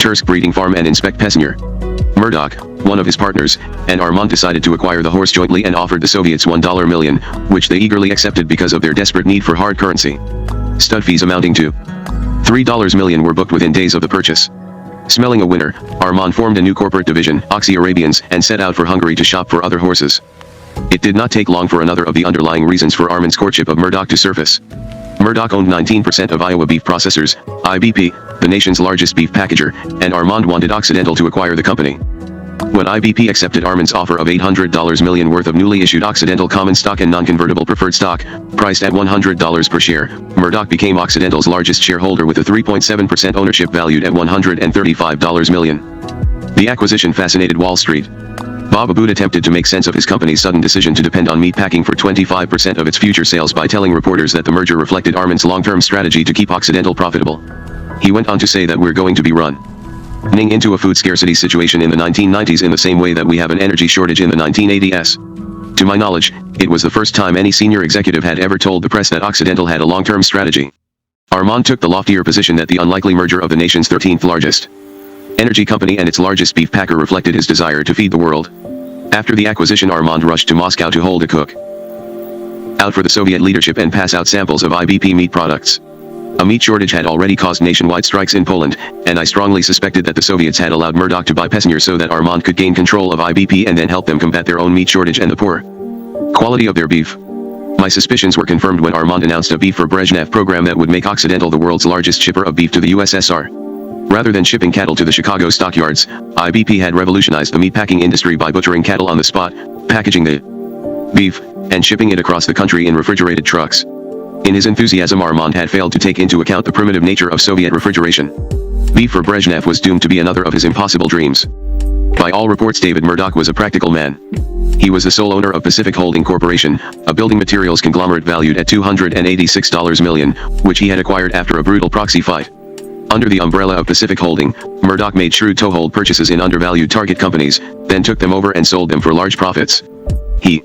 Tursk breeding farm and inspect passenger. Murdoch, one of his partners, and Armand decided to acquire the horse jointly and offered the Soviets $1 million, which they eagerly accepted because of their desperate need for hard currency. Stud fees amounting to $3 million were booked within days of the purchase. Smelling a winner, Armand formed a new corporate division, Oxy Arabians, and set out for Hungary to shop for other horses. It did not take long for another of the underlying reasons for Armand's courtship of Murdoch to surface. Murdoch owned 19% of Iowa Beef Processors, IBP, the nation's largest beef packager, and Armand wanted Occidental to acquire the company. When IBP accepted Armand's offer of $800 million worth of newly issued Occidental common stock and non-convertible preferred stock, priced at $100 per share, Murdoch became Occidental's largest shareholder with a 3.7% ownership valued at $135 million. The acquisition fascinated Wall Street. Bob Aboud attempted to make sense of his company's sudden decision to depend on meatpacking for 25% of its future sales by telling reporters that the merger reflected Armand's long-term strategy to keep Occidental profitable. He went on to say that we're going to be running into a food scarcity situation in the 1990s in the same way that we have an energy shortage in the 1980s. To my knowledge, it was the first time any senior executive had ever told the press that Occidental had a long-term strategy. Armand took the loftier position that the unlikely merger of the nation's 13th largest energy company and its largest beef packer reflected his desire to feed the world. After the acquisition, Armand rushed to Moscow to hold a cook out for the Soviet leadership and pass out samples of IBP meat products. A meat shortage had already caused nationwide strikes in Poland, and I strongly suspected that the Soviets had allowed Murdoch to buy passengers so that Armand could gain control of IBP and then help them combat their own meat shortage and the poor quality of their beef. My suspicions were confirmed when Armand announced a Beef for Brezhnev program that would make Occidental the world's largest shipper of beef to the USSR. Rather than shipping cattle to the Chicago stockyards, IBP had revolutionized the meatpacking industry by butchering cattle on the spot, packaging the beef, and shipping it across the country in refrigerated trucks. In his enthusiasm, Armand had failed to take into account the primitive nature of Soviet refrigeration. Beef for Brezhnev was doomed to be another of his impossible dreams. By all reports, David Murdoch was a practical man. He was the sole owner of Pacific Holding Corporation, a building materials conglomerate valued at $286 million, which he had acquired after a brutal proxy fight. Under the umbrella of Pacific Holding, Murdoch made shrewd toehold purchases in undervalued target companies, then took them over and sold them for large profits. He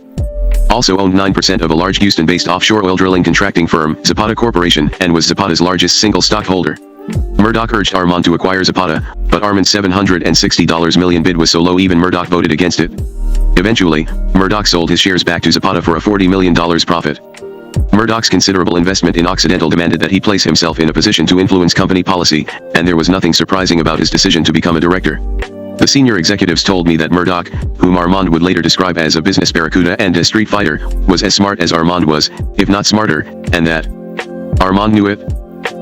also owned 9% of a large Houston-based offshore oil drilling contracting firm, Zapata Corporation, and was Zapata's largest single stockholder. Murdoch urged Armand to acquire Zapata, but Armand's $760 million bid was so low even Murdoch voted against it. Eventually, Murdoch sold his shares back to Zapata for a $40 million profit. Murdoch's considerable investment in Occidental demanded that he place himself in a position to influence company policy, and there was nothing surprising about his decision to become a director. The senior executives told me that Murdoch, whom Armand would later describe as a business barracuda and a street fighter, was as smart as Armand was, if not smarter, and that Armand knew it.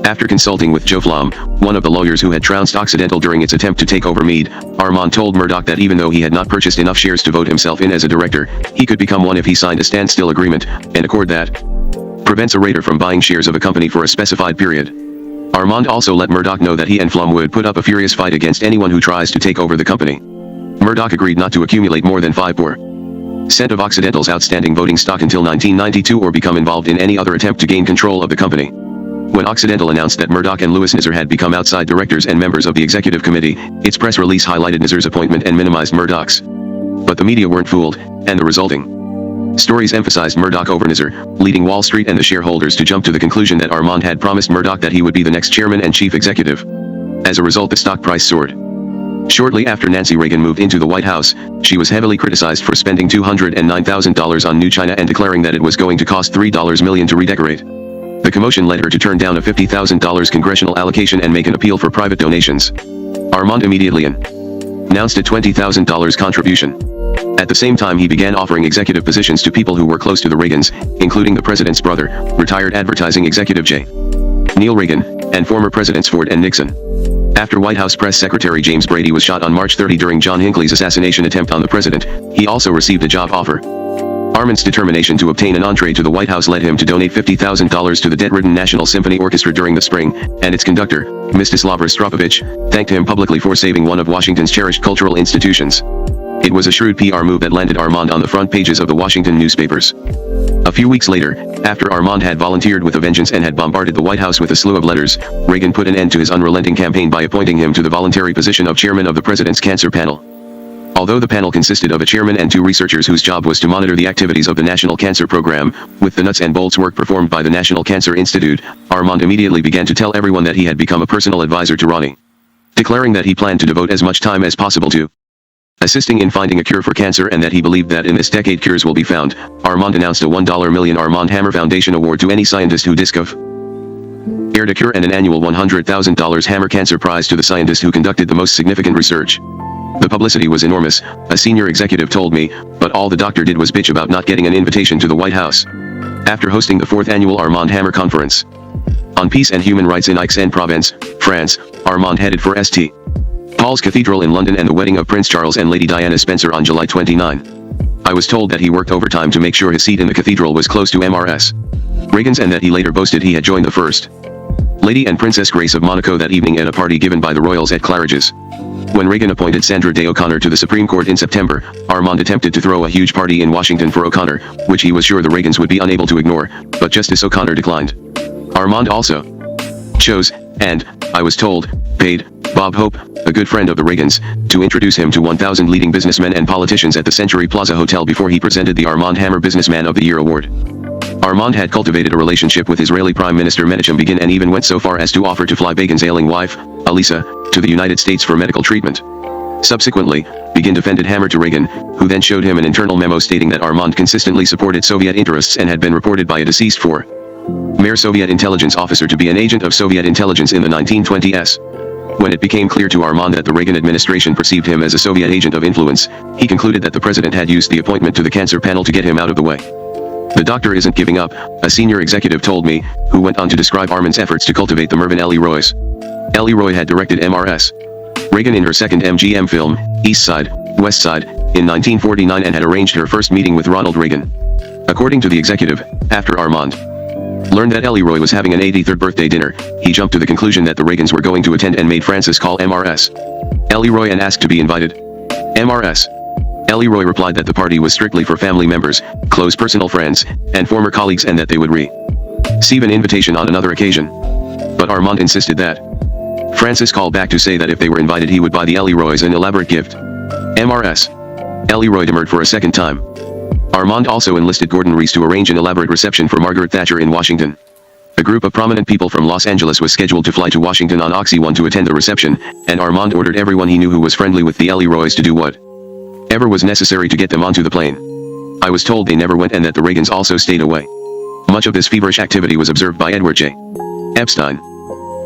After consulting with Joe Flom, one of the lawyers who had trounced Occidental during its attempt to take over Meade, Armand told Murdoch that even though he had not purchased enough shares to vote himself in as a director, he could become one if he signed a standstill agreement, an accord that prevents a raider from buying shares of a company for a specified period. Armand also let Murdoch know that he and Flom would put up a furious fight against anyone who tries to take over the company. Murdoch agreed not to accumulate more than 5% of Occidental's outstanding voting stock until 1992 or become involved in any other attempt to gain control of the company. When Occidental announced that Murdoch and Louis Nizar had become outside directors and members of the executive committee, its press release highlighted Nizar's appointment and minimized Murdoch's. But the media weren't fooled, and the resulting stories emphasized Murdoch over Nizar, leading Wall Street and the shareholders to jump to the conclusion that Armand had promised Murdoch that he would be the next chairman and chief executive. As a result, the stock price soared. Shortly after Nancy Reagan moved into the White House, she was heavily criticized for spending $209,000 on new china and declaring that it was going to cost $3 million to redecorate. The commotion led her to turn down a $50,000 congressional allocation and make an appeal for private donations. Armand immediately announced a $20,000 contribution. At the same time, he began offering executive positions to people who were close to the Reagans, including the president's brother, retired advertising executive J. Neil Reagan, and former presidents Ford and Nixon. After White House Press Secretary James Brady was shot on March 30 during John Hinckley's assassination attempt on the president, he also received a job offer. Armand's determination to obtain an entree to the White House led him to donate $50,000 to the debt-ridden National Symphony Orchestra during the spring, and its conductor, Mstislav Rostropovich, thanked him publicly for saving one of Washington's cherished cultural institutions. It was a shrewd PR move that landed Armand on the front pages of the Washington newspapers. A few weeks later, after Armand had volunteered with a vengeance and had bombarded the White House with a slew of letters, Reagan put an end to his unrelenting campaign by appointing him to the voluntary position of chairman of the president's cancer panel. Although the panel consisted of a chairman and two researchers whose job was to monitor the activities of the National Cancer Program, with the nuts and bolts work performed by the National Cancer Institute, Armand immediately began to tell everyone that he had become a personal advisor to Ronnie. declaring that he planned to devote as much time as possible to assisting in finding a cure for cancer and that he believed that in this decade cures will be found. Armand announced a $1 million Armand Hammer Foundation award to any scientist who discovered a cure and an annual $100,000 Hammer Cancer Prize to the scientist who conducted the most significant research. The publicity was enormous, a senior executive told me, but all the doctor did was bitch about not getting an invitation to the White House. After hosting the 4th annual Armand Hammer Conference on Peace and Human Rights in Aix-en-Provence, France, Armand headed for St. Paul's Cathedral in London and the wedding of Prince Charles and Lady Diana Spencer on July 29. I was told that he worked overtime to make sure his seat in the cathedral was close to Mrs. Reagan's and that he later boasted he had joined the First Lady and Princess Grace of Monaco that evening at a party given by the royals at Claridge's. When Reagan appointed Sandra Day O'Connor to the Supreme Court in September, Armand attempted to throw a huge party in Washington for O'Connor, which he was sure the Reagans would be unable to ignore, but Justice O'Connor declined. Armand also chose, and, I was told, paid, Bob Hope, a good friend of the Reagans, to introduce him to 1,000 leading businessmen and politicians at the Century Plaza Hotel before he presented the Armand Hammer Businessman of the Year award. Armand had cultivated a relationship with Israeli Prime Minister Menachem Begin and even went so far as to offer to fly Begin's ailing wife, Alisa, to the United States for medical treatment. Subsequently, Begin defended Hammer to Reagan, who then showed him an internal memo stating that Armand consistently supported Soviet interests and had been reported by a deceased former Soviet intelligence officer to be an agent of Soviet intelligence in the 1920s. When it became clear to Armand that the Reagan administration perceived him as a Soviet agent of influence, he concluded that the president had used the appointment to the cancer panel to get him out of the way. The doctor isn't giving up, a senior executive told me, who went on to describe Armand's efforts to cultivate the Mervyn Ellie Roys. Ellie Roy had directed Mrs. Reagan in her second MGM film, East Side, West Side, in 1949 and had arranged her first meeting with Ronald Reagan. According to the executive, after Armand learned that Ellie Roy was having an 83rd birthday dinner, he jumped to the conclusion that the Reagans were going to attend and made Francis call Mrs. Ellie Roy and asked to be invited. Mrs. Ellie Roy replied that the party was strictly for family members, close personal friends, and former colleagues and that they would receive an invitation on another occasion. But Armand insisted that Francis called back to say that if they were invited he would buy the Ellie Roys an elaborate gift. Mrs. Ellie Roy demurred for a second time. Armand also enlisted Gordon Reese to arrange an elaborate reception for Margaret Thatcher in Washington. A group of prominent people from Los Angeles was scheduled to fly to Washington on Oxy 1 to attend the reception, and Armand ordered everyone he knew who was friendly with the Ellie Roys to do whatever was necessary to get them onto the plane. I was told they never went and that the Reagans also stayed away. Much of this feverish activity was observed by Edward J. Epstein.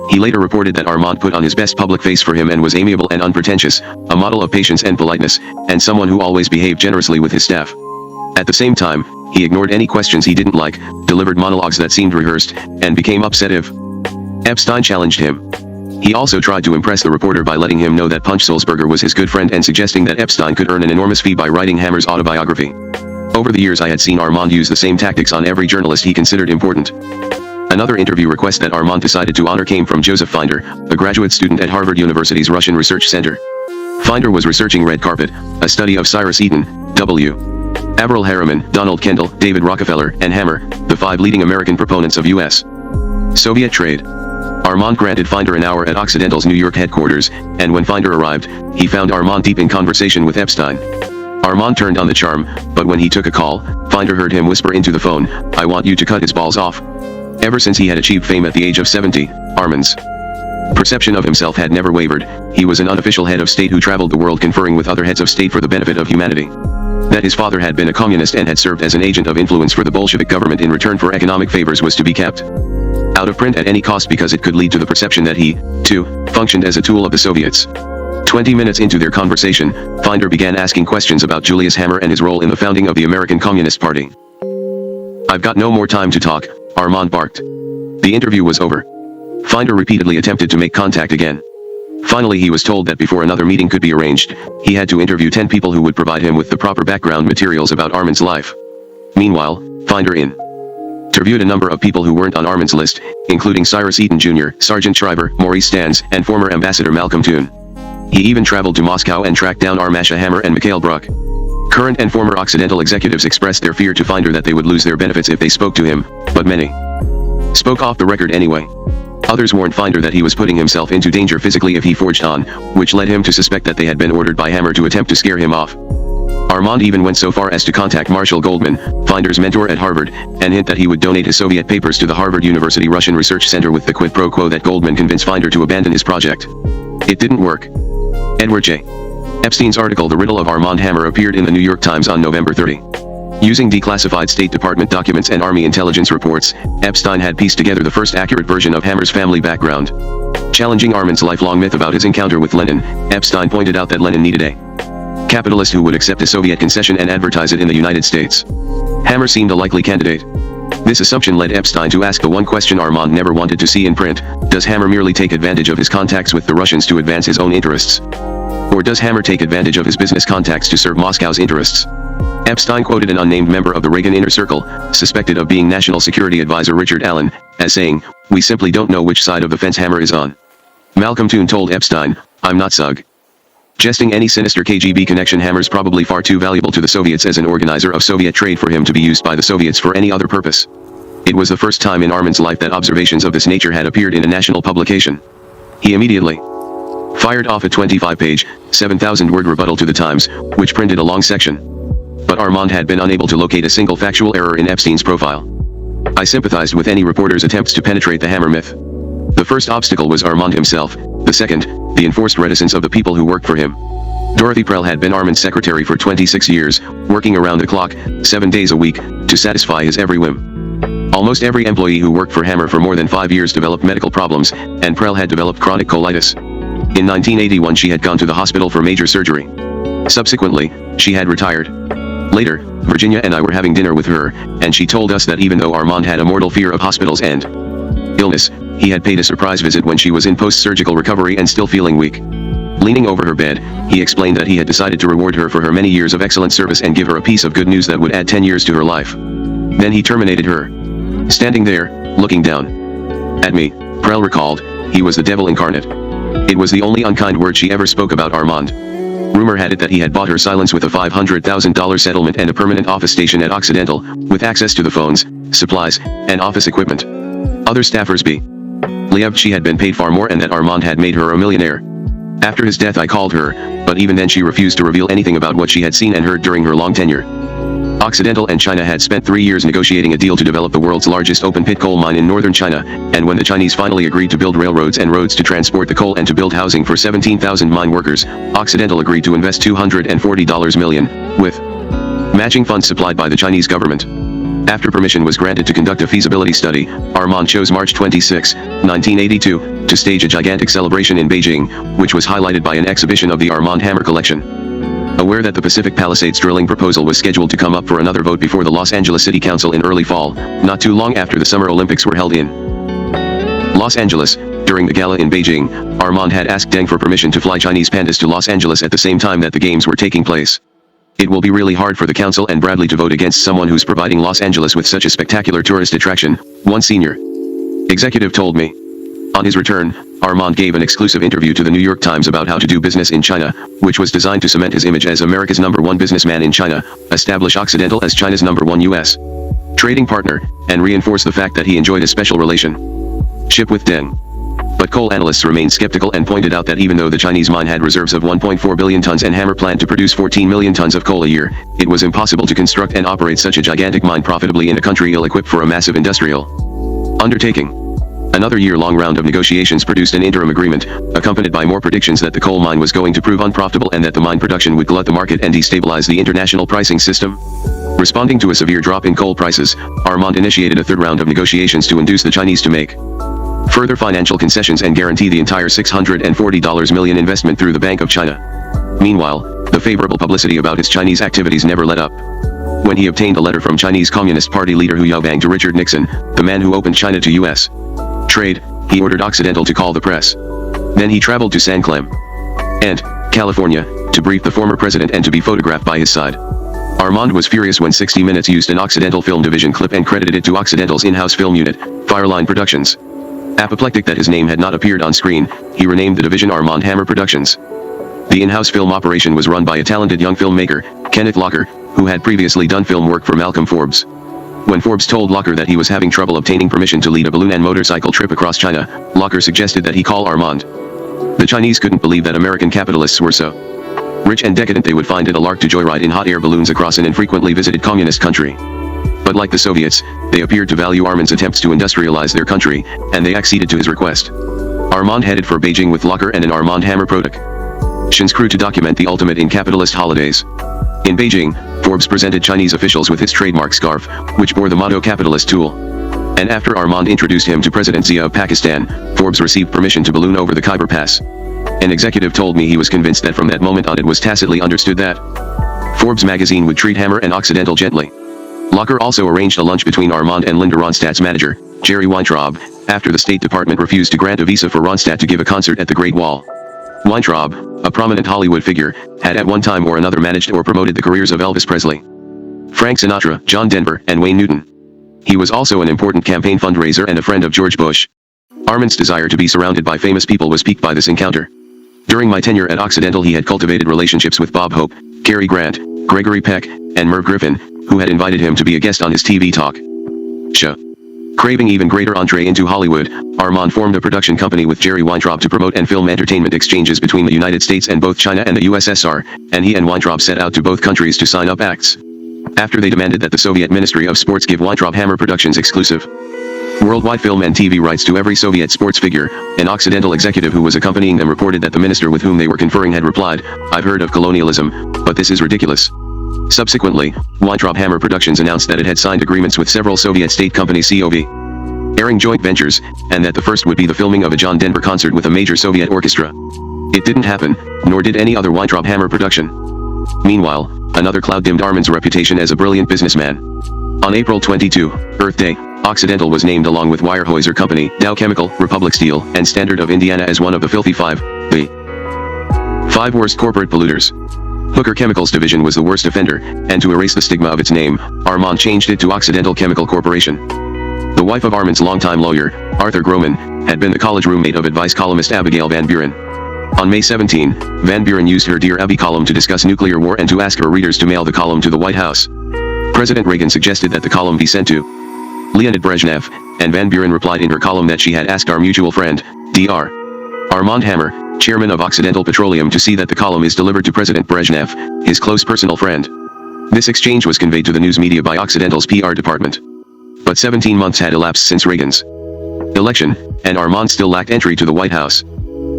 He later reported that Armand put on his best public face for him and was amiable and unpretentious, a model of patience and politeness, and someone who always behaved generously with his staff. At the same time, he ignored any questions he didn't like, delivered monologues that seemed rehearsed, and became upset if Epstein challenged him. He also tried to impress the reporter by letting him know that Punch Sulzberger was his good friend and suggesting that Epstein could earn an enormous fee by writing Hammer's autobiography. Over the years I had seen Armand use the same tactics on every journalist he considered important. Another interview request that Armand decided to honor came from Joseph Finder, a graduate student at Harvard University's Russian Research Center. Finder was researching Red Carpet, a study of Cyrus Eaton, W. Averell Harriman, Donald Kendall, David Rockefeller, and Hammer, the 5 leading American proponents of U.S. Soviet trade. Armand granted Finder an hour at Occidental's New York headquarters, and when Finder arrived, he found Armand deep in conversation with Epstein. Armand turned on the charm, but when he took a call, Finder heard him whisper into the phone, "I want you to cut his balls off." Ever since he had achieved fame at the age of 70, Armand's perception of himself had never wavered. He was an unofficial head of state who traveled the world conferring with other heads of state for the benefit of humanity. That his father had been a communist and had served as an agent of influence for the Bolshevik government in return for economic favors was to be kept out of print at any cost because it could lead to the perception that he, too, functioned as a tool of the Soviets. 20 minutes into their conversation, Finder began asking questions about Julius Hammer and his role in the founding of the American Communist Party. "I've got no more time to talk," Armand barked. The interview was over. Finder repeatedly attempted to make contact again. Finally he was told that before another meeting could be arranged, he had to interview 10 people who would provide him with the proper background materials about Armand's life. Meanwhile, Finder interviewed a number of people who weren't on Armand's list, including Cyrus Eaton Jr., Sargent Shriver, Maurice Stans, and former Ambassador Malcolm Toon. He even traveled to Moscow and tracked down Armasha Hammer and Mikhail Bruck. Current and former Occidental executives expressed their fear to Finder that they would lose their benefits if they spoke to him, but many spoke off the record anyway. Others warned Finder that he was putting himself into danger physically if he forged on, which led him to suspect that they had been ordered by Hammer to attempt to scare him off. Armand even went so far as to contact Marshall Goldman, Finder's mentor at Harvard, and hint that he would donate his Soviet papers to the Harvard University Russian Research Center with the quid pro quo that Goldman convinced Finder to abandon his project. It didn't work. Edward J. Epstein's article The Riddle of Armand Hammer appeared in the New York Times on November 30. Using declassified State Department documents and Army intelligence reports, Epstein had pieced together the first accurate version of Hammer's family background. Challenging Armand's lifelong myth about his encounter with Lenin, Epstein pointed out that Lenin needed a capitalist who would accept a Soviet concession and advertise it in the United States. Hammer seemed a likely candidate. This assumption led Epstein to ask the one question Armand never wanted to see in print: does Hammer merely take advantage of his contacts with the Russians to advance his own interests? Or does Hammer take advantage of his business contacts to serve Moscow's interests? Epstein quoted an unnamed member of the Reagan Inner Circle, suspected of being National Security Advisor Richard Allen, as saying, "We simply don't know which side of the fence Hammer is on." Malcolm Toon told Epstein, "I'm not suggesting any sinister KGB connection. Hammer's probably far too valuable to the Soviets as an organizer of Soviet trade for him to be used by the Soviets for any other purpose." It was the first time in Armand's life that observations of this nature had appeared in a national publication. He immediately fired off a 25-page, 7,000-word rebuttal to the Times, which printed a long section. But Armand had been unable to locate a single factual error in Epstein's profile. "I sympathized with any reporter's attempts to penetrate the Hammer myth. The first obstacle was Armand himself, the second, the enforced reticence of the people who worked for him." Dorothy Prell had been Armand's secretary for 26 years, working around the clock, 7 days a week, to satisfy his every whim. Almost every employee who worked for Hammer for more than 5 years developed medical problems, and Prell had developed chronic colitis. In 1981 she had gone to the hospital for major surgery. Subsequently, she had retired. Later, Virginia and I were having dinner with her, and she told us that even though Armand had a mortal fear of hospitals and illness, he had paid a surprise visit when she was in post-surgical recovery and still feeling weak. Leaning over her bed, he explained that he had decided to reward her for her many years of excellent service and give her a piece of good news that would add 10 years to her life. Then he terminated her. Standing there, looking down at me, Prell recalled, he was the devil incarnate. It was the only unkind word she ever spoke about Armand. Rumor had it that he had bought her silence with a $500,000 settlement and a permanent office station at Occidental, with access to the phones, supplies, and office equipment. Other staffers believed she had been paid far more and that Armand had made her a millionaire. After his death I called her, but even then she refused to reveal anything about what she had seen and heard during her long tenure. Occidental and China had spent 3 years negotiating a deal to develop the world's largest open-pit coal mine in northern China, and when the Chinese finally agreed to build railroads and roads to transport the coal and to build housing for 17,000 mine workers, Occidental agreed to invest $240 million, with matching funds supplied by the Chinese government. After permission was granted to conduct a feasibility study, Armand chose March 26, 1982, to stage a gigantic celebration in Beijing, which was highlighted by an exhibition of the Armand Hammer collection. Aware that the Pacific Palisades drilling proposal was scheduled to come up for another vote before the Los Angeles City Council in early fall, not too long after the Summer Olympics were held in Los Angeles, during the gala in Beijing, Armand had asked Deng for permission to fly Chinese pandas to Los Angeles at the same time that the games were taking place. "It will be really hard for the council and Bradley to vote against someone who's providing Los Angeles with such a spectacular tourist attraction," one senior executive told me. On his return, Armand gave an exclusive interview to the New York Times about how to do business in China, which was designed to cement his image as America's #1 businessman in China, establish Occidental as China's #1 U.S. trading partner, and reinforce the fact that he enjoyed a special relationship with Deng. But coal analysts remained skeptical and pointed out that even though the Chinese mine had reserves of 1.4 billion tons and Hammer planned to produce 14 million tons of coal a year, it was impossible to construct and operate such a gigantic mine profitably in a country ill-equipped for a massive industrial undertaking. Another year-long round of negotiations produced an interim agreement, accompanied by more predictions that the coal mine was going to prove unprofitable and that the mine production would glut the market and destabilize the international pricing system. Responding to a severe drop in coal prices, Armand initiated a third round of negotiations to induce the Chinese to make further financial concessions and guarantee the entire $640 million investment through the Bank of China. Meanwhile, the favorable publicity about his Chinese activities never let up. When he obtained a letter from Chinese Communist Party leader Hu Yaobang to Richard Nixon, the man who opened China to U.S. trade, he ordered Occidental to call the press. Then he traveled to San Clemente and California to brief the former president and to be photographed by his side. Armand was furious when 60 Minutes used an Occidental Film Division clip and credited it to Occidental's in-house film unit, Fireline Productions. Apoplectic that his name had not appeared on screen, he renamed the division Armand Hammer Productions. The in-house film operation was run by a talented young filmmaker, Kenneth Locker, who had previously done film work for Malcolm Forbes. When Forbes told Locker that he was having trouble obtaining permission to lead a balloon and motorcycle trip across China, Locker suggested that he call Armand. The Chinese couldn't believe that American capitalists were so rich and decadent they would find it a lark to joyride in hot air balloons across an infrequently visited communist country. But like the Soviets, they appeared to value Armand's attempts to industrialize their country, and they acceded to his request. Armand headed for Beijing with Locker and an Armand Hammer Production's crew to document the ultimate in capitalist holidays. In Beijing, Forbes presented Chinese officials with his trademark scarf, which bore the motto Capitalist Tool. And after Armand introduced him to President Zia of Pakistan, Forbes received permission to balloon over the Khyber Pass. An executive told me he was convinced that from that moment on it was tacitly understood that Forbes magazine would treat Hammer and Occidental gently. Locker also arranged a lunch between Armand and Linda Ronstadt's manager, Jerry Weintraub, after the State Department refused to grant a visa for Ronstadt to give a concert at the Great Wall. Weintraub, a prominent Hollywood figure, had at one time or another managed or promoted the careers of Elvis Presley, Frank Sinatra, John Denver, and Wayne Newton. He was also an important campaign fundraiser and a friend of George Bush. Armand's desire to be surrounded by famous people was piqued by this encounter. During my tenure at Occidental he had cultivated relationships with Bob Hope, Cary Grant, Gregory Peck, and Merv Griffin, who had invited him to be a guest on his TV talk show. Craving even greater entree into Hollywood, Armand formed a production company with Jerry Weintraub to promote and film entertainment exchanges between the United States and both China and the USSR, and he and Weintraub set out to both countries to sign up acts. After they demanded that the Soviet Ministry of Sports give Weintraub Hammer Productions exclusive worldwide film and TV rights to every Soviet sports figure, an Occidental executive who was accompanying them reported that the minister with whom they were conferring had replied, "I've heard of colonialism, but this is ridiculous." Subsequently, Weintraub Hammer Productions announced that it had signed agreements with several Soviet state companies COV, airing joint ventures, and that the first would be the filming of a John Denver concert with a major Soviet orchestra. It didn't happen, nor did any other Weintraub Hammer production. Meanwhile, another cloud dimmed Armand's reputation as a brilliant businessman. On April 22, Earth Day, Occidental was named along with Weyerhaeuser Company, Dow Chemical, Republic Steel, and Standard of Indiana as one of the Filthy Five, the 5 worst corporate polluters. Hooker Chemicals Division was the worst offender, and to erase the stigma of its name, Armand changed it to Occidental Chemical Corporation. The wife of Armand's longtime lawyer, Arthur Groman, had been the college roommate of advice columnist Abigail Van Buren. On May 17, Van Buren used her Dear Abby column to discuss nuclear war and to ask her readers to mail the column to the White House. President Reagan suggested that the column be sent to Leonid Brezhnev, and Van Buren replied in her column that she had asked our mutual friend, Dr. Armand Hammer, chairman of Occidental Petroleum, to see that the column is delivered to President Brezhnev, his close personal friend. This exchange was conveyed to the news media by Occidental's PR department. But 17 months had elapsed since Reagan's election, and Armand still lacked entry to the White House.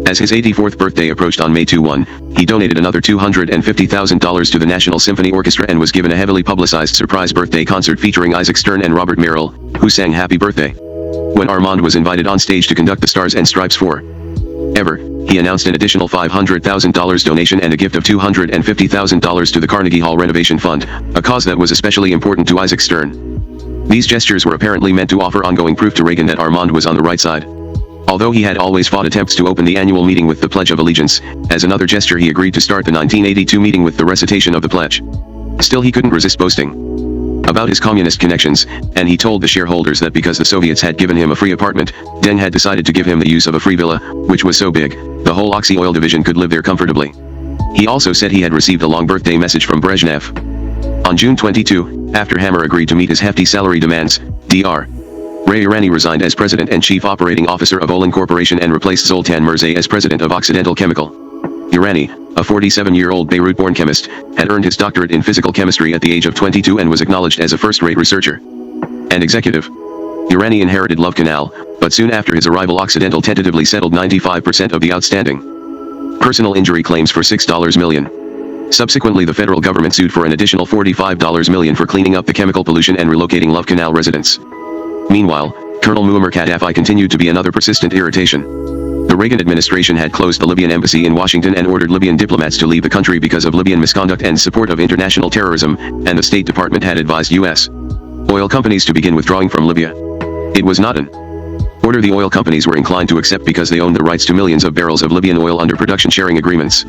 As his 84th birthday approached on May 21, he donated another $250,000 to the National Symphony Orchestra and was given a heavily publicized surprise birthday concert featuring Isaac Stern and Robert Merrill, who sang Happy Birthday. When Armand was invited on stage to conduct the Stars and Stripes Forever, he announced an additional $500,000 donation and a gift of $250,000 to the Carnegie Hall Renovation Fund, a cause that was especially important to Isaac Stern. These gestures were apparently meant to offer ongoing proof to Reagan that Armand was on the right side. Although he had always fought attempts to open the annual meeting with the Pledge of Allegiance, as another gesture he agreed to start the 1982 meeting with the recitation of the pledge. Still he couldn't resist boasting about his communist connections, and he told the shareholders that because the Soviets had given him a free apartment, Deng had decided to give him the use of a free villa, which was so big, the whole Oxy Oil division could live there comfortably. He also said he had received a long birthday message from Brezhnev. On June 22, after Hammer agreed to meet his hefty salary demands, Dr. Ray Irani resigned as president and chief operating officer of Olin Corporation and replaced Zoltan Mirzay as president of Occidental Chemical. Irani, a 47-year-old Beirut-born chemist, had earned his doctorate in physical chemistry at the age of 22 and was acknowledged as a first-rate researcher and executive. Irani inherited Love Canal, but soon after his arrival Occidental tentatively settled 95% of the outstanding personal injury claims for $6 million. Subsequently the federal government sued for an additional $45 million for cleaning up the chemical pollution and relocating Love Canal residents. Meanwhile, Colonel Muammar Gaddafi continued to be another persistent irritation. The Reagan administration had closed the Libyan embassy in Washington and ordered Libyan diplomats to leave the country because of Libyan misconduct and support of international terrorism, and the State Department had advised U.S. oil companies to begin withdrawing from Libya. It was not an order the oil companies were inclined to accept because they owned the rights to millions of barrels of Libyan oil under production sharing agreements.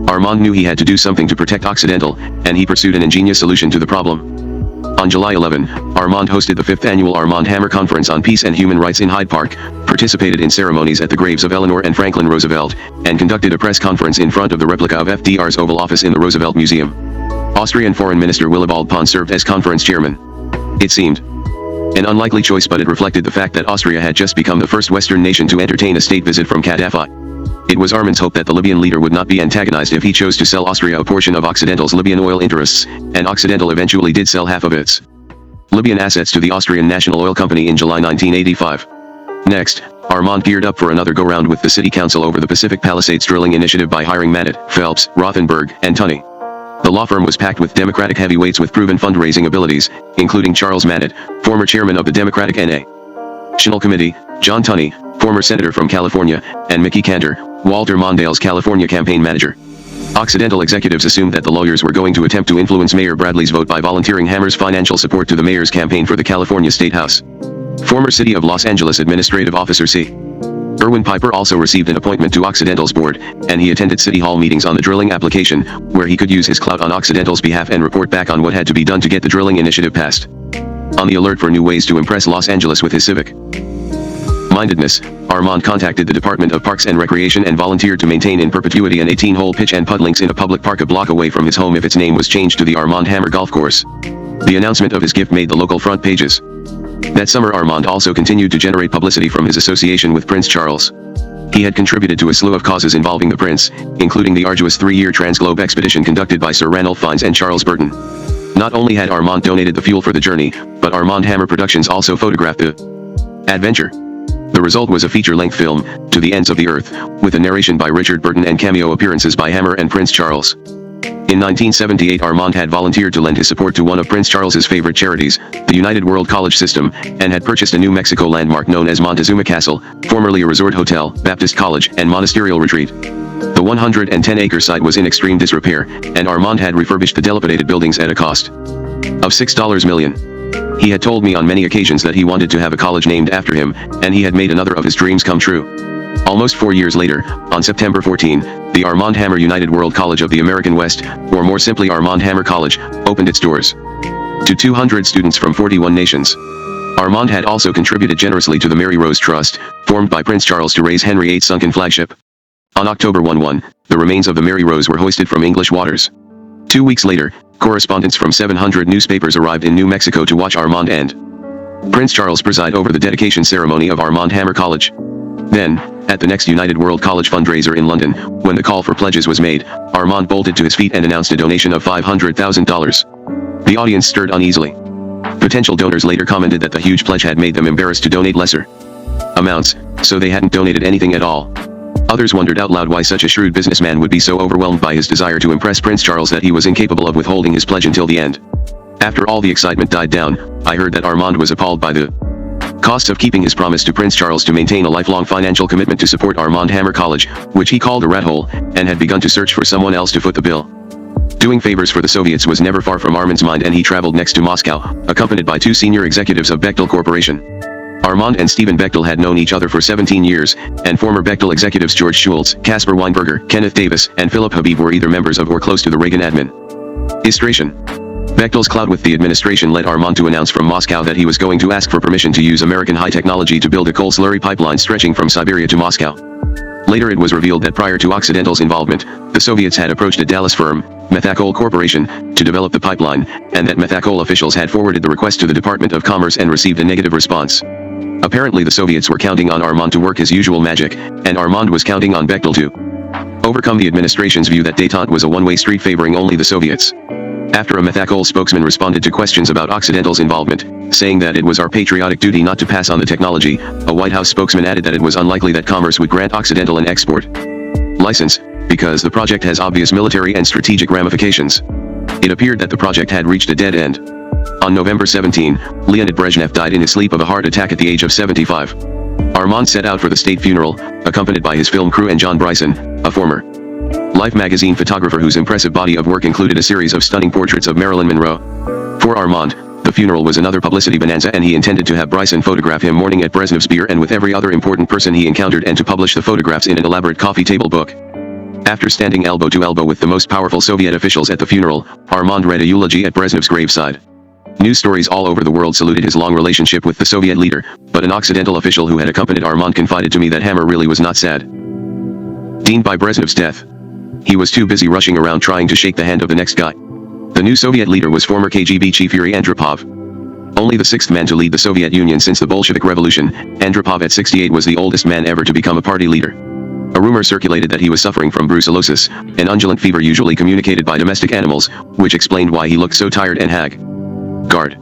Armand knew he had to do something to protect Occidental, and he pursued an ingenious solution to the problem. On July 11, Armand hosted the 5th annual Armand Hammer Conference on Peace and Human Rights in Hyde Park, participated in ceremonies at the graves of Eleanor and Franklin Roosevelt, and conducted a press conference in front of the replica of FDR's Oval Office in the Roosevelt Museum. Austrian Foreign Minister Willibald Pahn served as conference chairman. It seemed an unlikely choice, but it reflected the fact that Austria had just become the first Western nation to entertain a state visit from Gaddafi. It was Armand's hope that the Libyan leader would not be antagonized if he chose to sell Austria a portion of Occidental's Libyan oil interests, and Occidental eventually did sell half of its Libyan assets to the Austrian National Oil Company in July 1985. Next, Armand geared up for another go-round with the city council over the Pacific Palisades drilling initiative by hiring Maddett, Phelps, Rothenberg, and Tunney. The law firm was packed with Democratic heavyweights with proven fundraising abilities, including Charles Maddett, former chairman of the Democratic National Committee, John Tunney, former senator from California, and Mickey Cantor, Walter Mondale's California campaign manager. Occidental executives assumed that the lawyers were going to attempt to influence Mayor Bradley's vote by volunteering Hammer's financial support to the mayor's campaign for the California State House. Former City of Los Angeles Administrative Officer C. Erwin Piper also received an appointment to Occidental's board, and he attended City Hall meetings on the drilling application, where he could use his clout on Occidental's behalf and report back on what had to be done to get the drilling initiative passed. On the alert for new ways to impress Los Angeles with his civic mindedness, Armand contacted the Department of Parks and Recreation and volunteered to maintain in perpetuity an 18-hole pitch and putt links in a public park a block away from his home if its name was changed to the Armand Hammer Golf Course. The announcement of his gift made the local front pages. That summer Armand also continued to generate publicity from his association with Prince Charles. He had contributed to a slew of causes involving the prince, including the arduous 3-year Transglobe expedition conducted by Sir Ranulph Fiennes and Charles Burton. Not only had Armand donated the fuel for the journey, but Armand Hammer Productions also photographed the adventure. The result was a feature-length film, To the Ends of the Earth, with a narration by Richard Burton and cameo appearances by Hammer and Prince Charles. In 1978 Armand had volunteered to lend his support to one of Prince Charles's favorite charities, the United World College System, and had purchased a New Mexico landmark known as Montezuma Castle, formerly a resort hotel, Baptist college, and monasterial retreat. The 110-acre site was in extreme disrepair, and Armand had refurbished the dilapidated buildings at a cost of $6 million. He had told me on many occasions that he wanted to have a college named after him, and he had made another of his dreams come true. Almost 4 years later, on September 14, the Armand Hammer United World College of the American West, or more simply Armand Hammer College, opened its doors to 200 students from 41 nations. Armand had also contributed generously to the Mary Rose Trust, formed by Prince Charles to raise Henry VIII's sunken flagship. On October 11, the remains of the Mary Rose were hoisted from English waters. 2 weeks later, correspondents from 700 newspapers arrived in New Mexico to watch Armand and Prince Charles preside over the dedication ceremony of Armand Hammer College. Then, at the next United World College fundraiser in London, when the call for pledges was made, Armand bolted to his feet and announced a donation of $500,000. The audience stirred uneasily. Potential donors later commented that the huge pledge had made them embarrassed to donate lesser amounts, so they hadn't donated anything at all. Others wondered out loud why such a shrewd businessman would be so overwhelmed by his desire to impress Prince Charles that he was incapable of withholding his pledge until the end. After all the excitement died down, I heard that Armand was appalled by the cost of keeping his promise to Prince Charles to maintain a lifelong financial commitment to support Armand Hammer College, which he called a rat hole, and had begun to search for someone else to foot the bill. Doing favors for the Soviets was never far from Armand's mind, and he traveled next to Moscow, accompanied by 2 senior executives of Bechtel Corporation. Armand and Stephen Bechtel had known each other for 17 years, and former Bechtel executives George Schultz, Caspar Weinberger, Kenneth Davis, and Philip Habib were either members of or close to the Reagan administration. Bechtel's clout with the administration led Armand to announce from Moscow that he was going to ask for permission to use American high technology to build a coal slurry pipeline stretching from Siberia to Moscow. Later it was revealed that prior to Occidental's involvement, the Soviets had approached a Dallas firm, Methacol Corporation, to develop the pipeline, and that Methacol officials had forwarded the request to the Department of Commerce and received a negative response. Apparently the Soviets were counting on Armand to work his usual magic, and Armand was counting on Bechtel to overcome the administration's view that détente was a one-way street favoring only the Soviets. After a Methacol spokesman responded to questions about Occidental's involvement, saying that it was our patriotic duty not to pass on the technology, a White House spokesman added that it was unlikely that Commerce would grant Occidental an export license, because the project has obvious military and strategic ramifications. It appeared that the project had reached a dead end. On November 17, Leonid Brezhnev died in his sleep of a heart attack at the age of 75. Armand set out for the state funeral, accompanied by his film crew and John Bryson, a former Life magazine photographer whose impressive body of work included a series of stunning portraits of Marilyn Monroe. For Armand, the funeral was another publicity bonanza, and he intended to have Bryson photograph him mourning at Brezhnev's bier and with every other important person he encountered, and to publish the photographs in an elaborate coffee table book. After standing elbow to elbow with the most powerful Soviet officials at the funeral, Armand read a eulogy at Brezhnev's graveside. News stories all over the world saluted his long relationship with the Soviet leader, but an Occidental official who had accompanied Armand confided to me that Hammer really was not sad by Brezhnev's death. He was too busy rushing around trying to shake the hand of the next guy. The new Soviet leader was former KGB chief Yuri Andropov. Only the 6th man to lead the Soviet Union since the Bolshevik Revolution, Andropov at 68 was the oldest man ever to become a party leader. A rumor circulated that he was suffering from brucellosis, an undulant fever usually communicated by domestic animals, which explained why he looked so tired and haggard.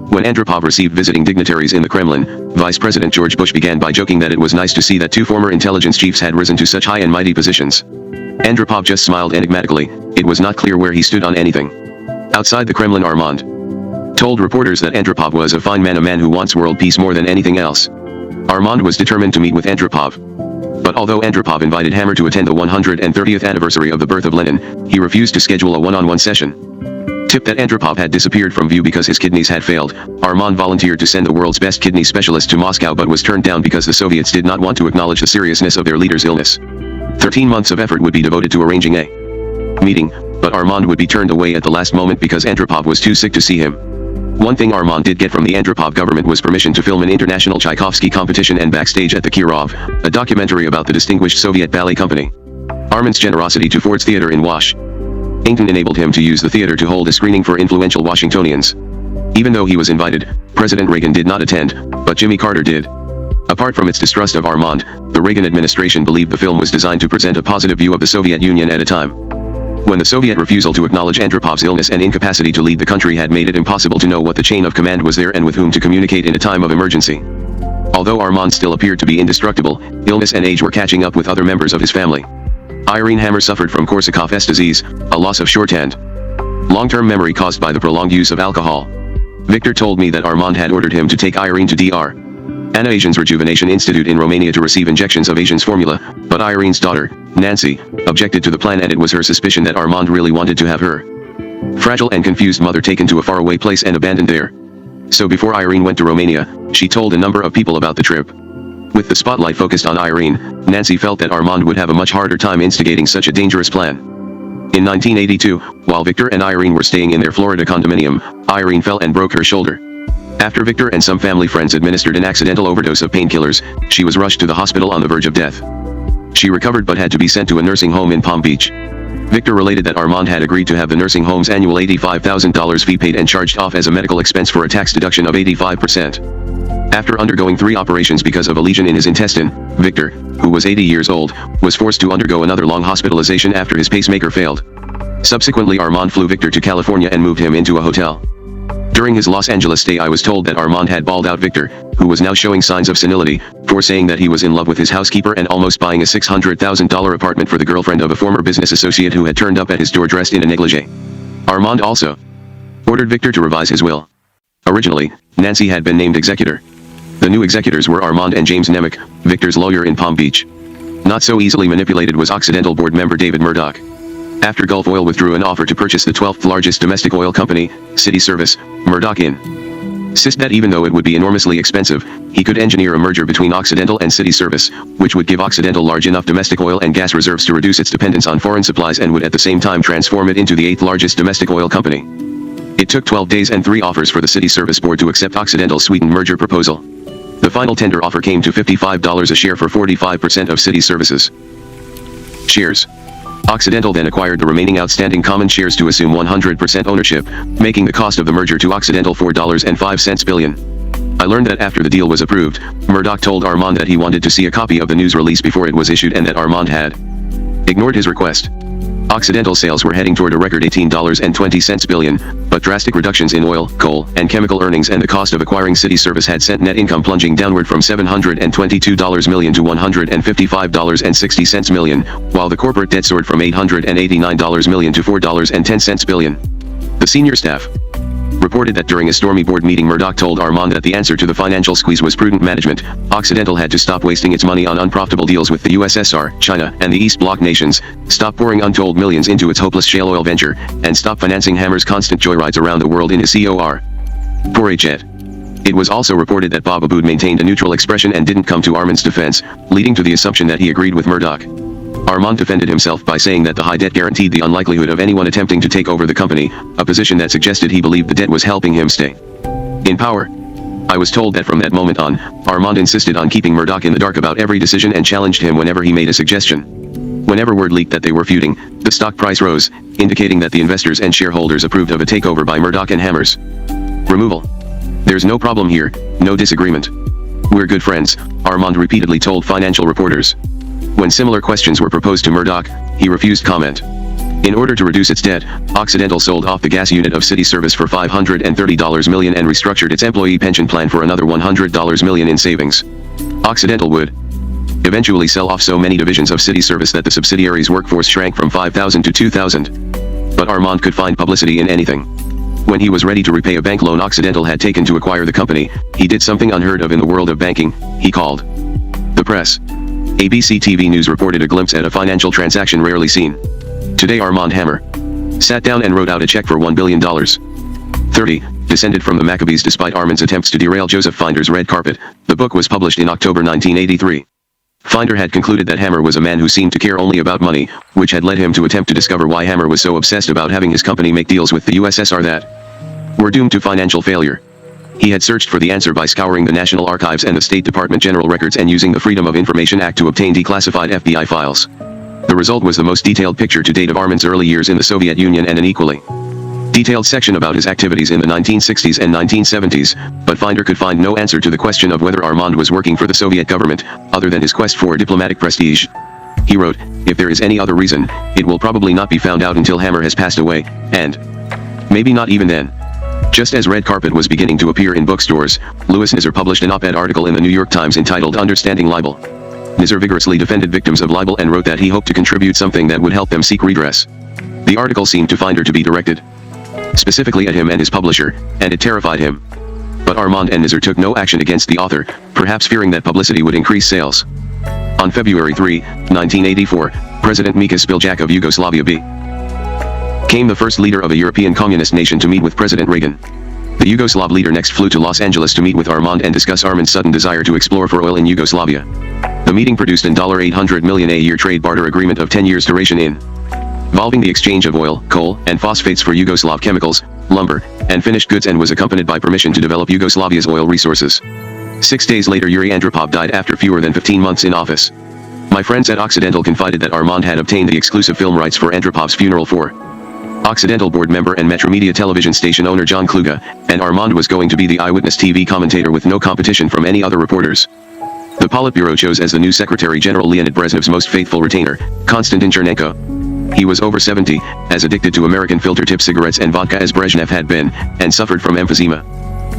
When Andropov received visiting dignitaries in the Kremlin, Vice President George Bush began by joking that it was nice to see that two former intelligence chiefs had risen to such high and mighty positions. Andropov just smiled enigmatically. It was not clear where he stood on anything. Outside the Kremlin, Armand told reporters that Andropov was a fine man, a man who wants world peace more than anything else. Armand was determined to meet with Andropov. But although Andropov invited Hammer to attend the 130th anniversary of the birth of Lenin, he refused to schedule a one-on-one session. Tip that Andropov had disappeared from view because his kidneys had failed. Armand volunteered to send the world's best kidney specialist to Moscow but was turned down because the Soviets did not want to acknowledge the seriousness of their leader's illness. 13 months of effort would be devoted to arranging a meeting, but Armand would be turned away at the last moment because Andropov was too sick to see him. One thing Armand did get from the Andropov government was permission to film an international Tchaikovsky competition and backstage at the Kirov, a documentary about the distinguished Soviet ballet company. Armand's generosity to Ford's Theater in Washington enabled him to use the theater to hold a screening for influential Washingtonians. Even though he was invited, President Reagan did not attend, but Jimmy Carter did. Apart from its distrust of Armand, the Reagan administration believed the film was designed to present a positive view of the Soviet Union at a time when the Soviet refusal to acknowledge Andropov's illness and incapacity to lead the country had made it impossible to know what the chain of command was there and with whom to communicate in a time of emergency. Although Armand still appeared to be indestructible, illness and age were catching up with other members of his family. Irene Hammer suffered from Korsakoff's disease, a loss of shorthand, long-term memory caused by the prolonged use of alcohol. Victor told me that Armand had ordered him to take Irene to Dr. Anna Asian's Rejuvenation Institute in Romania to receive injections of Asian's formula, but Irene's daughter, Nancy, objected to the plan, and it was her suspicion that Armand really wanted to have her fragile and confused mother taken to a faraway place and abandoned there. So before Irene went to Romania, she told a number of people about the trip. With the spotlight focused on Irene, Nancy felt that Armand would have a much harder time instigating such a dangerous plan. In 1982, while Victor and Irene were staying in their Florida condominium, Irene fell and broke her shoulder. After Victor and some family friends administered an accidental overdose of painkillers, she was rushed to the hospital on the verge of death. She recovered but had to be sent to a nursing home in Palm Beach. Victor related that Armand had agreed to have the nursing home's annual $85,000 fee paid and charged off as a medical expense for a tax deduction of 85%. After undergoing 3 operations because of a lesion in his intestine, Victor, who was 80 years old, was forced to undergo another long hospitalization after his pacemaker failed. Subsequently, Armand flew Victor to California and moved him into a hotel. During his Los Angeles stay, I was told that Armand had bawled out Victor, who was now showing signs of senility, for saying that he was in love with his housekeeper and almost buying a $600,000 apartment for the girlfriend of a former business associate who had turned up at his door dressed in a negligee. Armand also ordered Victor to revise his will. Originally, Nancy had been named executor. The new executors were Armand and James Nemec, Victor's lawyer in Palm Beach. Not so easily manipulated was Occidental board member David Murdoch. After Gulf Oil withdrew an offer to purchase the 12th largest domestic oil company, City Service, Murdoch insisted that even though it would be enormously expensive, he could engineer a merger between Occidental and City Service, which would give Occidental large enough domestic oil and gas reserves to reduce its dependence on foreign supplies and would at the same time transform it into the 8th largest domestic oil company. It took 12 days and 3 offers for the City Service board to accept Occidental's sweetened merger proposal. The final tender offer came to $55 a share for 45% of City Services shares. Occidental then acquired the remaining outstanding common shares to assume 100% ownership, making the cost of the merger to Occidental $4.05 billion. I learned that after the deal was approved, Murdoch told Armand that he wanted to see a copy of the news release before it was issued and that Armand had ignored his request. Occidental sales were heading toward a record $18.20 billion, but drastic reductions in oil, coal, and chemical earnings and the cost of acquiring City Service had sent net income plunging downward from $722 million to $155.60 million, while the corporate debt soared from $889 million to $4.10 billion. The senior staff reported that during a stormy board meeting, Murdoch told Armand that the answer to the financial squeeze was prudent management. Occidental had to stop wasting its money on unprofitable deals with the USSR, China, and the East Bloc nations, stop pouring untold millions into its hopeless shale oil venture, and stop financing Hammer's constant joyrides around the world in his COR for jet. It was also reported that Bob Aboud maintained a neutral expression and didn't come to Armand's defense, leading to the assumption that he agreed with Murdoch. Armand defended himself by saying that the high debt guaranteed the unlikelihood of anyone attempting to take over the company, a position that suggested he believed the debt was helping him stay in power. I was told that from that moment on, Armand insisted on keeping Murdoch in the dark about every decision and challenged him whenever he made a suggestion. Whenever word leaked that they were feuding, the stock price rose, indicating that the investors and shareholders approved of a takeover by Murdoch and Hammer's removal. There's no problem here, no disagreement. We're good friends, Armand repeatedly told financial reporters. When similar questions were proposed to Murdoch, he refused comment. In order to reduce its debt, Occidental sold off the gas unit of City Service for $530 million and restructured its employee pension plan for another $100 million in savings. Occidental would eventually sell off so many divisions of City Service that the subsidiary's workforce shrank from 5,000 to 2,000. But Armand could find publicity in anything. When he was ready to repay a bank loan Occidental had taken to acquire the company, he did something unheard of in the world of banking. He called the press. ABC TV News reported a glimpse at a financial transaction rarely seen. Today Armand Hammer sat down and wrote out a check for $1 billion. 30, descended from the Maccabees despite Armand's attempts to derail Joseph Finder's Red Carpet. The book was published in October 1983. Finder had concluded that Hammer was a man who seemed to care only about money, which had led him to attempt to discover why Hammer was so obsessed about having his company make deals with the USSR that were doomed to financial failure. He had searched for the answer by scouring the National Archives and the State Department General Records and using the Freedom of Information Act to obtain declassified FBI files. The result was the most detailed picture to date of Armand's early years in the Soviet Union and an equally detailed section about his activities in the 1960s and 1970s, but Finder could find no answer to the question of whether Armand was working for the Soviet government, other than his quest for diplomatic prestige. He wrote, "If there is any other reason, it will probably not be found out until Hammer has passed away, and maybe not even then." Just as Red Carpet was beginning to appear in bookstores, Louis Nizar published an op-ed article in the New York Times entitled Understanding Libel. Nizar vigorously defended victims of libel and wrote that he hoped to contribute something that would help them seek redress. The article seemed to Finder to be directed specifically at him and his publisher, and it terrified him. But Armand and Nizar took no action against the author, perhaps fearing that publicity would increase sales. On February 3, 1984, President Mika Spiljak of Yugoslavia became the first leader of a European communist nation to meet with President Reagan. The Yugoslav leader next flew to Los Angeles to meet with Armand and discuss Armand's sudden desire to explore for oil in Yugoslavia. The meeting produced an $800 million a year trade barter agreement of 10 years duration involving the exchange of oil, coal, and phosphates for Yugoslav chemicals, lumber, and finished goods and was accompanied by permission to develop Yugoslavia's oil resources. 6 days later Yuri Andropov died after fewer than 15 months in office. My friends at Occidental confided that Armand had obtained the exclusive film rights for Andropov's funeral for Occidental board member and Metromedia television station owner John Kluge, and Armand was going to be the eyewitness TV commentator with no competition from any other reporters. The Politburo chose as the new Secretary General Leonid Brezhnev's most faithful retainer, Konstantin Chernenko. He was over 70, as addicted to American filter-tip cigarettes and vodka as Brezhnev had been, and suffered from emphysema.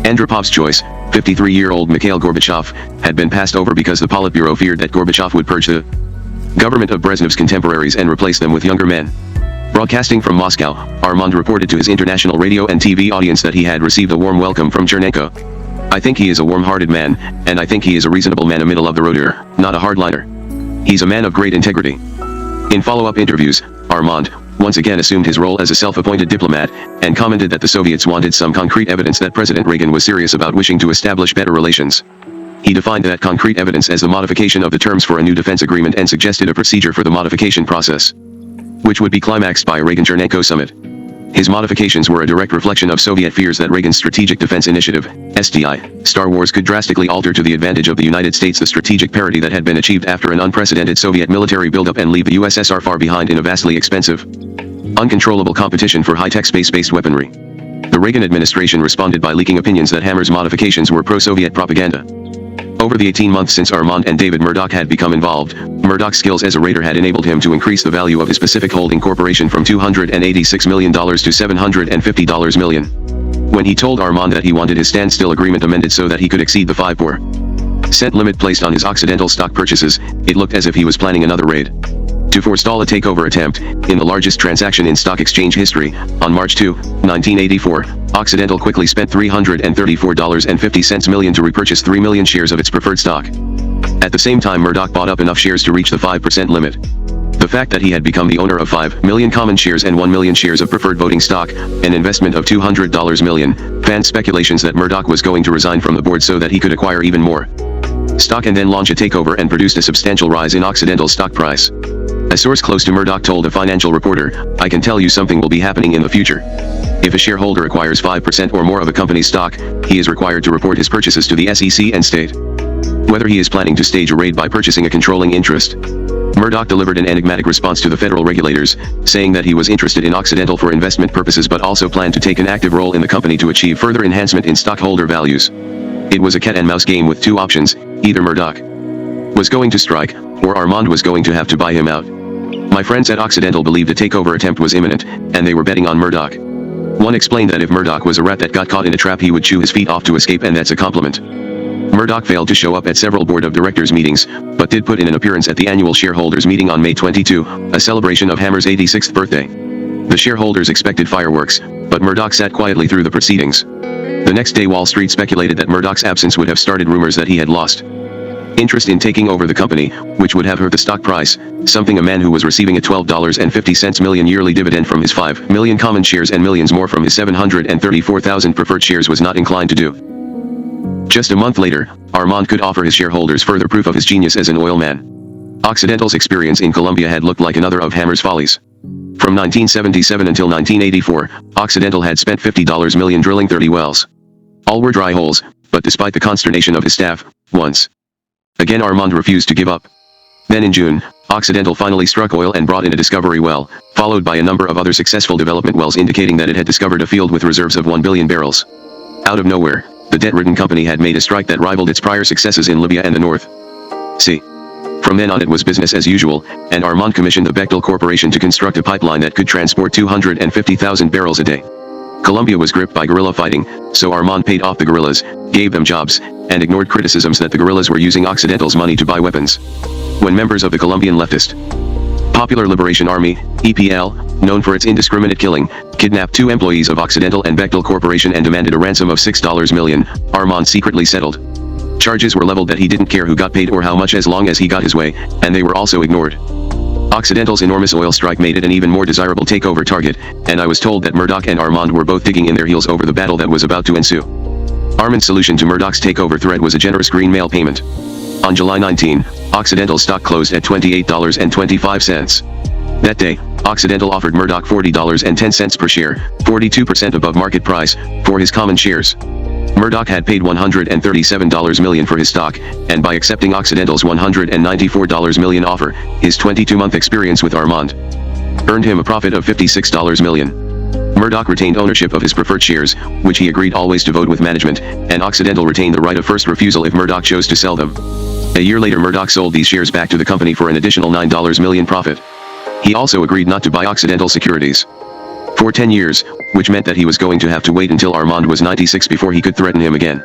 Andropov's choice, 53-year-old Mikhail Gorbachev, had been passed over because the Politburo feared that Gorbachev would purge the government of Brezhnev's contemporaries and replace them with younger men. Broadcasting from Moscow, Armand reported to his international radio and TV audience that he had received a warm welcome from Chernenko. "I think he is a warm-hearted man, and I think he is a reasonable man, a middle-of-the-roader, not a hardliner. He's a man of great integrity." In follow-up interviews, Armand once again assumed his role as a self-appointed diplomat, and commented that the Soviets wanted some concrete evidence that President Reagan was serious about wishing to establish better relations. He defined that concrete evidence as the modification of the terms for a new defense agreement and suggested a procedure for the modification process, which would be climaxed by a Reagan-Chernenko summit. His modifications were a direct reflection of Soviet fears that Reagan's Strategic Defense Initiative, SDI, Star Wars could drastically alter to the advantage of the United States the strategic parity that had been achieved after an unprecedented Soviet military buildup and leave the USSR far behind in a vastly expensive, uncontrollable competition for high-tech space-based weaponry. The Reagan administration responded by leaking opinions that Hammer's modifications were pro-Soviet propaganda. Over the 18 months since Armand and David Murdoch had become involved, Murdoch's skills as a raider had enabled him to increase the value of his Pacific Holding Corporation from $286 million to $750 million. When he told Armand that he wanted his standstill agreement amended so that he could exceed the 5% limit placed on his Occidental stock purchases, it looked as if he was planning another raid. To forestall a takeover attempt, in the largest transaction in stock exchange history, on March 2, 1984, Occidental quickly spent $334.50 million to repurchase 3 million shares of its preferred stock. At the same time Murdoch bought up enough shares to reach the 5% limit. The fact that he had become the owner of 5 million common shares and 1 million shares of preferred voting stock, an investment of $200 million, fanned speculations that Murdoch was going to resign from the board so that he could acquire even more stock and then launch a takeover, and produced a substantial rise in Occidental's stock price. A source close to Murdoch told a financial reporter, "I can tell you something will be happening in the future. If a shareholder acquires 5% or more of a company's stock, he is required to report his purchases to the SEC and state whether he is planning to stage a raid by purchasing a controlling interest." Murdoch delivered an enigmatic response to the federal regulators, saying that he was interested in Occidental for investment purposes but also planned to take an active role in the company to achieve further enhancement in stockholder values. It was a cat-and-mouse game with two options: either Murdoch was going to strike, or Armand was going to have to buy him out. My friends at Occidental believed a takeover attempt was imminent, and they were betting on Murdoch. One explained that if Murdoch was a rat that got caught in a trap, he would chew his feet off to escape, and that's a compliment. Murdoch failed to show up at several board of directors meetings, but did put in an appearance at the annual shareholders meeting on May 22, a celebration of Hammer's 86th birthday. The shareholders expected fireworks, but Murdoch sat quietly through the proceedings. The next day, Wall Street speculated that Murdoch's absence would have started rumors that he had lost interest in taking over the company, which would have hurt the stock price, something a man who was receiving a $12.50 million yearly dividend from his 5 million common shares and millions more from his 734,000 preferred shares was not inclined to do. Just a month later, Armand could offer his shareholders further proof of his genius as an oil man. Occidental's experience in Colombia had looked like another of Hammer's follies. From 1977 until 1984, Occidental had spent $50 million drilling 30 wells. All were dry holes, but despite the consternation of his staff, once again Armand refused to give up. Then in June, Occidental finally struck oil and brought in a discovery well, followed by a number of other successful development wells indicating that it had discovered a field with reserves of 1 billion barrels. Out of nowhere, the debt-ridden company had made a strike that rivaled its prior successes in Libya and the North Sea. From then on it was business as usual, and Armand commissioned the Bechtel Corporation to construct a pipeline that could transport 250,000 barrels a day. Colombia was gripped by guerrilla fighting, so Armand paid off the guerrillas, gave them jobs, and ignored criticisms that the guerrillas were using Occidental's money to buy weapons. When members of the Colombian leftist Popular Liberation Army, EPL, known for its indiscriminate killing, kidnapped 2 employees of Occidental and Bechtel Corporation and demanded a ransom of $6 million, Armand secretly settled. Charges were leveled that he didn't care who got paid or how much as long as he got his way, and they were also ignored. Occidental's enormous oil strike made it an even more desirable takeover target, and I was told that Murdoch and Armand were both digging in their heels over the battle that was about to ensue. Armand's solution to Murdoch's takeover threat was a generous green mail payment. On July 19, Occidental stock closed at $28.25. That day, Occidental offered Murdoch $40.10 per share, 42% above market price, for his common shares. Murdoch had paid $137 million for his stock, and by accepting Occidental's $194 million offer, his 22-month experience with Armand earned him a profit of $56 million. Murdoch retained ownership of his preferred shares, which he agreed always to vote with management, and Occidental retained the right of first refusal if Murdoch chose to sell them. A year later, Murdoch sold these shares back to the company for an additional $9 million profit. He also agreed not to buy Occidental securities for 10 years, which meant that he was going to have to wait until Armand was 96 before he could threaten him again.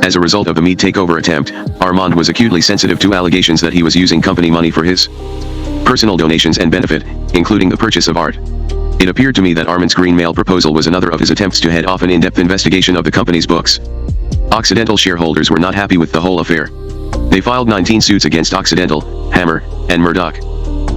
As a result of the Meade takeover attempt, Armand was acutely sensitive to allegations that he was using company money for his personal donations and benefit, including the purchase of art. It appeared to me that Armand's green mail proposal was another of his attempts to head off an in-depth investigation of the company's books. Occidental shareholders were not happy with the whole affair. They filed 19 suits against Occidental, Hammer, and Murdoch,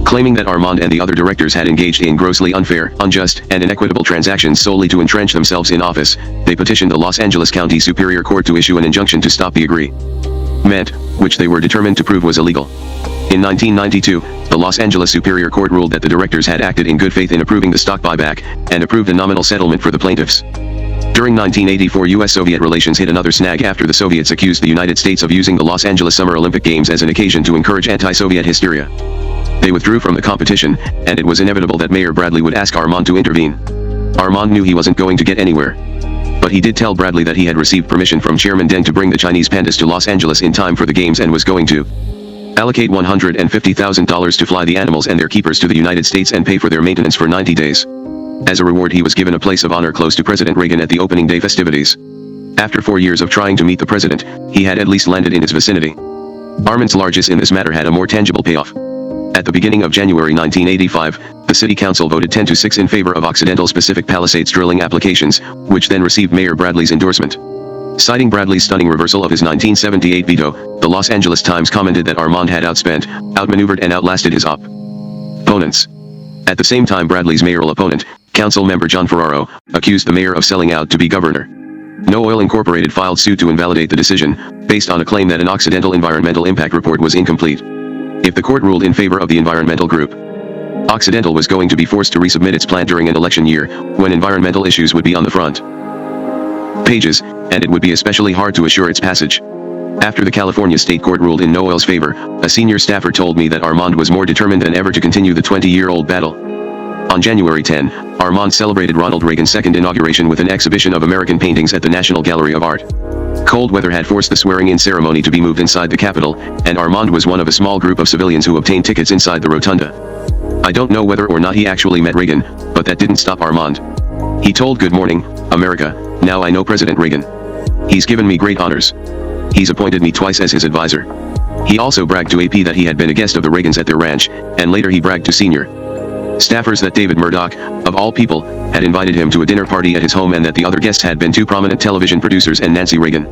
claiming that Armand and the other directors had engaged in grossly unfair, unjust, and inequitable transactions solely to entrench themselves in office. They petitioned the Los Angeles County Superior Court to issue an injunction to stop the agreement, which they were determined to prove was illegal. In 1992, the Los Angeles Superior Court ruled that the directors had acted in good faith in approving the stock buyback, and approved a nominal settlement for the plaintiffs. During 1984, U.S.-Soviet relations hit another snag after the Soviets accused the United States of using the Los Angeles Summer Olympic Games as an occasion to encourage anti-Soviet hysteria. They withdrew from the competition, and it was inevitable that Mayor Bradley would ask Armand to intervene. Armand knew he wasn't going to get anywhere. But he did tell Bradley that he had received permission from Chairman Deng to bring the Chinese pandas to Los Angeles in time for the games and was going to allocate $150,000 to fly the animals and their keepers to the United States and pay for their maintenance for 90 days. As a reward, he was given a place of honor close to President Reagan at the opening day festivities. After 4 years of trying to meet the president, he had at least landed in his vicinity. Armand's largesse in this matter had a more tangible payoff. At the beginning of January 1985, the City Council voted 10-6 in favor of Occidental's Pacific Palisades drilling applications, which then received Mayor Bradley's endorsement. Citing Bradley's stunning reversal of his 1978 veto, the Los Angeles Times commented that Armand had outspent, outmaneuvered and outlasted his opponents. At the same time, Bradley's mayoral opponent, council member John Ferraro, accused the mayor of selling out to be governor. No Oil Incorporated filed suit to invalidate the decision, based on a claim that an Occidental environmental impact report was incomplete. If the court ruled in favor of the environmental group, Occidental was going to be forced to resubmit its plan during an election year, when environmental issues would be on the front pages, and it would be especially hard to assure its passage. After the California State Court ruled in No Oil's favor, a senior staffer told me that Armand was more determined than ever to continue the 20-year-old battle. On January 10, Armand celebrated Ronald Reagan's second inauguration with an exhibition of American paintings at the National Gallery of Art. Cold weather had forced the swearing-in ceremony to be moved inside the Capitol, and Armand was one of a small group of civilians who obtained tickets inside the rotunda. I don't know whether or not he actually met Reagan, but that didn't stop Armand. He told Good Morning, America, now I know President Reagan. He's given me great honors. He's appointed me twice as his advisor. He also bragged to AP that he had been a guest of the Reagans at their ranch, and later he bragged to senior staffers that David Murdoch, of all people, had invited him to a dinner party at his home and that the other guests had been two prominent television producers and Nancy Reagan.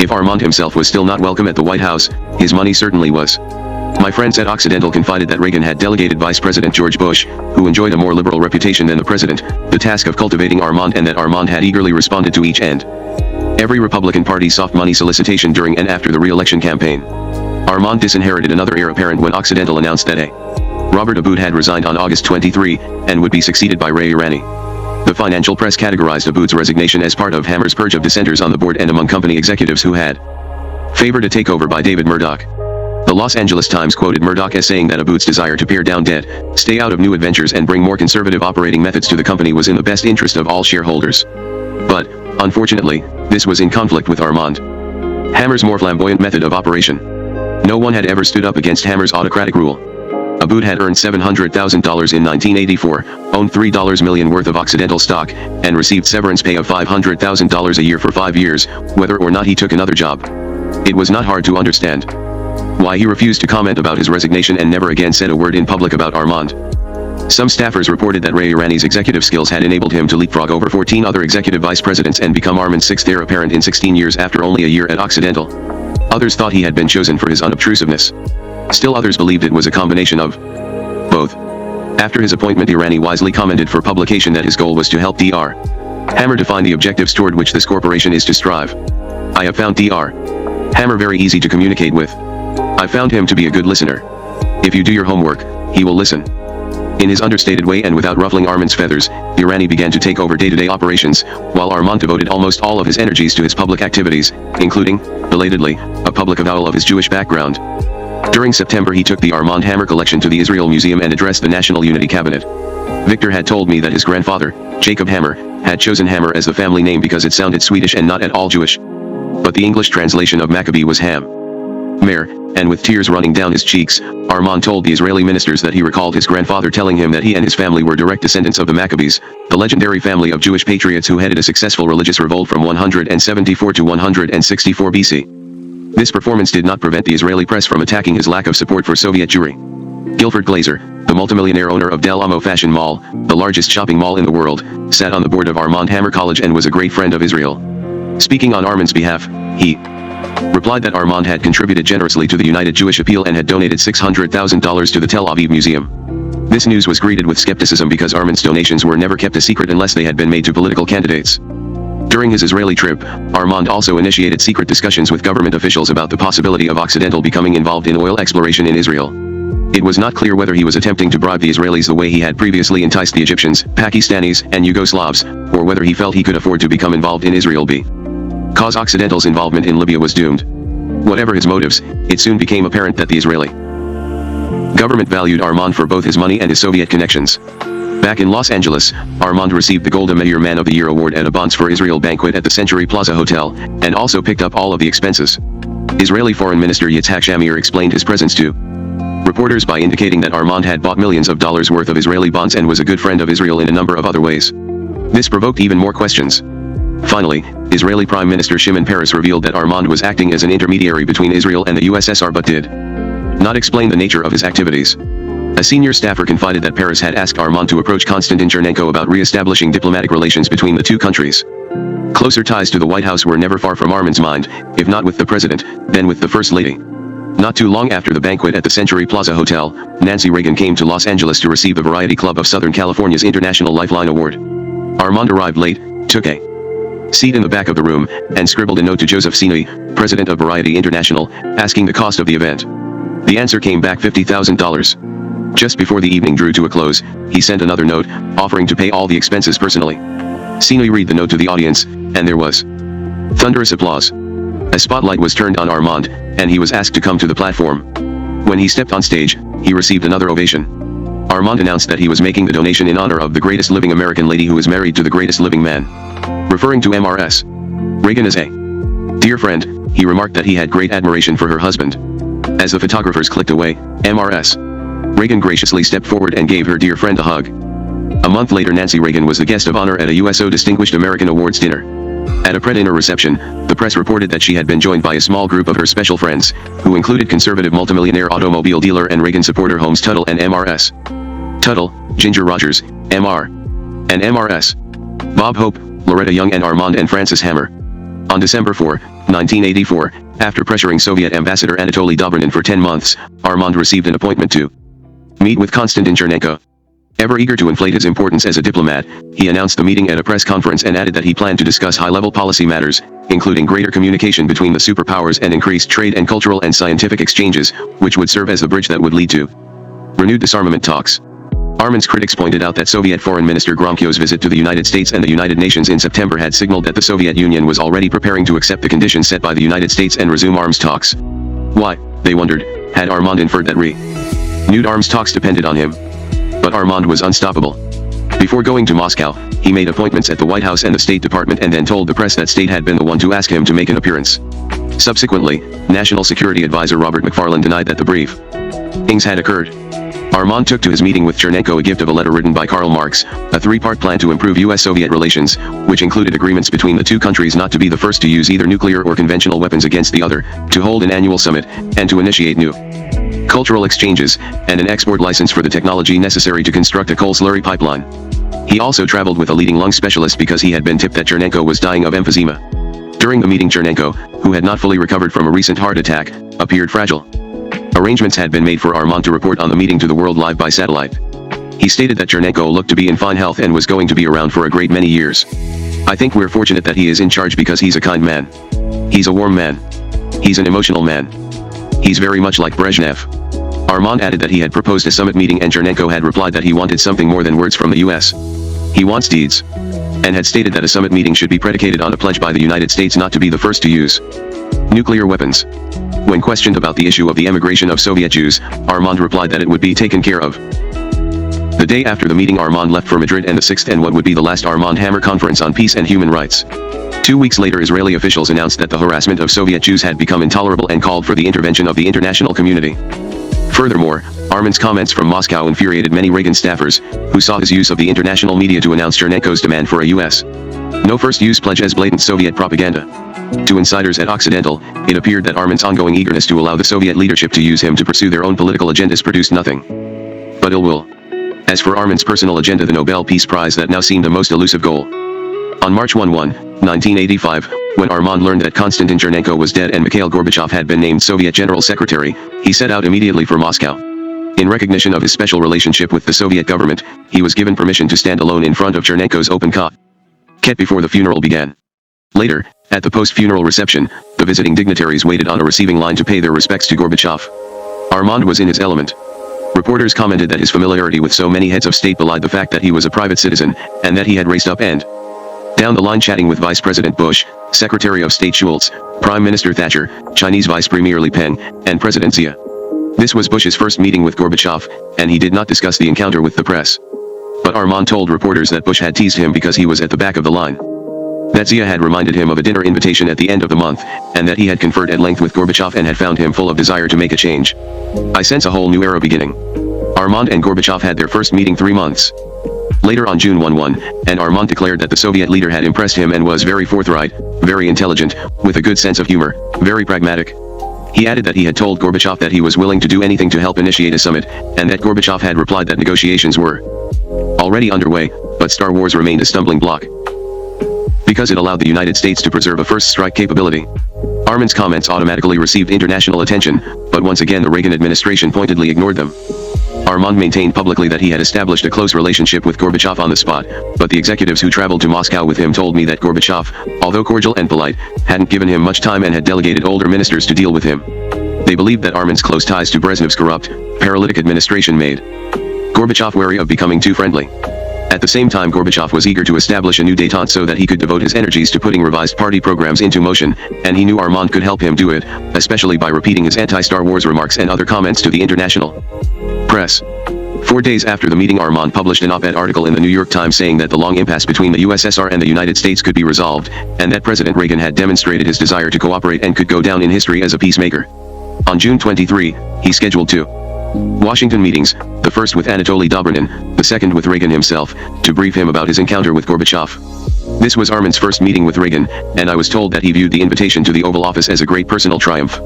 If Armand himself was still not welcome at the White House, his money certainly was. My friends at Occidental confided that Reagan had delegated Vice President George Bush, who enjoyed a more liberal reputation than the president, the task of cultivating Armand, and that Armand had eagerly responded to each and every Republican Party soft money solicitation during and after the re-election campaign. Armand disinherited another heir apparent when Occidental announced that Robert Aboud had resigned on August 23, and would be succeeded by Ray Irani. The financial press categorized Aboud's resignation as part of Hammer's purge of dissenters on the board and among company executives who had favored a takeover by David Murdoch. The Los Angeles Times quoted Murdoch as saying that Aboud's desire to pare down debt, stay out of new adventures and bring more conservative operating methods to the company was in the best interest of all shareholders. But, unfortunately, this was in conflict with Armand. Hammer's more flamboyant method of operation. No one had ever stood up against Hammer's autocratic rule. Aboud had earned $700,000 in 1984, owned $3 million worth of Occidental stock, and received severance pay of $500,000 a year for 5 years, whether or not he took another job. It was not hard to understand why he refused to comment about his resignation and never again said a word in public about Armand. Some staffers reported that Ray Irani's executive skills had enabled him to leapfrog over 14 other executive vice presidents and become Armand's sixth heir apparent in 16 years after only a year at Occidental. Others thought he had been chosen for his unobtrusiveness. Still others believed it was a combination of both. After his appointment, Irani wisely commented for publication that his goal was to help Dr. Hammer define the objectives toward which this corporation is to strive. I have found Dr. Hammer very easy to communicate with. I found him to be a good listener. If you do your homework, he will listen. In his understated way and without ruffling Armand's feathers, Irani began to take over day-to-day operations, while Armand devoted almost all of his energies to his public activities, including, belatedly, a public avowal of his Jewish background. During September he took the Armand Hammer collection to the Israel Museum and addressed the National Unity Cabinet. Victor had told me that his grandfather, Jacob Hammer, had chosen Hammer as the family name because it sounded Swedish and not at all Jewish. But the English translation of Maccabee was Ham-mer, and with tears running down his cheeks, Armand told the Israeli ministers that he recalled his grandfather telling him that he and his family were direct descendants of the Maccabees, the legendary family of Jewish patriots who headed a successful religious revolt from 174 to 164 BC. This performance did not prevent the Israeli press from attacking his lack of support for Soviet Jewry. Gilford Glazer, the multimillionaire owner of Del Amo Fashion Mall, the largest shopping mall in the world, sat on the board of Armand Hammer College and was a great friend of Israel. Speaking on Armand's behalf, he replied that Armand had contributed generously to the United Jewish Appeal and had donated $600,000 to the Tel Aviv Museum. This news was greeted with skepticism because Armand's donations were never kept a secret unless they had been made to political candidates. During his Israeli trip, Armand also initiated secret discussions with government officials about the possibility of Occidental becoming involved in oil exploration in Israel. It was not clear whether he was attempting to bribe the Israelis the way he had previously enticed the Egyptians, Pakistanis, and Yugoslavs, or whether he felt he could afford to become involved in Israel because Occidental's involvement in Libya was doomed. Whatever his motives, it soon became apparent that the Israeli government valued Armand for both his money and his Soviet connections. Back in Los Angeles, Armand received the Golda Meir Man of the Year award at a Bonds for Israel banquet at the Century Plaza Hotel, and also picked up all of the expenses. Israeli Foreign Minister Yitzhak Shamir explained his presence to reporters by indicating that Armand had bought millions of dollars worth of Israeli bonds and was a good friend of Israel in a number of other ways. This provoked even more questions. Finally, Israeli Prime Minister Shimon Peres revealed that Armand was acting as an intermediary between Israel and the USSR but did not explain the nature of his activities. A senior staffer confided that Peres had asked Armand to approach Konstantin Chernenko about re-establishing diplomatic relations between the two countries. Closer ties to the White House were never far from Armand's mind, if not with the president, then with the First Lady. Not too long after the banquet at the Century Plaza Hotel, Nancy Reagan came to Los Angeles to receive the Variety Club of Southern California's International Lifeline Award. Armand arrived late, took a seat in the back of the room, and scribbled a note to Joseph Sinai, president of Variety International, asking the cost of the event. The answer came back $50,000. Just before the evening drew to a close, he sent another note, offering to pay all the expenses personally. Sinai read the note to the audience, and there was thunderous applause. A spotlight was turned on Armand, and he was asked to come to the platform. When he stepped on stage, he received another ovation. Armand announced that he was making the donation in honor of the greatest living American lady who is married to the greatest living man. Referring to Mrs. Reagan as a dear friend, he remarked that he had great admiration for her husband. As the photographers clicked away, Mrs. Reagan graciously stepped forward and gave her dear friend a hug. A month later, Nancy Reagan was the guest of honor at a USO Distinguished American Awards dinner. At a pre-dinner reception, the press reported that she had been joined by a small group of her special friends, who included conservative multimillionaire automobile dealer and Reagan supporter Holmes Tuttle and MRS. Tuttle, Ginger Rogers, MR. And MRS. Bob Hope, Loretta Young and Armand and Francis Hammer. On December 4, 1984, after pressuring Soviet Ambassador Anatoly Dobrynin for 10 months, Armand received an appointment to meet with Konstantin Chernenko. Ever eager to inflate his importance as a diplomat, he announced the meeting at a press conference and added that he planned to discuss high-level policy matters, including greater communication between the superpowers and increased trade and cultural and scientific exchanges, which would serve as the bridge that would lead to renewed disarmament talks. Armand's critics pointed out that Soviet Foreign Minister Gromyko's visit to the United States and the United Nations in September had signaled that the Soviet Union was already preparing to accept the conditions set by the United States and resume arms talks. Why, they wondered, had Armand inferred that renewed arms talks depended on him? But Armand was unstoppable. Before going to Moscow, he made appointments at the White House and the State Department and then told the press that State had been the one to ask him to make an appearance. Subsequently, National Security Advisor Robert McFarlane denied that the briefings had occurred. Armand took to his meeting with Chernenko a gift of a letter written by Karl Marx, a three-part plan to improve U.S.-Soviet relations, which included agreements between the two countries not to be the first to use either nuclear or conventional weapons against the other, to hold an annual summit, and to initiate new cultural exchanges, and an export license for the technology necessary to construct a coal slurry pipeline. He also traveled with a leading lung specialist because he had been tipped that Chernenko was dying of emphysema. During the meeting, Chernenko, who had not fully recovered from a recent heart attack, appeared fragile. Arrangements had been made for Armand to report on the meeting to the world live by satellite. He stated that Chernenko looked to be in fine health and was going to be around for a great many years. I think we're fortunate that he is in charge because he's a kind man. He's a warm man. He's an emotional man. He's very much like Brezhnev. Armand added that he had proposed a summit meeting and Chernenko had replied that he wanted something more than words from the US. He wants deeds. And had stated that a summit meeting should be predicated on a pledge by the United States not to be the first to use nuclear weapons. When questioned about the issue of the emigration of Soviet Jews, Armand replied that it would be taken care of. The day after the meeting, Armand left for Madrid and the 6th and what would be the last Armand Hammer Conference on Peace and Human Rights. 2 weeks later, Israeli officials announced that the harassment of Soviet Jews had become intolerable and called for the intervention of the international community. Furthermore, Armand's comments from Moscow infuriated many Reagan staffers, who saw his use of the international media to announce Chernenko's demand for a U.S. no first-use pledge as blatant Soviet propaganda. To insiders at Occidental, it appeared that Armand's ongoing eagerness to allow the Soviet leadership to use him to pursue their own political agendas produced nothing but ill will. As for Armand's personal agenda, the Nobel Peace Prize that now seemed a most elusive goal. On March 11, 1985, when Armand learned that Konstantin Chernenko was dead and Mikhail Gorbachev had been named Soviet General Secretary, he set out immediately for Moscow. In recognition of his special relationship with the Soviet government, he was given permission to stand alone in front of Chernenko's open casket before the funeral began. Later, at the post-funeral reception, the visiting dignitaries waited on a receiving line to pay their respects to Gorbachev. Armand was in his element. Reporters commented that his familiarity with so many heads of state belied the fact that he was a private citizen, and that he had raced up and down the line chatting with Vice President Bush, Secretary of State Schultz, Prime Minister Thatcher, Chinese Vice Premier Le Pen, and President Xia. This was Bush's first meeting with Gorbachev, and he did not discuss the encounter with the press. But Armand told reporters that Bush had teased him because he was at the back of the line. That Xia had reminded him of a dinner invitation at the end of the month, and that he had conferred at length with Gorbachev and had found him full of desire to make a change. I sense a whole new era beginning. Armand and Gorbachev had their first meeting 3 months later on June 11, and Armand declared that the Soviet leader had impressed him and was very forthright, very intelligent, with a good sense of humor, very pragmatic. He added that he had told Gorbachev that he was willing to do anything to help initiate a summit, and that Gorbachev had replied that negotiations were already underway, but Star Wars remained a stumbling block because it allowed the United States to preserve a first strike capability. Armand's comments automatically received international attention, but once again the Reagan administration pointedly ignored them. Armand maintained publicly that he had established a close relationship with Gorbachev on the spot, but the executives who traveled to Moscow with him told me that Gorbachev, although cordial and polite, hadn't given him much time and had delegated older ministers to deal with him. They believed that Armand's close ties to Brezhnev's corrupt, paralytic administration made Gorbachev wary of becoming too friendly. At the same time, Gorbachev was eager to establish a new détente so that he could devote his energies to putting revised party programs into motion, and he knew Armand could help him do it, especially by repeating his anti-Star Wars remarks and other comments to the international press. 4 days after the meeting, Armand published an op-ed article in the New York Times saying that the long impasse between the USSR and the United States could be resolved, and that President Reagan had demonstrated his desire to cooperate and could go down in history as a peacemaker. On June 23, he scheduled to Washington meetings, the first with Anatoly Dobrynin, the second with Reagan himself, to brief him about his encounter with Gorbachev. This was Armand's first meeting with Reagan, and I was told that he viewed the invitation to the Oval Office as a great personal triumph.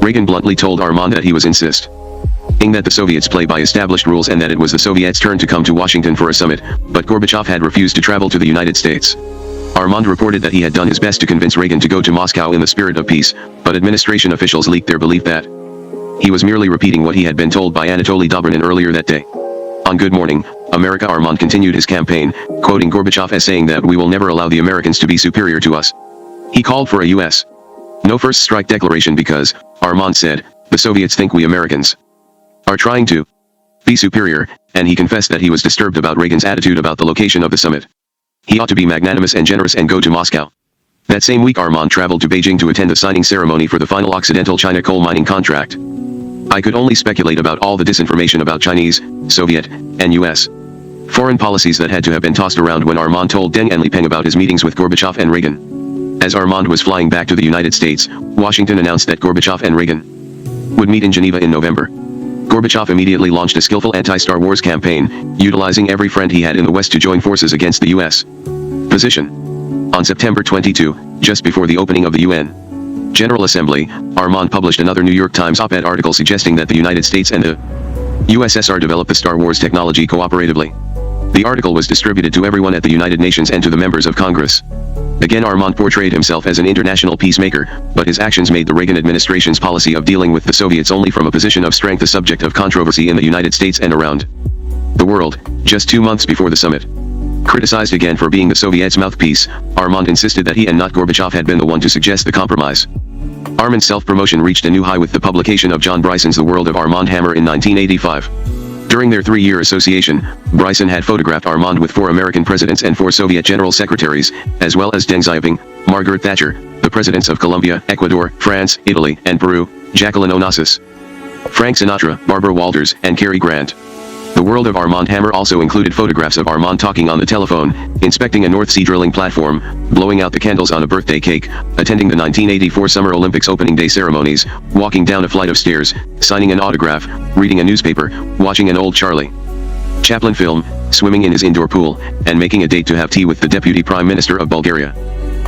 Reagan bluntly told Armand that he was insisting that the Soviets play by established rules and that it was the Soviets' turn to come to Washington for a summit, but Gorbachev had refused to travel to the United States. Armand reported that he had done his best to convince Reagan to go to Moscow in the spirit of peace, but administration officials leaked their belief that he was merely repeating what he had been told by Anatoly Dobrynin earlier that day. On Good Morning America, Armand continued his campaign, quoting Gorbachev as saying that we will never allow the Americans to be superior to us. He called for a U.S. no first strike declaration because, Armand said, the Soviets think we Americans are trying to be superior, and he confessed that he was disturbed about Reagan's attitude about the location of the summit. He ought to be magnanimous and generous and go to Moscow. That same week Armand traveled to Beijing to attend the signing ceremony for the final Occidental China coal mining contract. I could only speculate about all the disinformation about Chinese, Soviet, and U.S. foreign policies that had to have been tossed around when Armand told Deng and Li Peng about his meetings with Gorbachev and Reagan. As Armand was flying back to the United States, Washington announced that Gorbachev and Reagan would meet in Geneva in November. Gorbachev immediately launched a skillful anti-Star Wars campaign, utilizing every friend he had in the West to join forces against the U.S. position. On September 22, just before the opening of the UN General Assembly, Armand published another New York Times op-ed article suggesting that the United States and the USSR develop the Star Wars technology cooperatively. The article was distributed to everyone at the United Nations and to the members of Congress. Again, Armand portrayed himself as an international peacemaker, but his actions made the Reagan administration's policy of dealing with the Soviets only from a position of strength a subject of controversy in the United States and around the world. Just 2 months before the summit, criticized again for being the Soviets' mouthpiece, Armand insisted that he and not Gorbachev had been the one to suggest the compromise. Armand's self-promotion reached a new high with the publication of John Bryson's The World of Armand Hammer in 1985. During their 3-year association, Bryson had photographed Armand with 4 American presidents and 4 Soviet general secretaries, as well as Deng Xiaoping, Margaret Thatcher, the presidents of Colombia, Ecuador, France, Italy, and Peru, Jacqueline Onassis, Frank Sinatra, Barbara Walters, and Cary Grant. The World of Armand Hammer also included photographs of Armand talking on the telephone, inspecting a North Sea drilling platform, blowing out the candles on a birthday cake, attending the 1984 Summer Olympics opening day ceremonies, walking down a flight of stairs, signing an autograph, reading a newspaper, watching an old Charlie Chaplin film, swimming in his indoor pool, and making a date to have tea with the Deputy Prime Minister of Bulgaria.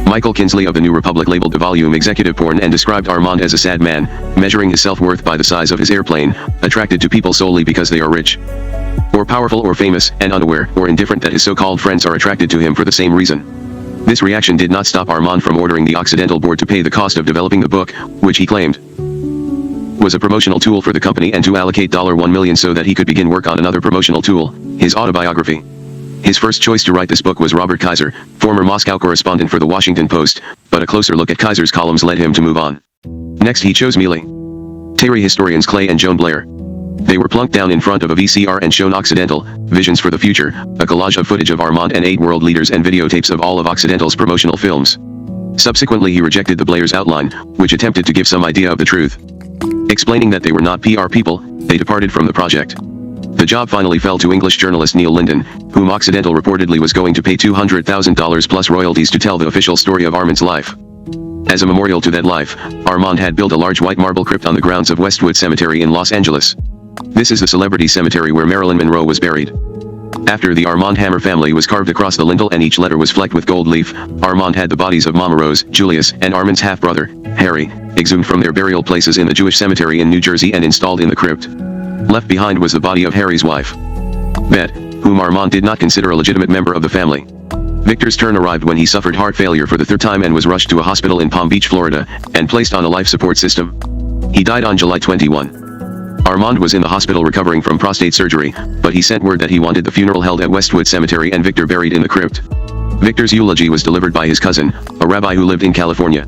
Michael Kinsley of the New Republic labeled the volume executive porn and described Armand as a sad man, measuring his self-worth by the size of his airplane, attracted to people solely because they are rich, or powerful or famous, and unaware or indifferent that his so-called friends are attracted to him for the same reason. This reaction did not stop Armand from ordering the Occidental board to pay the cost of developing the book, which he claimed was a promotional tool for the company, and to allocate $1 million so that he could begin work on another promotional tool, his autobiography. His first choice to write this book was Robert Kaiser, former Moscow correspondent for the Washington Post, but a closer look at Kaiser's columns led him to move on. Next he chose military historians Clay and Joan Blair. They were plunked down in front of a VCR and shown Occidental, Visions for the Future, a collage of footage of Armand and 8 world leaders and videotapes of all of Occidental's promotional films. Subsequently he rejected the Blair's outline, which attempted to give some idea of the truth. Explaining that they were not PR people, they departed from the project. The job finally fell to English journalist Neil Linden, whom Occidental reportedly was going to pay $200,000 plus royalties to tell the official story of Armand's life. As a memorial to that life, Armand had built a large white marble crypt on the grounds of Westwood Cemetery in Los Angeles. This is the celebrity cemetery where Marilyn Monroe was buried. After the Armand Hammer family was carved across the lintel and each letter was flecked with gold leaf, Armand had the bodies of Mama Rose, Julius, and Armand's half-brother, Harry, exhumed from their burial places in the Jewish cemetery in New Jersey and installed in the crypt. Left behind was the body of Harry's wife, Bette, whom Armand did not consider a legitimate member of the family. Victor's turn arrived when he suffered heart failure for the 3rd time and was rushed to a hospital in Palm Beach, Florida, and placed on a life support system. He died on July 21. Armand was in the hospital recovering from prostate surgery, but he sent word that he wanted the funeral held at Westwood Cemetery and Victor buried in the crypt. Victor's eulogy was delivered by his cousin, a rabbi who lived in California.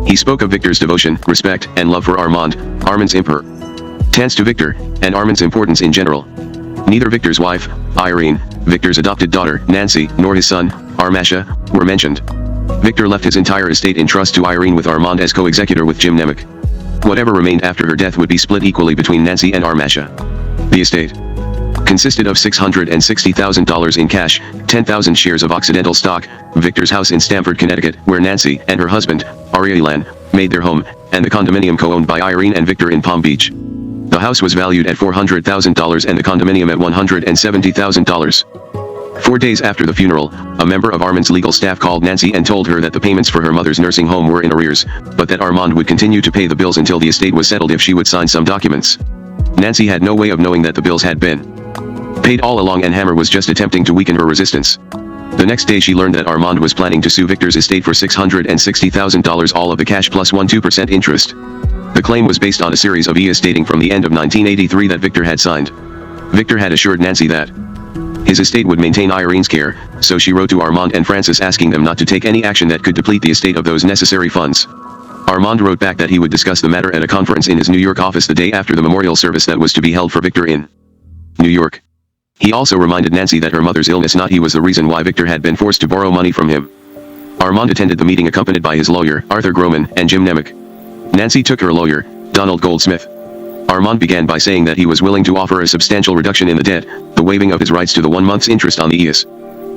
He spoke of Victor's devotion, respect, and love for Armand, Armand's importance to Victor, and Armand's importance in general. Neither Victor's wife, Irene, Victor's adopted daughter, Nancy, nor his son, Armasha, were mentioned. Victor left his entire estate in trust to Irene with Armand as co-executor with Jim Nemec. Whatever remained after her death would be split equally between Nancy and Armasha. The estate consisted of $660,000 in cash, 10,000 shares of Occidental stock, Victor's house in Stamford, Connecticut, where Nancy and her husband, Ari Elan, made their home, and the condominium co-owned by Irene and Victor in Palm Beach. The house was valued at $400,000 and the condominium at $170,000. 4 days after the funeral, a member of Armand's legal staff called Nancy and told her that the payments for her mother's nursing home were in arrears, but that Armand would continue to pay the bills until the estate was settled if she would sign some documents. Nancy had no way of knowing that the bills had been paid all along and Hammer was just attempting to weaken her resistance. The next day she learned that Armand was planning to sue Victor's estate for $660,000, all of the cash plus 2% interest. The claim was based on a series of EIS dating from the end of 1983 that Victor had signed. Victor had assured Nancy that his estate would maintain Irene's care, so she wrote to Armand and Francis asking them not to take any action that could deplete the estate of those necessary funds. Armand wrote back that he would discuss the matter at a conference in his New York office the day after the memorial service that was to be held for Victor in New York. He also reminded Nancy that her mother's illness not he was the reason why Victor had been forced to borrow money from him. Armand attended the meeting accompanied by his lawyer, Arthur Groman, and Jim Nemec. Nancy took her lawyer, Donald Goldsmith. Armand began by saying that he was willing to offer a substantial reduction in the debt, the waiving of his rights to the 1 month's interest on the EIS.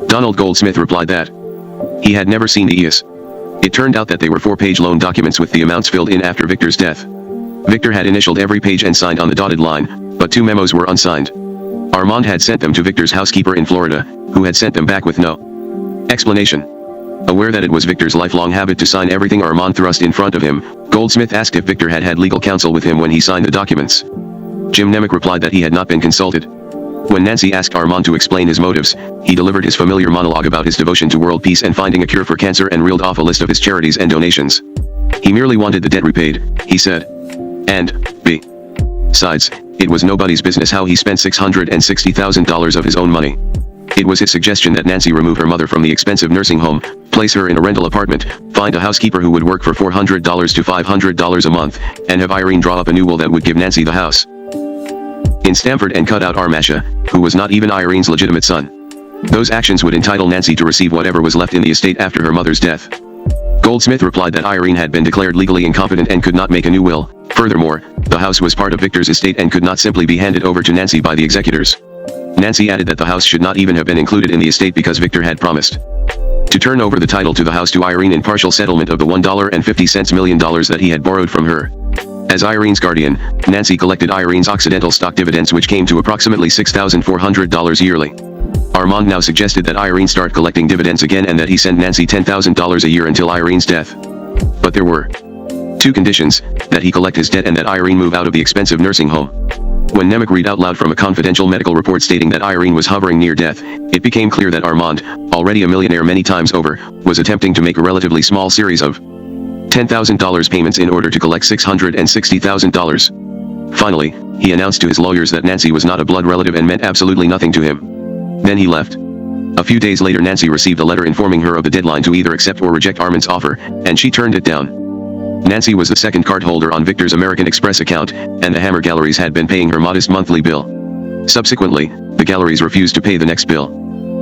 Donald Goldsmith replied that he had never seen the EIS. It turned out that they were 4-page loan documents with the amounts filled in after Victor's death. Victor had initialed every page and signed on the dotted line, but 2 memos were unsigned. Armand had sent them to Victor's housekeeper in Florida, who had sent them back with no explanation. Aware that it was Victor's lifelong habit to sign everything Armand thrust in front of him, Goldsmith asked if Victor had had legal counsel with him when he signed the documents. Jim Nemec replied that he had not been consulted. When Nancy asked Armand to explain his motives, he delivered his familiar monologue about his devotion to world peace and finding a cure for cancer and reeled off a list of his charities and donations. He merely wanted the debt repaid, he said. And, besides, it was nobody's business how he spent $660,000 of his own money. It was his suggestion that Nancy remove her mother from the expensive nursing home, place her in a rental apartment, find a housekeeper who would work for $400 to $500 a month, and have Irene draw up a new will that would give Nancy the house in Stamford and cut out Armasha, who was not even Irene's legitimate son. Those actions would entitle Nancy to receive whatever was left in the estate after her mother's death. Goldsmith replied that Irene had been declared legally incompetent and could not make a new will. Furthermore, the house was part of Victor's estate and could not simply be handed over to Nancy by the executors. Nancy added that the house should not even have been included in the estate because Victor had promised to turn over the title to the house to Irene in partial settlement of the $1.50 million that he had borrowed from her. As Irene's guardian, Nancy collected Irene's Occidental stock dividends, which came to approximately $6,400 yearly. Armand now suggested that Irene start collecting dividends again and that he send Nancy $10,000 a year until Irene's death. But there were 2 conditions: that he collect his debt and that Irene move out of the expensive nursing home. When Nemec read out loud from a confidential medical report stating that Irene was hovering near death, it became clear that Armand, already a millionaire many times over, was attempting to make a relatively small series of $10,000 payments in order to collect $660,000. Finally, he announced to his lawyers that Nancy was not a blood relative and meant absolutely nothing to him. Then he left. A few days later Nancy received a letter informing her of the deadline to either accept or reject Armand's offer, and she turned it down. Nancy was the second card holder on Victor's American Express account, and the Hammer Galleries had been paying her modest monthly bill. Subsequently, the galleries refused to pay the next bill.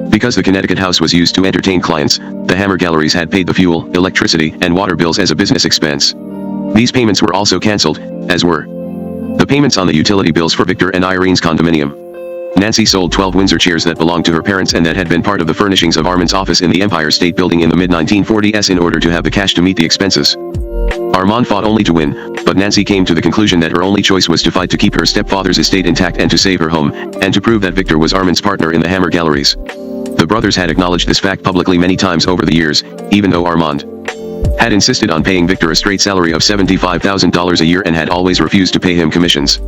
Because the Connecticut house was used to entertain clients, the Hammer Galleries had paid the fuel, electricity, and water bills as a business expense. These payments were also cancelled, as were the payments on the utility bills for Victor and Irene's condominium. Nancy sold 12 Windsor chairs that belonged to her parents and that had been part of the furnishings of Armand's office in the Empire State Building in the mid-1940s in order to have the cash to meet the expenses. Armand fought only to win, but Nancy came to the conclusion that her only choice was to fight to keep her stepfather's estate intact and to save her home, and to prove that Victor was Armand's partner in the Hammer Galleries. The brothers had acknowledged this fact publicly many times over the years, even though Armand had insisted on paying Victor a straight salary of $75,000 a year and had always refused to pay him commissions.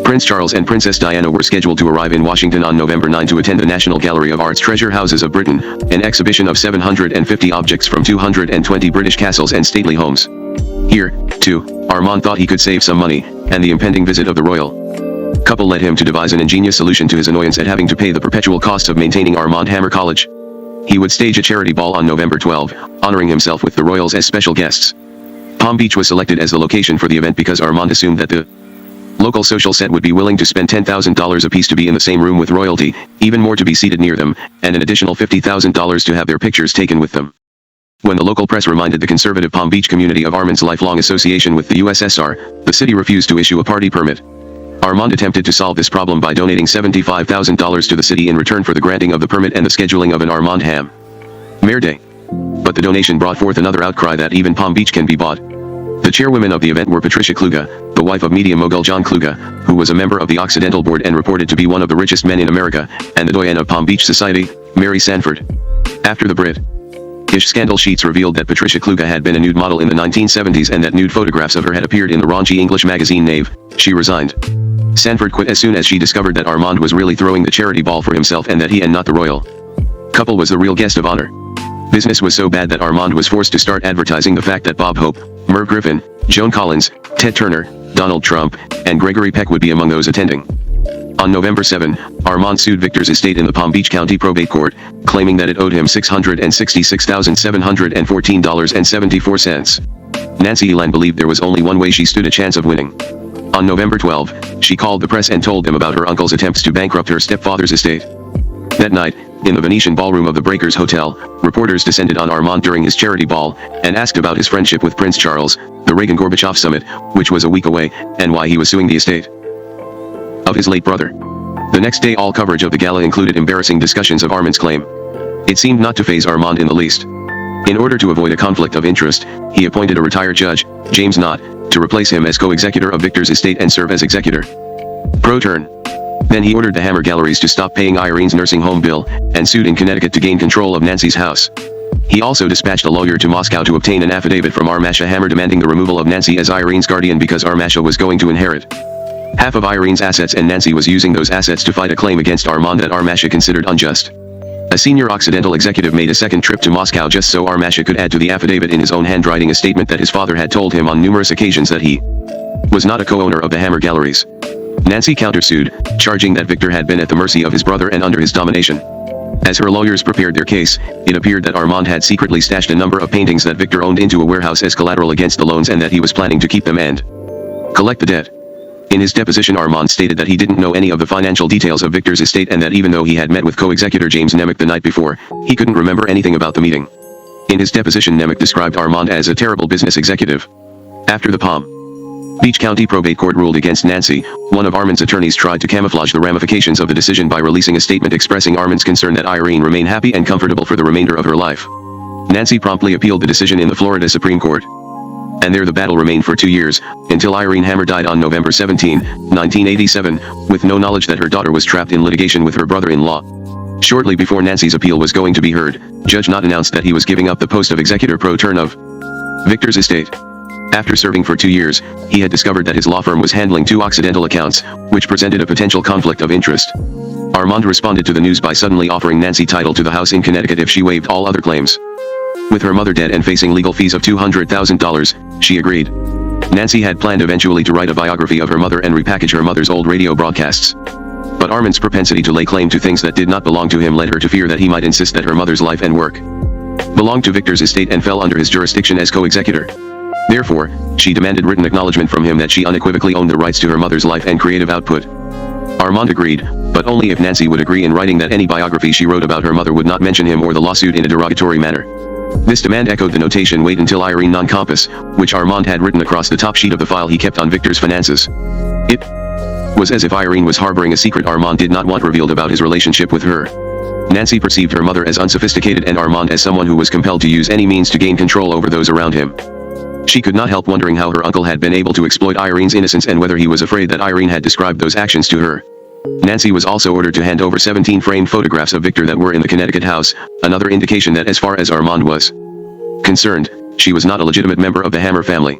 Prince Charles and Princess Diana were scheduled to arrive in Washington on November 9 to attend the National Gallery of Art's Treasure Houses of Britain, an exhibition of 750 objects from 220 British castles and stately homes. Here, too, Armand thought he could save some money, and the impending visit of the royal couple led him to devise an ingenious solution to his annoyance at having to pay the perpetual costs of maintaining Armand Hammer College. He would stage a charity ball on November 12, honoring himself with the royals as special guests. Palm Beach was selected as the location for the event because Armand assumed that the local social set would be willing to spend $10,000 apiece to be in the same room with royalty, even more to be seated near them, and an additional $50,000 to have their pictures taken with them. When the local press reminded the conservative Palm Beach community of Armand's lifelong association with the USSR, the city refused to issue a party permit. Armand attempted to solve this problem by donating $75,000 to the city in return for the granting of the permit and the scheduling of an Armand Hammer Day. But the donation brought forth another outcry that even Palm Beach can be bought. The chairwomen of the event were Patricia Kluge, the wife of media mogul John Kluge, who was a member of the Occidental Board and reported to be one of the richest men in America, and the doyen of Palm Beach society, Mary Sanford. After the British scandal sheets revealed that Patricia Kluge had been a nude model in the 1970s and that nude photographs of her had appeared in the raunchy English magazine Knave, she resigned. Sanford quit as soon as she discovered that Armand was really throwing the charity ball for himself and that he and not the royal couple was the real guest of honor. Business was so bad that Armand was forced to start advertising the fact that Bob Hope, Merv Griffin, Joan Collins, Ted Turner, Donald Trump, and Gregory Peck would be among those attending. On November 7, Armand sued Victor's estate in the Palm Beach County Probate Court, claiming that it owed him $666,714.74. Nancy Elan believed there was only one way she stood a chance of winning. On November 12, she called the press and told them about her uncle's attempts to bankrupt her stepfather's estate. That night, in the Venetian ballroom of the Breakers Hotel, reporters descended on Armand during his charity ball, and asked about his friendship with Prince Charles, the Reagan-Gorbachev summit, which was a week away, and why he was suing the estate of his late brother. The next day all coverage of the gala included embarrassing discussions of Armand's claim. It seemed not to faze Armand in the least. In order to avoid a conflict of interest, he appointed a retired judge, James Knott, to replace him as co-executor of Victor's estate and serve as executor pro turn. Then he ordered the Hammer Galleries to stop paying Irene's nursing home bill, and sued in Connecticut to gain control of Nancy's house. He also dispatched a lawyer to Moscow to obtain an affidavit from Armasha Hammer demanding the removal of Nancy as Irene's guardian because Armasha was going to inherit half of Irene's assets and Nancy was using those assets to fight a claim against Armand that Armasha considered unjust. A senior Occidental executive made a second trip to Moscow just so Armasha could add to the affidavit in his own handwriting a statement that his father had told him on numerous occasions that he was not a co-owner of the Hammer Galleries. Nancy countersued, charging that Victor had been at the mercy of his brother and under his domination. As her lawyers prepared their case, it appeared that Armand had secretly stashed a number of paintings that Victor owned into a warehouse as collateral against the loans and that he was planning to keep them and collect the debt. In his deposition, Armand stated that he didn't know any of the financial details of Victor's estate and that even though he had met with co-executor James Nemec the night before, he couldn't remember anything about the meeting. In his deposition, Nemec described Armand as a terrible business executive. After the Palm Beach County Probate Court ruled against Nancy, one of Armand's attorneys tried to camouflage the ramifications of the decision by releasing a statement expressing Armand's concern that Irene remain happy and comfortable for the remainder of her life. Nancy promptly appealed the decision in the Florida Supreme Court. And there the battle remained for 2 years, until Irene Hammer died on November 17, 1987, with no knowledge that her daughter was trapped in litigation with her brother-in-law. Shortly before Nancy's appeal was going to be heard, Judge Knott announced that he was giving up the post of executor pro turn of Victor's estate. After serving for 2 years, he had discovered that his law firm was handling 2 Occidental accounts, which presented a potential conflict of interest. Armand responded to the news by suddenly offering Nancy title to the house in Connecticut if she waived all other claims. With her mother dead and facing legal fees of $200,000, she agreed. Nancy had planned eventually to write a biography of her mother and repackage her mother's old radio broadcasts. But Armand's propensity to lay claim to things that did not belong to him led her to fear that he might insist that her mother's life and work belonged to Victor's estate and fell under his jurisdiction as co-executor. Therefore, she demanded written acknowledgement from him that she unequivocally owned the rights to her mother's life and creative output. Armand agreed, but only if Nancy would agree in writing that any biography she wrote about her mother would not mention him or the lawsuit in a derogatory manner. This demand echoed the notation "Wait until Irene non-compos," which Armand had written across the top sheet of the file he kept on Victor's finances. It was as if Irene was harboring a secret Armand did not want revealed about his relationship with her. Nancy perceived her mother as unsophisticated and Armand as someone who was compelled to use any means to gain control over those around him. She could not help wondering how her uncle had been able to exploit Irene's innocence and whether he was afraid that Irene had described those actions to her. Nancy was also ordered to hand over 17 framed photographs of Victor that were in the Connecticut house, another indication that as far as Armand was concerned, she was not a legitimate member of the Hammer family.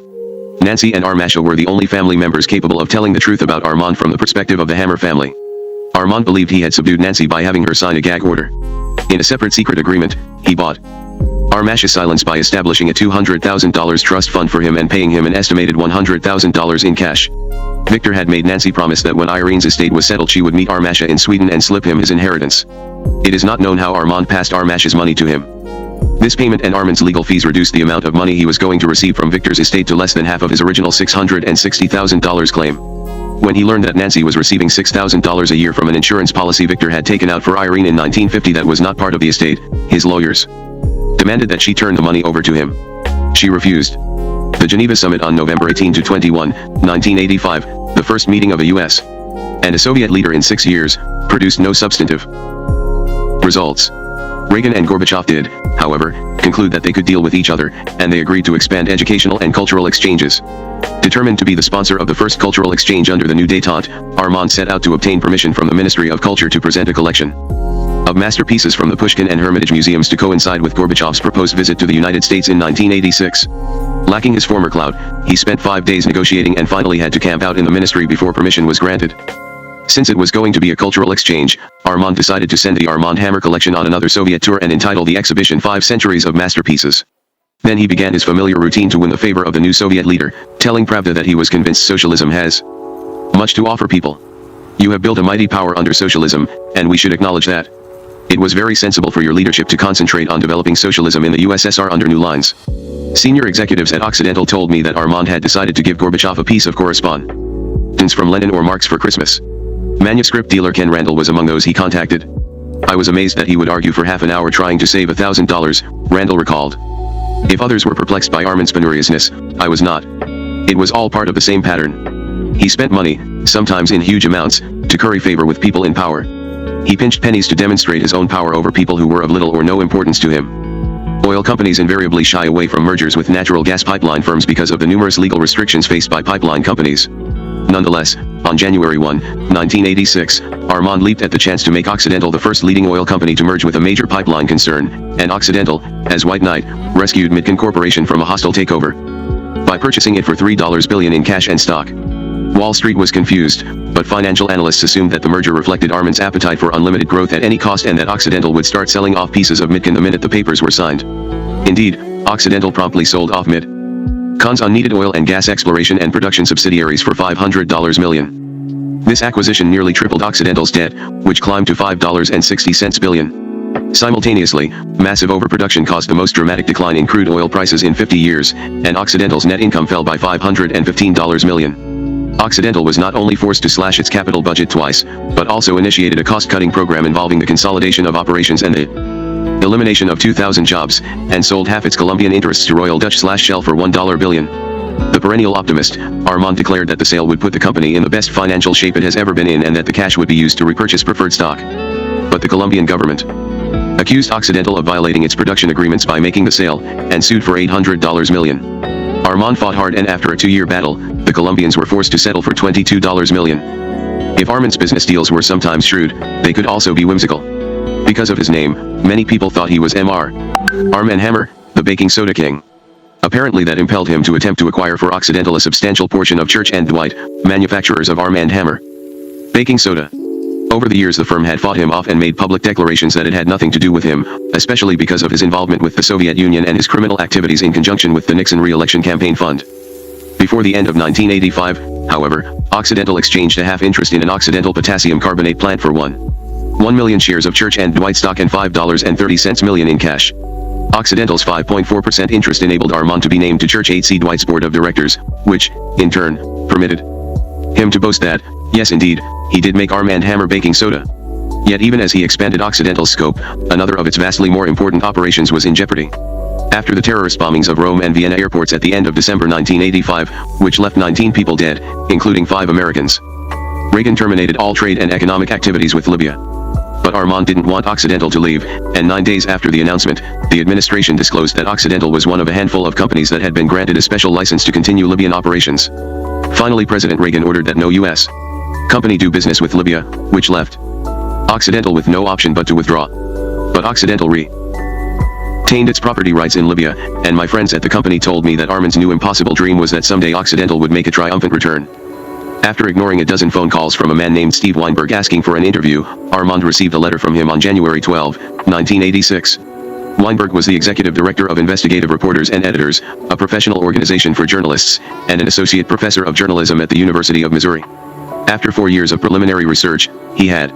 Nancy and Armasha were the only family members capable of telling the truth about Armand from the perspective of the Hammer family. Armand believed he had subdued Nancy by having her sign a gag order. In a separate secret agreement, he bought Armasha's silence by establishing a $200,000 trust fund for him and paying him an estimated $100,000 in cash. Victor had made Nancy promise that when Irene's estate was settled she would meet Armasha in Sweden and slip him his inheritance. It is not known how Armand passed Armasha's money to him. This payment and Armand's legal fees reduced the amount of money he was going to receive from Victor's estate to less than half of his original $660,000 claim. When he learned that Nancy was receiving $6,000 a year from an insurance policy Victor had taken out for Irene in 1950 that was not part of the estate, his lawyers demanded that she turn the money over to him. She refused. The Geneva Summit on November 18 to 21, 1985, the first meeting of a U.S. and a Soviet leader in 6 years, produced no substantive results. Reagan and Gorbachev did, however, conclude that they could deal with each other, and they agreed to expand educational and cultural exchanges. Determined to be the sponsor of the first cultural exchange under the new détente, Armand set out to obtain permission from the Ministry of Culture to present a collection of masterpieces from the Pushkin and Hermitage museums to coincide with Gorbachev's proposed visit to the United States in 1986. Lacking his former clout, he spent 5 days negotiating and finally had to camp out in the ministry before permission was granted. Since it was going to be a cultural exchange, Armand decided to send the Armand Hammer collection on another Soviet tour and entitle the exhibition 5 Centuries of Masterpieces. Then he began his familiar routine to win the favor of the new Soviet leader, telling Pravda that he was convinced socialism has much to offer people. You have built a mighty power under socialism, and we should acknowledge that. It was very sensible for your leadership to concentrate on developing socialism in the USSR under new lines. Senior executives at Occidental told me that Armand had decided to give Gorbachev a piece of correspondence from Lenin or Marx for Christmas. Manuscript dealer Ken Randall was among those he contacted. I was amazed that he would argue for half an hour trying to save $1,000, Randall recalled. If others were perplexed by Armand's penuriousness, I was not. It was all part of the same pattern. He spent money, sometimes in huge amounts, to curry favor with people in power. He pinched pennies to demonstrate his own power over people who were of little or no importance to him. Oil companies invariably shy away from mergers with natural gas pipeline firms because of the numerous legal restrictions faced by pipeline companies. Nonetheless, on January 1, 1986, Armand leaped at the chance to make Occidental the first leading oil company to merge with a major pipeline concern, and Occidental, as White Knight, rescued Mitkin Corporation from a hostile takeover by purchasing it for $3 billion in cash and stock. Wall Street was confused, but financial analysts assumed that the merger reflected Armand's appetite for unlimited growth at any cost and that Occidental would start selling off pieces of Mitkin the minute the papers were signed. Indeed, Occidental promptly sold off Mitkin's unneeded oil and gas exploration and production subsidiaries for $500 million. This acquisition nearly tripled Occidental's debt, which climbed to $5.60 billion. Simultaneously, massive overproduction caused the most dramatic decline in crude oil prices in 50 years, and Occidental's net income fell by $515 million. Occidental was not only forced to slash its capital budget twice, but also initiated a cost-cutting program involving the consolidation of operations and the elimination of 2,000 jobs, and sold half its Colombian interests to Royal Dutch/Shell for $1 billion. The perennial optimist, Armand declared that the sale would put the company in the best financial shape it has ever been in and that the cash would be used to repurchase preferred stock. But the Colombian government accused Occidental of violating its production agreements by making the sale, and sued for $800 million. Armand fought hard, and after a 2-year battle, the Colombians were forced to settle for $22 million. If Armand's business deals were sometimes shrewd, they could also be whimsical. Because of his name, many people thought he was Armand Hammer, the baking soda king. Apparently that impelled him to attempt to acquire for Occidental a substantial portion of Church and Dwight, manufacturers of Armand Hammer baking soda. Over the years the firm had fought him off and made public declarations that it had nothing to do with him, especially because of his involvement with the Soviet Union and his criminal activities in conjunction with the Nixon re-election campaign fund. Before the end of 1985, however, Occidental exchanged a half interest in an Occidental potassium carbonate plant for 1 million shares of Church and Dwight stock and $5.30 million in cash. Occidental's 5.4% interest enabled Armand to be named to Church H.C. Dwight's board of directors, which, in turn, permitted him to boast that, yes indeed, he did make Armand Hammer baking soda. Yet even as he expanded Occidental's scope, another of its vastly more important operations was in jeopardy. After the terrorist bombings of Rome and Vienna airports at the end of December 1985, which left 19 people dead, including 5 Americans, Reagan terminated all trade and economic activities with Libya. But Armand didn't want Occidental to leave, and 9 days after the announcement, the administration disclosed that Occidental was one of a handful of companies that had been granted a special license to continue Libyan operations. Finally, President Reagan ordered that no U.S. company do business with Libya, which left Occidental with no option but to withdraw. But Occidental retained its property rights in Libya, and my friends at the company told me that Armand's new impossible dream was that someday Occidental would make a triumphant return. After ignoring a dozen phone calls from a man named Steve Weinberg asking for an interview, Armand received a letter from him on January 12, 1986. Weinberg was the executive director of Investigative Reporters and Editors, a professional organization for journalists, and an associate professor of journalism at the University of Missouri. After 4 years of preliminary research, he had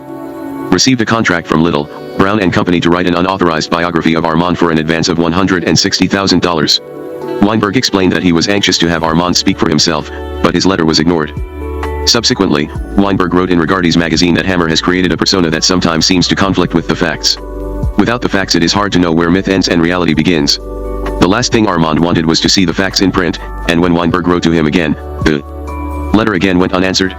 received a contract from Little, Brown and Company to write an unauthorized biography of Armand for an advance of $160,000. Weinberg explained that he was anxious to have Armand speak for himself, but his letter was ignored. Subsequently, Weinberg wrote in Regardes magazine that Hammer has created a persona that sometimes seems to conflict with the facts. Without the facts it is hard to know where myth ends and reality begins. The last thing Armand wanted was to see the facts in print, and when Weinberg wrote to him again, the letter again went unanswered.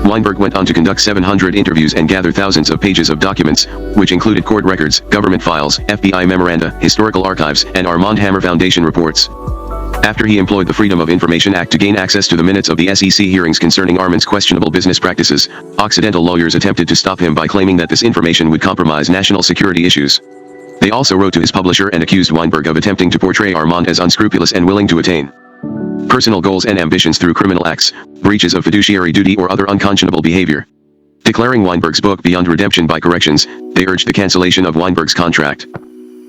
Weinberg went on to conduct 700 interviews and gather thousands of pages of documents, which included court records, government files, FBI memoranda, historical archives, and Armand Hammer Foundation reports. After he employed the Freedom of Information Act to gain access to the minutes of the SEC hearings concerning Armand's questionable business practices, Occidental lawyers attempted to stop him by claiming that this information would compromise national security issues. They also wrote to his publisher and accused Weinberg of attempting to portray Armand as unscrupulous and willing to attain personal goals and ambitions through criminal acts, breaches of fiduciary duty or other unconscionable behavior. Declaring Weinberg's book beyond redemption by corrections, they urged the cancellation of Weinberg's contract.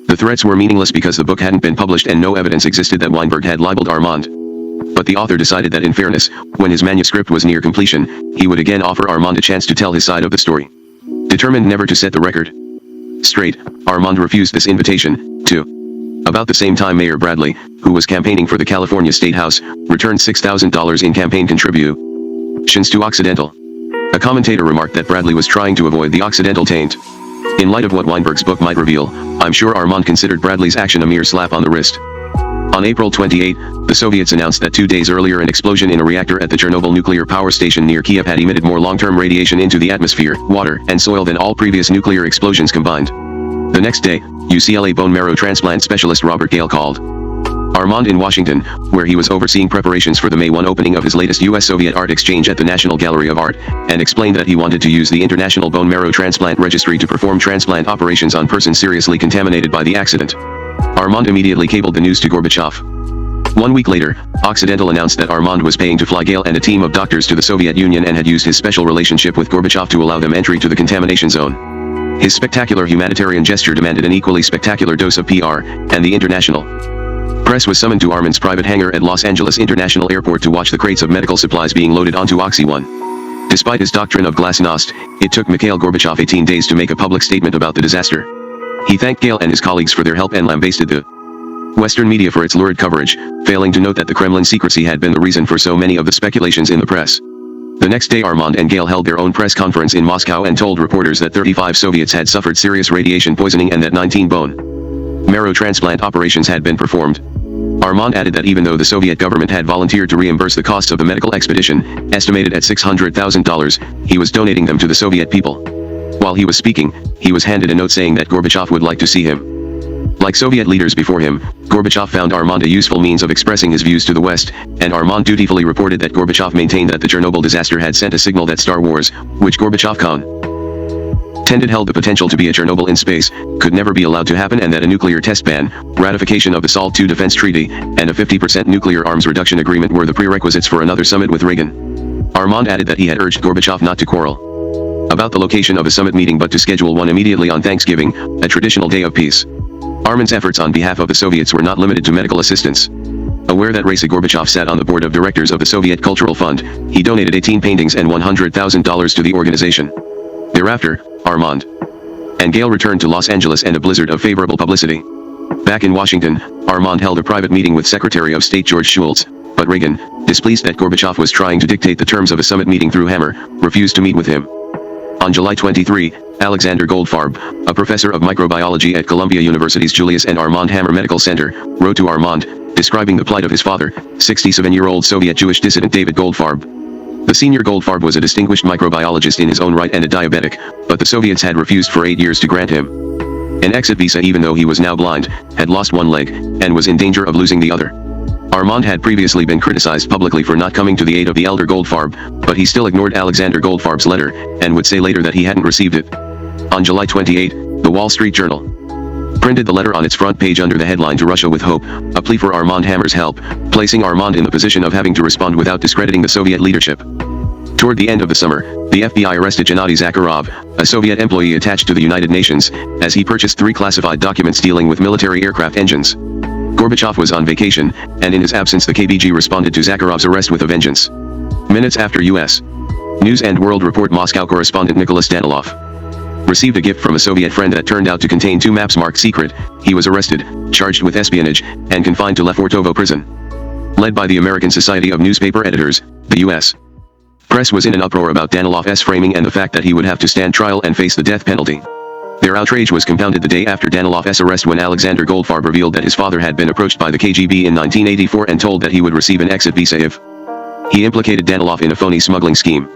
The threats were meaningless because the book hadn't been published and no evidence existed that Weinberg had libeled Armand. But the author decided that in fairness, when his manuscript was near completion, he would again offer Armand a chance to tell his side of the story. Determined never to set the record straight, Armand refused this invitation, too. About the same time Mayor Bradley, who was campaigning for the California State House, returned $6,000 in campaign contributions to Occidental. A commentator remarked that Bradley was trying to avoid the Occidental taint. In light of what Weinberg's book might reveal, I'm sure Armand considered Bradley's action a mere slap on the wrist. On April 28, the Soviets announced that 2 days earlier an explosion in a reactor at the Chernobyl nuclear power station near Kiev had emitted more long-term radiation into the atmosphere, water, and soil than all previous nuclear explosions combined. The next day, UCLA bone marrow transplant specialist Robert Gale called Armand in Washington, where he was overseeing preparations for the May 1 opening of his latest U.S.-Soviet art exchange at the National Gallery of Art, and explained that he wanted to use the International Bone Marrow Transplant Registry to perform transplant operations on persons seriously contaminated by the accident. Armand immediately cabled the news to Gorbachev. 1 week later, Occidental announced that Armand was paying to fly Gale and a team of doctors to the Soviet Union and had used his special relationship with Gorbachev to allow them entry to the contamination zone. His spectacular humanitarian gesture demanded an equally spectacular dose of PR, and the international press was summoned to Armand's private hangar at Los Angeles International Airport to watch the crates of medical supplies being loaded onto Oxy-1. Despite his doctrine of glasnost, it took Mikhail Gorbachev 18 days to make a public statement about the disaster. He thanked Gale and his colleagues for their help and lambasted the Western media for its lurid coverage, failing to note that the Kremlin's secrecy had been the reason for so many of the speculations in the press. The next day Armand and Gale held their own press conference in Moscow and told reporters that 35 Soviets had suffered serious radiation poisoning and that 19 bone marrow transplant operations had been performed. Armand added that even though the Soviet government had volunteered to reimburse the costs of the medical expedition, estimated at $600,000, he was donating them to the Soviet people. While he was speaking, he was handed a note saying that Gorbachev would like to see him. Like Soviet leaders before him, Gorbachev found Armand a useful means of expressing his views to the West, and Armand dutifully reported that Gorbachev maintained that the Chernobyl disaster had sent a signal that Star Wars, which Gorbachev contended held the potential to be a Chernobyl in space, could never be allowed to happen, and that a nuclear test ban, ratification of the SALT II defense treaty, and a 50% nuclear arms reduction agreement were the prerequisites for another summit with Reagan. Armand added that he had urged Gorbachev not to quarrel about the location of a summit meeting but to schedule one immediately on Thanksgiving, a traditional day of peace. Armand's efforts on behalf of the Soviets were not limited to medical assistance. Aware that Raisa Gorbachev sat on the board of directors of the Soviet Cultural Fund, he donated 18 paintings and $100,000 to the organization. Thereafter, Armand and Gale returned to Los Angeles and a blizzard of favorable publicity. Back in Washington, Armand held a private meeting with Secretary of State George Shultz, but Reagan, displeased that Gorbachev was trying to dictate the terms of a summit meeting through Hammer, refused to meet with him. On July 23, Alexander Goldfarb, a professor of microbiology at Columbia University's Julius and Armand Hammer Medical Center, wrote to Armand, describing the plight of his father, 67-year-old Soviet Jewish dissident David Goldfarb. The senior Goldfarb was a distinguished microbiologist in his own right and a diabetic, but the Soviets had refused for 8 years to grant him an exit visa even though he was now blind, had lost one leg, and was in danger of losing the other. Armand had previously been criticized publicly for not coming to the aid of the elder Goldfarb, but he still ignored Alexander Goldfarb's letter, and would say later that he hadn't received it. On July 28, the Wall Street Journal printed the letter on its front page under the headline "To Russia with Hope," a plea for Armand Hammer's help, placing Armand in the position of having to respond without discrediting the Soviet leadership. Toward the end of the summer, the FBI arrested Gennady Zakharov, a Soviet employee attached to the United Nations, as he purchased 3 classified documents dealing with military aircraft engines. Gorbachev was on vacation, and in his absence the KBG responded to Zakharov's arrest with a vengeance. Minutes after U.S. News and World Report Moscow correspondent Nicholas Danilov received a gift from a Soviet friend that turned out to contain 2 maps marked secret, he was arrested, charged with espionage, and confined to Lefortovo prison. Led by the American Society of Newspaper Editors, the U.S. press was in an uproar about Danilov's framing and the fact that he would have to stand trial and face the death penalty. Their outrage was compounded the day after Danilov's arrest when Alexander Goldfarb revealed that his father had been approached by the KGB in 1984 and told that he would receive an exit visa if he implicated Danilov in a phony smuggling scheme.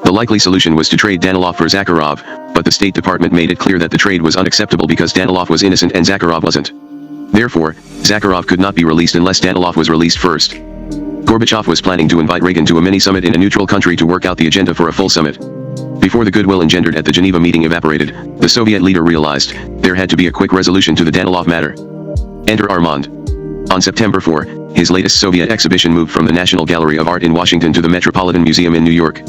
The likely solution was to trade Danilov for Zakharov, but the State Department made it clear that the trade was unacceptable because Danilov was innocent and Zakharov wasn't. Therefore, Zakharov could not be released unless Danilov was released first. Gorbachev was planning to invite Reagan to a mini-summit in a neutral country to work out the agenda for a full summit. Before the goodwill engendered at the Geneva meeting evaporated, the Soviet leader realized there had to be a quick resolution to the Danilov matter. Enter Armand. On September 4, his latest Soviet exhibition moved from the National Gallery of Art in Washington to the Metropolitan Museum in New York.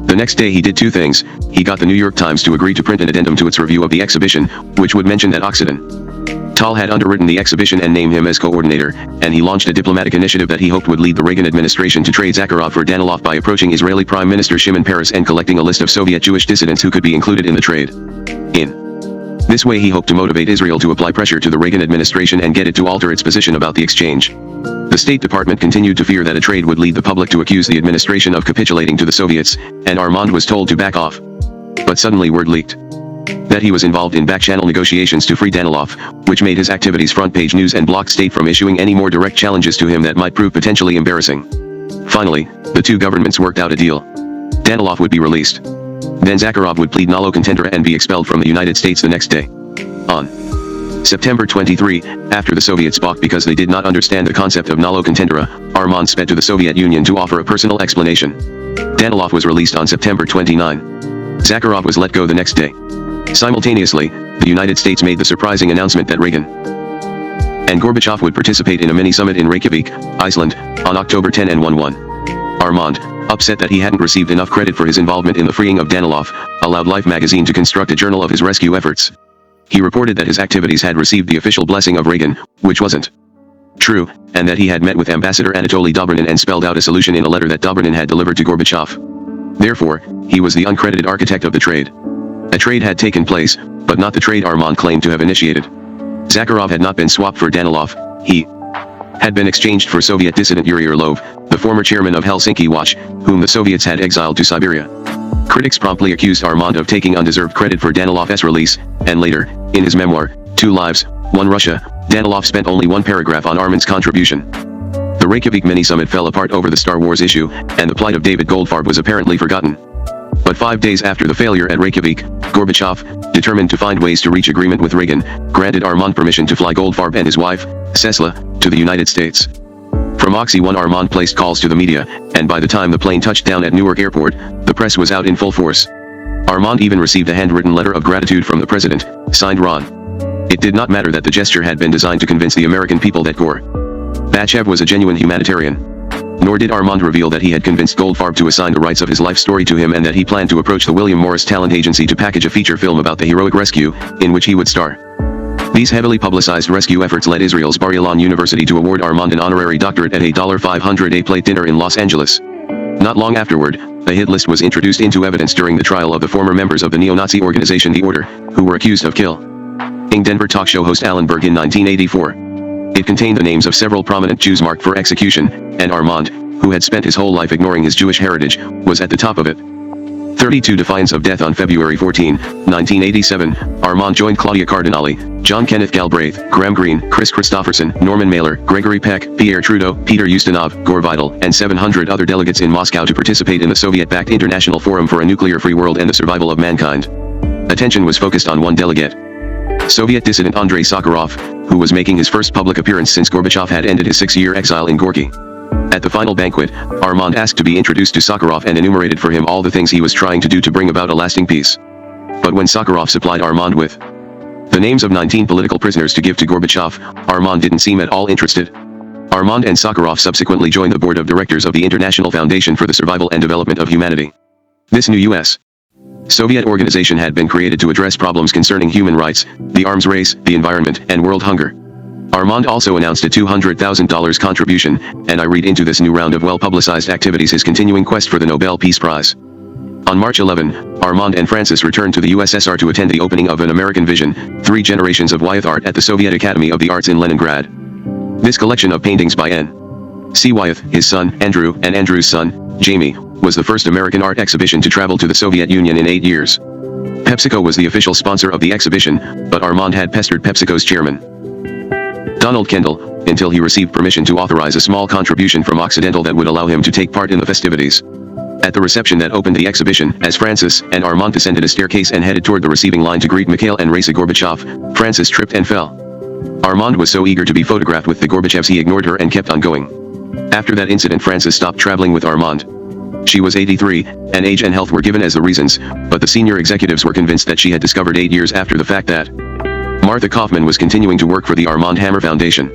The next day he did two things. He got the New York Times to agree to print an addendum to its review of the exhibition, which would mention that Occident Tal had underwritten the exhibition and named him as coordinator, and he launched a diplomatic initiative that he hoped would lead the Reagan administration to trade Zakharov for Danilov by approaching Israeli Prime Minister Shimon Peres and collecting a list of Soviet Jewish dissidents who could be included in the trade. In this way he hoped to motivate Israel to apply pressure to the Reagan administration and get it to alter its position about the exchange. The State Department continued to fear that a trade would lead the public to accuse the administration of capitulating to the Soviets, and Armand was told to back off. But suddenly word leaked that he was involved in back-channel negotiations to free Danilov, which made his activities front-page news and blocked State from issuing any more direct challenges to him that might prove potentially embarrassing. Finally, the two governments worked out a deal. Danilov would be released. Then Zakharov would plead nolo contendere and be expelled from the United States the next day. On September 23, after the Soviets balked because they did not understand the concept of nolo contendere, Armand sped to the Soviet Union to offer a personal explanation. Danilov was released on September 29. Zakharov was let go the next day. Simultaneously, the United States made the surprising announcement that Reagan and Gorbachev would participate in a mini-summit in Reykjavik, Iceland, on October 10 and 11. Armand, upset that he hadn't received enough credit for his involvement in the freeing of Danilov, allowed Life magazine to construct a journal of his rescue efforts. He reported that his activities had received the official blessing of Reagan, which wasn't true, and that he had met with Ambassador Anatoly Dobrynin and spelled out a solution in a letter that Dobrynin had delivered to Gorbachev. Therefore, he was the uncredited architect of the trade. A trade had taken place, but not the trade Armand claimed to have initiated. Zakharov had not been swapped for Danilov. He had been exchanged for Soviet dissident Yuri Orlov, the former chairman of Helsinki Watch, whom the Soviets had exiled to Siberia. Critics promptly accused Armand of taking undeserved credit for Danilov's release, and later, in his memoir, Two Lives, One Russia, Danilov spent only one paragraph on Armand's contribution. The Reykjavik mini-summit fell apart over the Star Wars issue, and the plight of David Goldfarb was apparently forgotten. But 5 days after the failure at Reykjavik, Gorbachev, determined to find ways to reach agreement with Reagan, granted Armand permission to fly Goldfarb and his wife, Cecila, to the United States. From Oxy 1 Armand placed calls to the media, and by the time the plane touched down at Newark Airport, the press was out in full force. Armand even received a handwritten letter of gratitude from the president, signed Ron. It did not matter that the gesture had been designed to convince the American people that Gorbachev was a genuine humanitarian. Nor did Armand reveal that he had convinced Goldfarb to assign the rights of his life story to him and that he planned to approach the William Morris Talent Agency to package a feature film about the heroic rescue, in which he would star. These heavily publicized rescue efforts led Israel's Bar Ilan University to award Armand an honorary doctorate at a $500 a plate dinner in Los Angeles. Not long afterward, a hit list was introduced into evidence during the trial of the former members of the neo-Nazi organization The Order, who were accused of killing Denver talk show host Alan Berg in 1984. It contained the names of several prominent Jews marked for execution, and Armand, who had spent his whole life ignoring his Jewish heritage, was at the top of it. 32 defiance of death on February 14, 1987, Armand joined Claudia Cardinali, John Kenneth Galbraith, Graham Greene, Chris Christopherson, Norman Mailer, Gregory Peck, Pierre Trudeau, Peter Ustinov, Gore Vidal, and 700 other delegates in Moscow to participate in the Soviet-backed International Forum for a Nuclear-Free World and the Survival of Mankind. Attention was focused on one delegate. Soviet dissident Andrei Sakharov, who was making his first public appearance since Gorbachev had ended his 6-year exile in Gorky. At the final banquet, Armand asked to be introduced to Sakharov and enumerated for him all the things he was trying to do to bring about a lasting peace. But when Sakharov supplied Armand with the names of 19 political prisoners to give to Gorbachev, Armand didn't seem at all interested. Armand and Sakharov subsequently joined the board of directors of the International Foundation for the Survival and Development of Humanity. This new U.S. Soviet organization had been created to address problems concerning human rights, the arms race, the environment, and world hunger. Armand also announced a $200,000 contribution, and I read into this new round of well-publicized activities his continuing quest for the Nobel Peace Prize. On March 11, Armand and Francis returned to the USSR to attend the opening of An American Vision, 3 Generations of Wyeth Art at the Soviet Academy of the Arts in Leningrad. This collection of paintings by N.C. Wyeth, his son, Andrew, and Andrew's son, Jamie, was the first American art exhibition to travel to the Soviet Union in 8 years. PepsiCo was the official sponsor of the exhibition, but Armand had pestered PepsiCo's chairman, Donald Kendall, until he received permission to authorize a small contribution from Occidental that would allow him to take part in the festivities. At the reception that opened the exhibition, as Francis and Armand descended a staircase and headed toward the receiving line to greet Mikhail and Raisa Gorbachev, Francis tripped and fell. Armand was so eager to be photographed with the Gorbachevs he ignored her and kept on going. After that incident, Francis stopped traveling with Armand. She was 83, and age and health were given as the reasons, but the senior executives were convinced that she had discovered 8 years after the fact that Martha Kaufman was continuing to work for the Armand Hammer Foundation.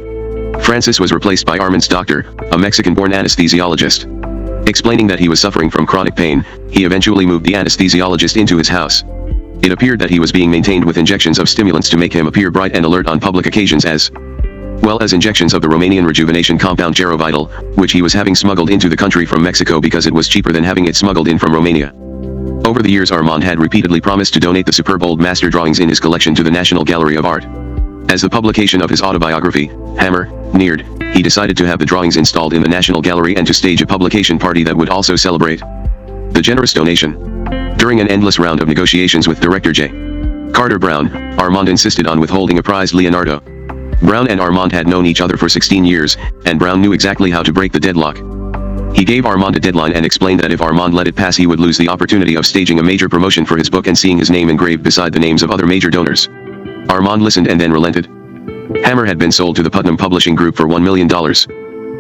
Francis was replaced by Armand's doctor, a Mexican-born anesthesiologist. Explaining that he was suffering from chronic pain, he eventually moved the anesthesiologist into his house. It appeared that he was being maintained with injections of stimulants to make him appear bright and alert on public occasions, as well as injections of the Romanian rejuvenation compound Gerovital, which he was having smuggled into the country from Mexico because it was cheaper than having it smuggled in from Romania. Over the years, Armand had repeatedly promised to donate the superb old master drawings in his collection to the National Gallery of Art. As the publication of his autobiography, Hammer, neared, he decided to have the drawings installed in the National Gallery and to stage a publication party that would also celebrate the generous donation. During an endless round of negotiations with director J. Carter Brown, Armand insisted on withholding a prized Leonardo. Brown and Armand had known each other for 16 years, and Brown knew exactly how to break the deadlock. He gave Armand a deadline and explained that if Armand let it pass, he would lose the opportunity of staging a major promotion for his book and seeing his name engraved beside the names of other major donors. Armand listened and then relented. Hammer had been sold to the Putnam Publishing Group for $1 million.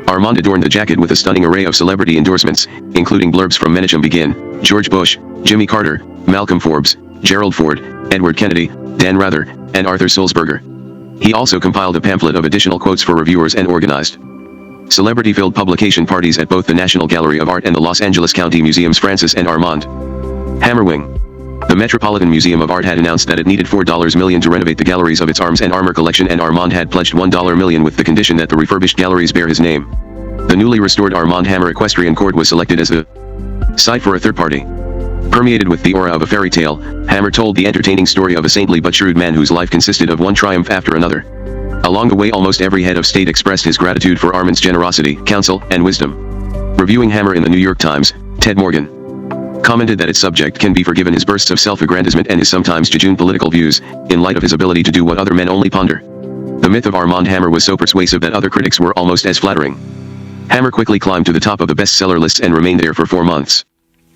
Armand adorned the jacket with a stunning array of celebrity endorsements, including blurbs from Menachem Begin, George Bush, Jimmy Carter, Malcolm Forbes, Gerald Ford, Edward Kennedy, Dan Rather, and Arthur Sulzberger. He also compiled a pamphlet of additional quotes for reviewers and organized celebrity-filled publication parties at both the National Gallery of Art and the Los Angeles County Museum's Francis and Armand Hammer Wing. The Metropolitan Museum of Art had announced that it needed $4 million to renovate the galleries of its arms and armor collection, and Armand had pledged $1 million with the condition that the refurbished galleries bear his name. The newly restored Armand Hammer Equestrian Court was selected as the site for a third party. Permeated with the aura of a fairy tale, Hammer told the entertaining story of a saintly but shrewd man whose life consisted of one triumph after another. Along the way, almost every head of state expressed his gratitude for Armand's generosity, counsel, and wisdom. Reviewing Hammer in the New York Times, Ted Morgan commented that its subject can be forgiven his bursts of self-aggrandizement and his sometimes jejune political views, in light of his ability to do what other men only ponder. The myth of Armand Hammer was so persuasive that other critics were almost as flattering. Hammer quickly climbed to the top of the bestseller lists and remained there for 4 months.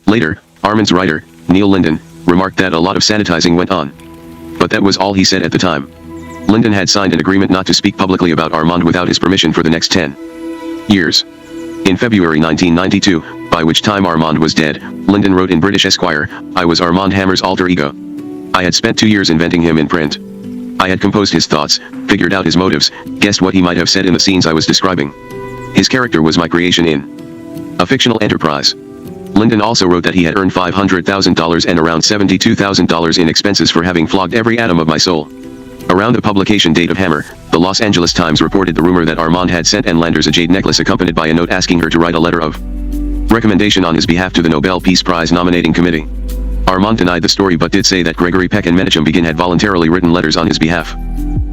Later, Armand's writer, Neil Linden, remarked that a lot of sanitizing went on. But that was all he said at the time. Linden had signed an agreement not to speak publicly about Armand without his permission for the next 10 years. In February 1992, by which time Armand was dead, Linden wrote in British Esquire, "I was Armand Hammer's alter ego. I had spent 2 years inventing him in print. I had composed his thoughts, figured out his motives, guessed what he might have said in the scenes I was describing. His character was my creation in a fictional enterprise." Linden also wrote that he had earned $500,000 and around $72,000 in expenses for having flogged every atom of my soul. Around the publication date of Hammer, the Los Angeles Times reported the rumor that Armand had sent Ann Landers a jade necklace accompanied by a note asking her to write a letter of recommendation on his behalf to the Nobel Peace Prize nominating committee. Armand denied the story but did say that Gregory Peck and Menachem Begin had voluntarily written letters on his behalf.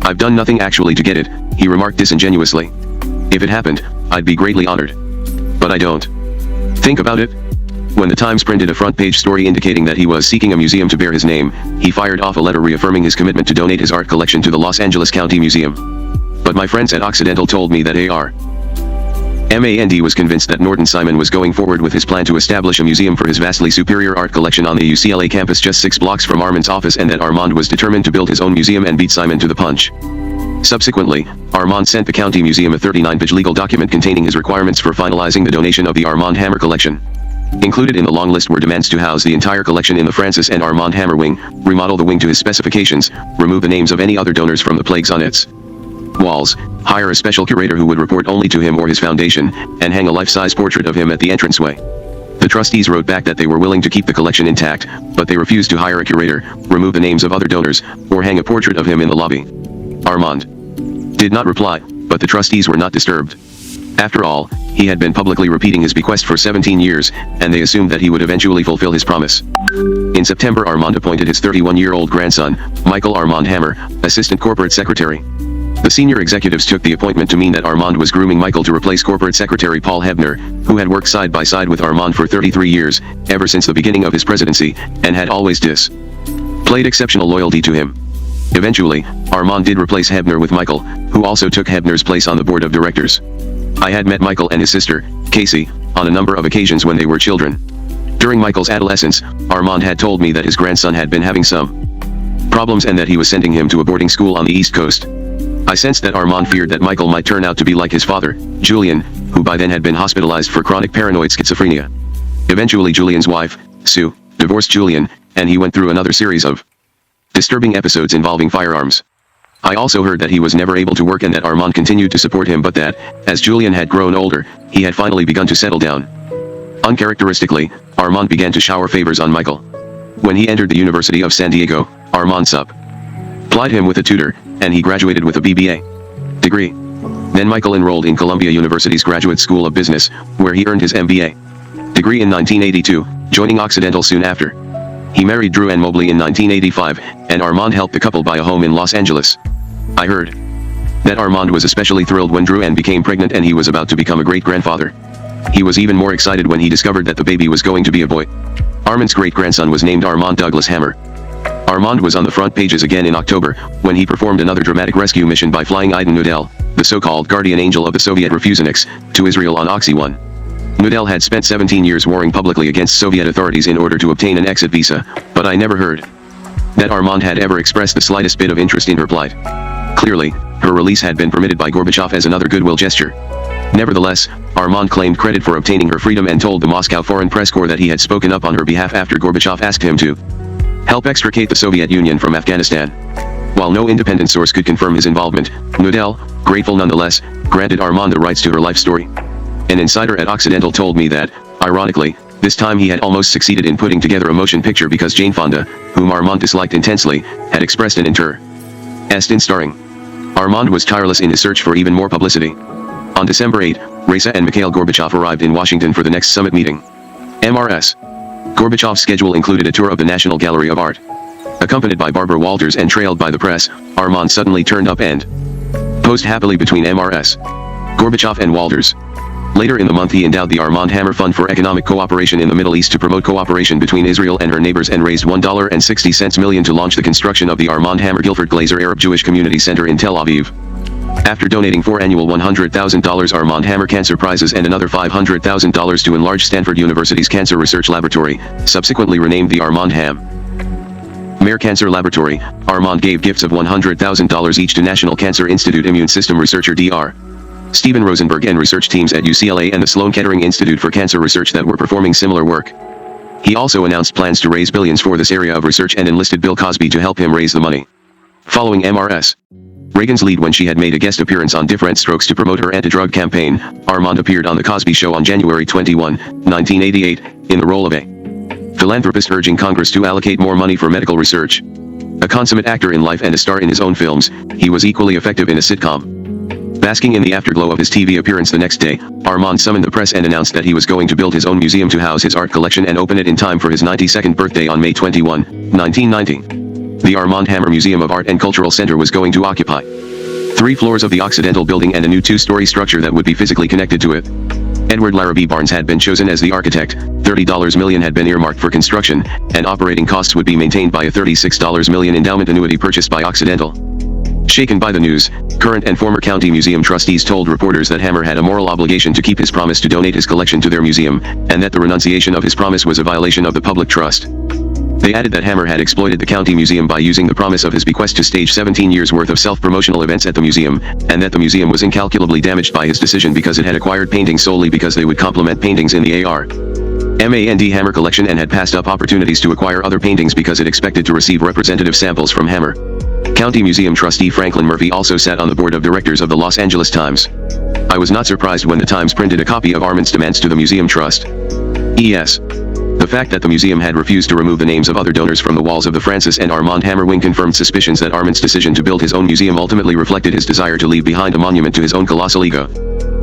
"I've done nothing actually to get it," he remarked disingenuously. "If it happened, I'd be greatly honored. But I don't. Think about it." When the Times printed a front-page story indicating that he was seeking a museum to bear his name, he fired off a letter reaffirming his commitment to donate his art collection to the Los Angeles County Museum. "But my friends at Occidental told me that Armand was convinced that Norton Simon was going forward with his plan to establish a museum for his vastly superior art collection on the UCLA campus just 6 blocks from Armand's office, and that Armand was determined to build his own museum and beat Simon to the punch." Subsequently, Armand sent the county museum a 39-page legal document containing his requirements for finalizing the donation of the Armand Hammer collection. Included in the long list were demands to house the entire collection in the Francis and Armand Hammer wing, remodel the wing to his specifications, remove the names of any other donors from the plaques on its walls, hire a special curator who would report only to him or his foundation, and hang a life-size portrait of him at the entranceway. The trustees wrote back that they were willing to keep the collection intact, but they refused to hire a curator, remove the names of other donors, or hang a portrait of him in the lobby. Armand did not reply, but the trustees were not disturbed. After all, he had been publicly repeating his bequest for 17 years, and they assumed that he would eventually fulfill his promise. In September, Armand appointed his 31-year-old grandson, Michael Armand Hammer, assistant corporate secretary. The senior executives took the appointment to mean that Armand was grooming Michael to replace corporate secretary Paul Hebner, who had worked side by side with Armand for 33 years, ever since the beginning of his presidency, and had always displayed exceptional loyalty to him. Eventually, Armand did replace Hebner with Michael, who also took Hebner's place on the board of directors. I had met Michael and his sister, Casey, on a number of occasions when they were children. During Michael's adolescence, Armand had told me that his grandson had been having some problems and that he was sending him to a boarding school on the East Coast. I sensed that Armand feared that Michael might turn out to be like his father, Julian, who by then had been hospitalized for chronic paranoid schizophrenia. Eventually Julian's wife, Sue, divorced Julian, and he went through another series of disturbing episodes involving firearms. I also heard that he was never able to work and that Armand continued to support him, but that, as Julian had grown older, he had finally begun to settle down. Uncharacteristically, Armand began to shower favors on Michael. When he entered the University of San Diego, Armand supplied him with a tutor, and he graduated with a BBA degree. Then Michael enrolled in Columbia University's Graduate School of Business, where he earned his MBA degree in 1982, joining Occidental soon after. He married Drew Ann Mobley in 1985, and Armand helped the couple buy a home in Los Angeles. I heard that Armand was especially thrilled when Drew Ann became pregnant and he was about to become a great-grandfather. He was even more excited when he discovered that the baby was going to be a boy. Armand's great-grandson was named Armand Douglas Hammer. Armand was on the front pages again in October, when he performed another dramatic rescue mission by flying Aiden Nudel, the so-called guardian angel of the Soviet Refuseniks, to Israel on Oxy-1. Nudel had spent 17 years warring publicly against Soviet authorities in order to obtain an exit visa, but I never heard that Armand had ever expressed the slightest bit of interest in her plight. Clearly, her release had been permitted by Gorbachev as another goodwill gesture. Nevertheless, Armand claimed credit for obtaining her freedom and told the Moscow Foreign Press Corps that he had spoken up on her behalf after Gorbachev asked him to help extricate the Soviet Union from Afghanistan. While no independent source could confirm his involvement, Nudel, grateful nonetheless, granted Armand the rights to her life story. An insider at Occidental told me that, ironically, this time he had almost succeeded in putting together a motion picture because Jane Fonda, whom Armand disliked intensely, had expressed an interest in starring. Armand was tireless in his search for even more publicity. On December 8, Raisa and Mikhail Gorbachev arrived in Washington for the next summit meeting. MRS. Gorbachev's schedule included a tour of the National Gallery of Art. Accompanied by Barbara Walters and trailed by the press, Armand suddenly turned up and posed happily between MRS. Gorbachev and Walters. Later in the month he endowed the Armand Hammer Fund for Economic Cooperation in the Middle East to promote cooperation between Israel and her neighbors and raised $1.60 million to launch the construction of the Armand Hammer Guilford Glazer Arab Jewish Community Center in Tel Aviv. After donating 4 annual $100,000 Armand Hammer Cancer Prizes and another $500,000 to enlarge Stanford University's Cancer Research Laboratory, subsequently renamed the Armand Hammer Cancer Laboratory, Armand gave gifts of $100,000 each to National Cancer Institute Immune System researcher Dr. Steven Rosenberg and research teams at UCLA and the Sloan Kettering Institute for Cancer Research that were performing similar work. He also announced plans to raise billions for this area of research and enlisted Bill Cosby to help him raise the money. Following MRS. Reagan's lead when she had made a guest appearance on Different Strokes to promote her anti-drug campaign, Armand appeared on The Cosby Show on January 21, 1988, in the role of a philanthropist urging Congress to allocate more money for medical research. A consummate actor in life and a star in his own films, he was equally effective in a sitcom. Basking in the afterglow of his TV appearance the next day, Armand summoned the press and announced that he was going to build his own museum to house his art collection and open it in time for his 92nd birthday on May 21, 1990. The Armand Hammer Museum of Art and Cultural Center was going to occupy 3 floors of the Occidental building and a new 2-story structure that would be physically connected to it. Edward Larrabee Barnes had been chosen as the architect, $30 million had been earmarked for construction, and operating costs would be maintained by a $36 million endowment annuity purchased by Occidental. Shaken by the news, current and former county museum trustees told reporters that Hammer had a moral obligation to keep his promise to donate his collection to their museum, and that the renunciation of his promise was a violation of the public trust. They added that Hammer had exploited the county museum by using the promise of his bequest to stage 17 years worth of self-promotional events at the museum, and that the museum was incalculably damaged by his decision because it had acquired paintings solely because they would complement paintings in the Armand Hammer collection and had passed up opportunities to acquire other paintings because it expected to receive representative samples from Hammer. County Museum trustee Franklin Murphy also sat on the board of directors of the Los Angeles Times. I was not surprised when the Times printed a copy of Armand's demands to the museum trust. E.S. The fact that the museum had refused to remove the names of other donors from the walls of the Francis and Armand Hammer wing confirmed suspicions that Armand's decision to build his own museum ultimately reflected his desire to leave behind a monument to his own colossal ego.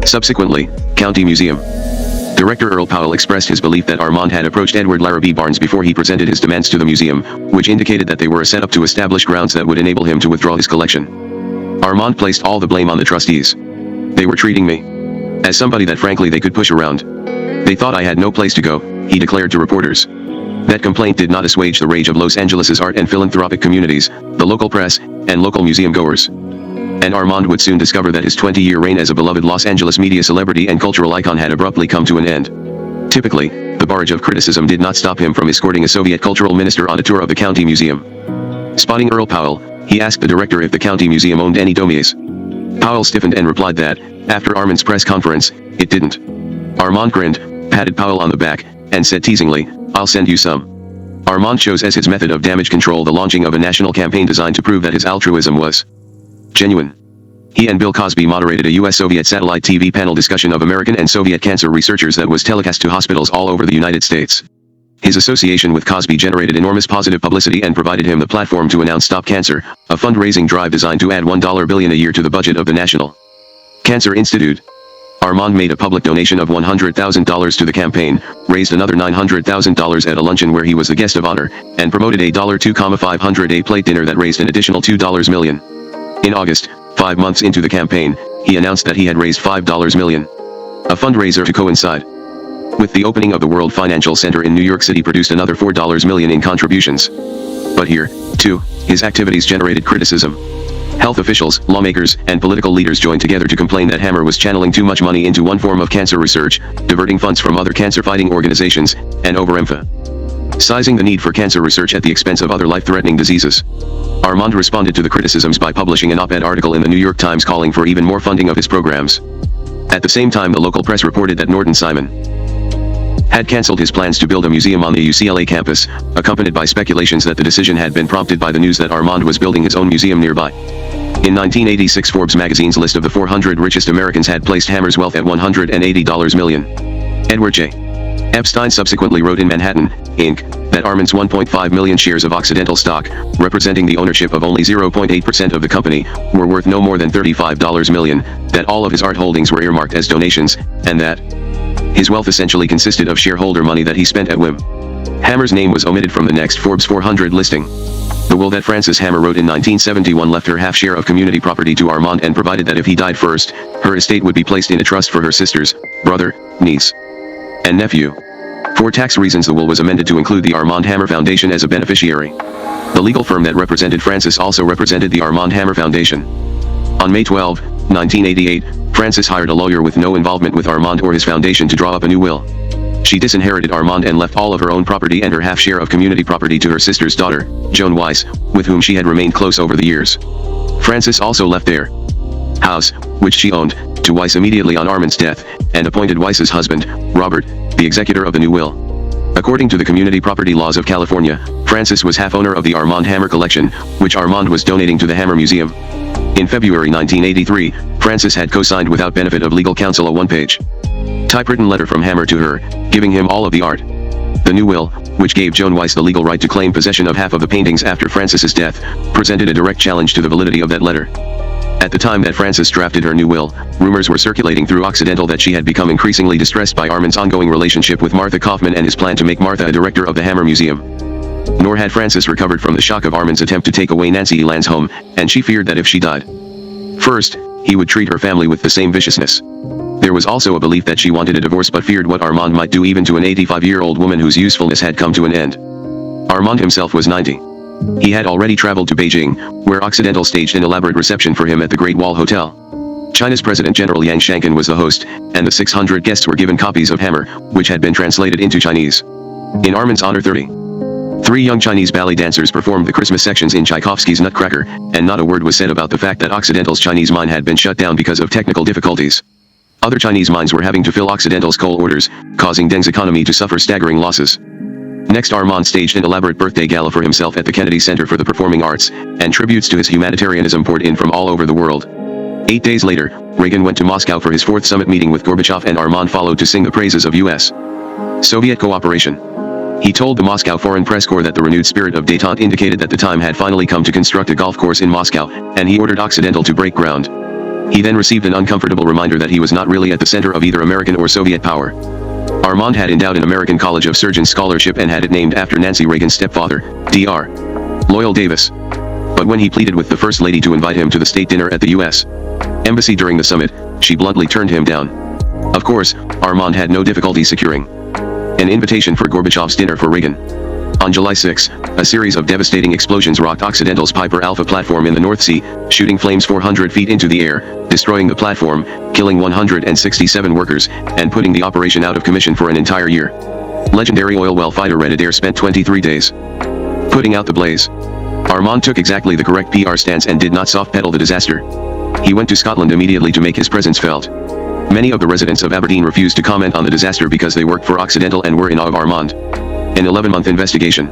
Subsequently, County Museum Director Earl Powell expressed his belief that Armand had approached Edward Larrabee Barnes before he presented his demands to the museum, which indicated that they were a setup to establish grounds that would enable him to withdraw his collection. Armand placed all the blame on the trustees. They were treating me as somebody that frankly they could push around. They thought I had no place to go, he declared to reporters. That complaint did not assuage the rage of Los Angeles' art and philanthropic communities, the local press, and local museum goers. And Armand would soon discover that his 20-year reign as a beloved Los Angeles media celebrity and cultural icon had abruptly come to an end. Typically, the barrage of criticism did not stop him from escorting a Soviet cultural minister on a tour of the county museum. Spotting Earl Powell, he asked the director if the county museum owned any Domies. Powell stiffened and replied that, after Armand's press conference, it didn't. Armand grinned, patted Powell on the back, and said teasingly, "I'll send you some." Armand chose as his method of damage control the launching of a national campaign designed to prove that his altruism was genuine. He and Bill Cosby moderated a U.S.-Soviet satellite TV panel discussion of American and Soviet cancer researchers that was telecast to hospitals all over the United States. His association with Cosby generated enormous positive publicity and provided him the platform to announce Stop Cancer, a fundraising drive designed to add $1 billion a year to the budget of the National Cancer Institute. Armand made a public donation of $100,000 to the campaign, raised another $900,000 at a luncheon where he was the guest of honor, and promoted a $2,500 plate dinner that raised an additional $2 million. In August, 5 months into the campaign, he announced that he had raised $5 million. A fundraiser to coincide with the opening of the World Financial Center in New York City produced another $4 million in contributions. But here, too, his activities generated criticism. Health officials, lawmakers, and political leaders joined together to complain that Hammer was channeling too much money into one form of cancer research, diverting funds from other cancer-fighting organizations, and overemphasizing the need for cancer research at the expense of other life-threatening diseases. Armand responded to the criticisms by publishing an op-ed article in the New York Times calling for even more funding of his programs. At the same time, the local press reported that Norton Simon had cancelled his plans to build a museum on the UCLA campus, accompanied by speculations that the decision had been prompted by the news that Armand was building his own museum nearby. In 1986, Forbes magazine's list of the 400 richest Americans had placed Hammer's wealth at $180 million. Edward J. Epstein subsequently wrote in Manhattan, Inc., that Armand's 1.5 million shares of Occidental stock, representing the ownership of only 0.8% of the company, were worth no more than $35 million, that all of his art holdings were earmarked as donations, and that his wealth essentially consisted of shareholder money that he spent at whim. Hammer's name was omitted from the next Forbes 400 listing. The will that Frances Hammer wrote in 1971 left her half share of community property to Armand and provided that if he died first, her estate would be placed in a trust for her sisters, brother, niece, and nephew. For tax reasons, the will was amended to include the Armand Hammer Foundation as a beneficiary. The legal firm that represented Frances also represented the Armand Hammer Foundation. On May 12, 1988, Frances hired a lawyer with no involvement with Armand or his foundation to draw up a new will. She disinherited Armand and left all of her own property and her half share of community property to her sister's daughter, Joan Weiss, with whom she had remained close over the years. Frances also left their house, which she owned, to Weiss immediately on Armand's death, and appointed Weiss's husband, Robert, the executor of the new will. According to the community property laws of California, Frances was half owner of the Armand Hammer collection, which Armand was donating to the Hammer Museum. In February 1983, Frances had co-signed without benefit of legal counsel a one-page typewritten letter from Hammer to her, giving him all of the art. The new will, which gave Joan Weiss the legal right to claim possession of half of the paintings after Frances's death, presented a direct challenge to the validity of that letter. At the time that Frances drafted her new will, rumors were circulating through Occidental that she had become increasingly distressed by Armand's ongoing relationship with Martha Kaufman and his plan to make Martha a director of the Hammer Museum. Nor had Frances recovered from the shock of Armand's attempt to take away Nancy Eland's home, and she feared that if she died first, he would treat her family with the same viciousness. There was also a belief that she wanted a divorce but feared what Armand might do even to an 85-year-old woman whose usefulness had come to an end. Armand himself was 90. He had already traveled to Beijing, where Occidental staged an elaborate reception for him at the Great Wall Hotel. China's President General Yang Shankan was the host, and the 600 guests were given copies of Hammer, which had been translated into Chinese. In Armand's honor, 33 young Chinese ballet dancers performed the Christmas sections in Tchaikovsky's Nutcracker, and not a word was said about the fact that Occidental's Chinese mine had been shut down because of technical difficulties. Other Chinese mines were having to fill Occidental's coal orders, causing Deng's economy to suffer staggering losses. Next, Armand staged an elaborate birthday gala for himself at the Kennedy Center for the Performing Arts, and tributes to his humanitarianism poured in from all over the world. 8 days later, Reagan went to Moscow for his fourth summit meeting with Gorbachev, and Armand followed to sing the praises of U.S.-Soviet cooperation. He told the Moscow Foreign Press Corps that the renewed spirit of détente indicated that the time had finally come to construct a golf course in Moscow, and he ordered Occidental to break ground. He then received an uncomfortable reminder that he was not really at the center of either American or Soviet power. Armand had endowed an American College of Surgeons scholarship and had it named after Nancy Reagan's stepfather, Dr. Loyal Davis. But when he pleaded with the First Lady to invite him to the state dinner at the U.S. Embassy during the summit, she bluntly turned him down. Of course, Armand had no difficulty securing an invitation for Gorbachev's dinner for Reagan. On July 6, a series of devastating explosions rocked Occidental's Piper Alpha platform in the North Sea, shooting flames 400 feet into the air, destroying the platform, killing 167 workers, and putting the operation out of commission for an entire year. Legendary oil well fighter Red Adair spent 23 days putting out the blaze. Armand took exactly the correct PR stance and did not soft-pedal the disaster. He went to Scotland immediately to make his presence felt. Many of the residents of Aberdeen refused to comment on the disaster because they worked for Occidental and were in awe of Armand. An 11-month investigation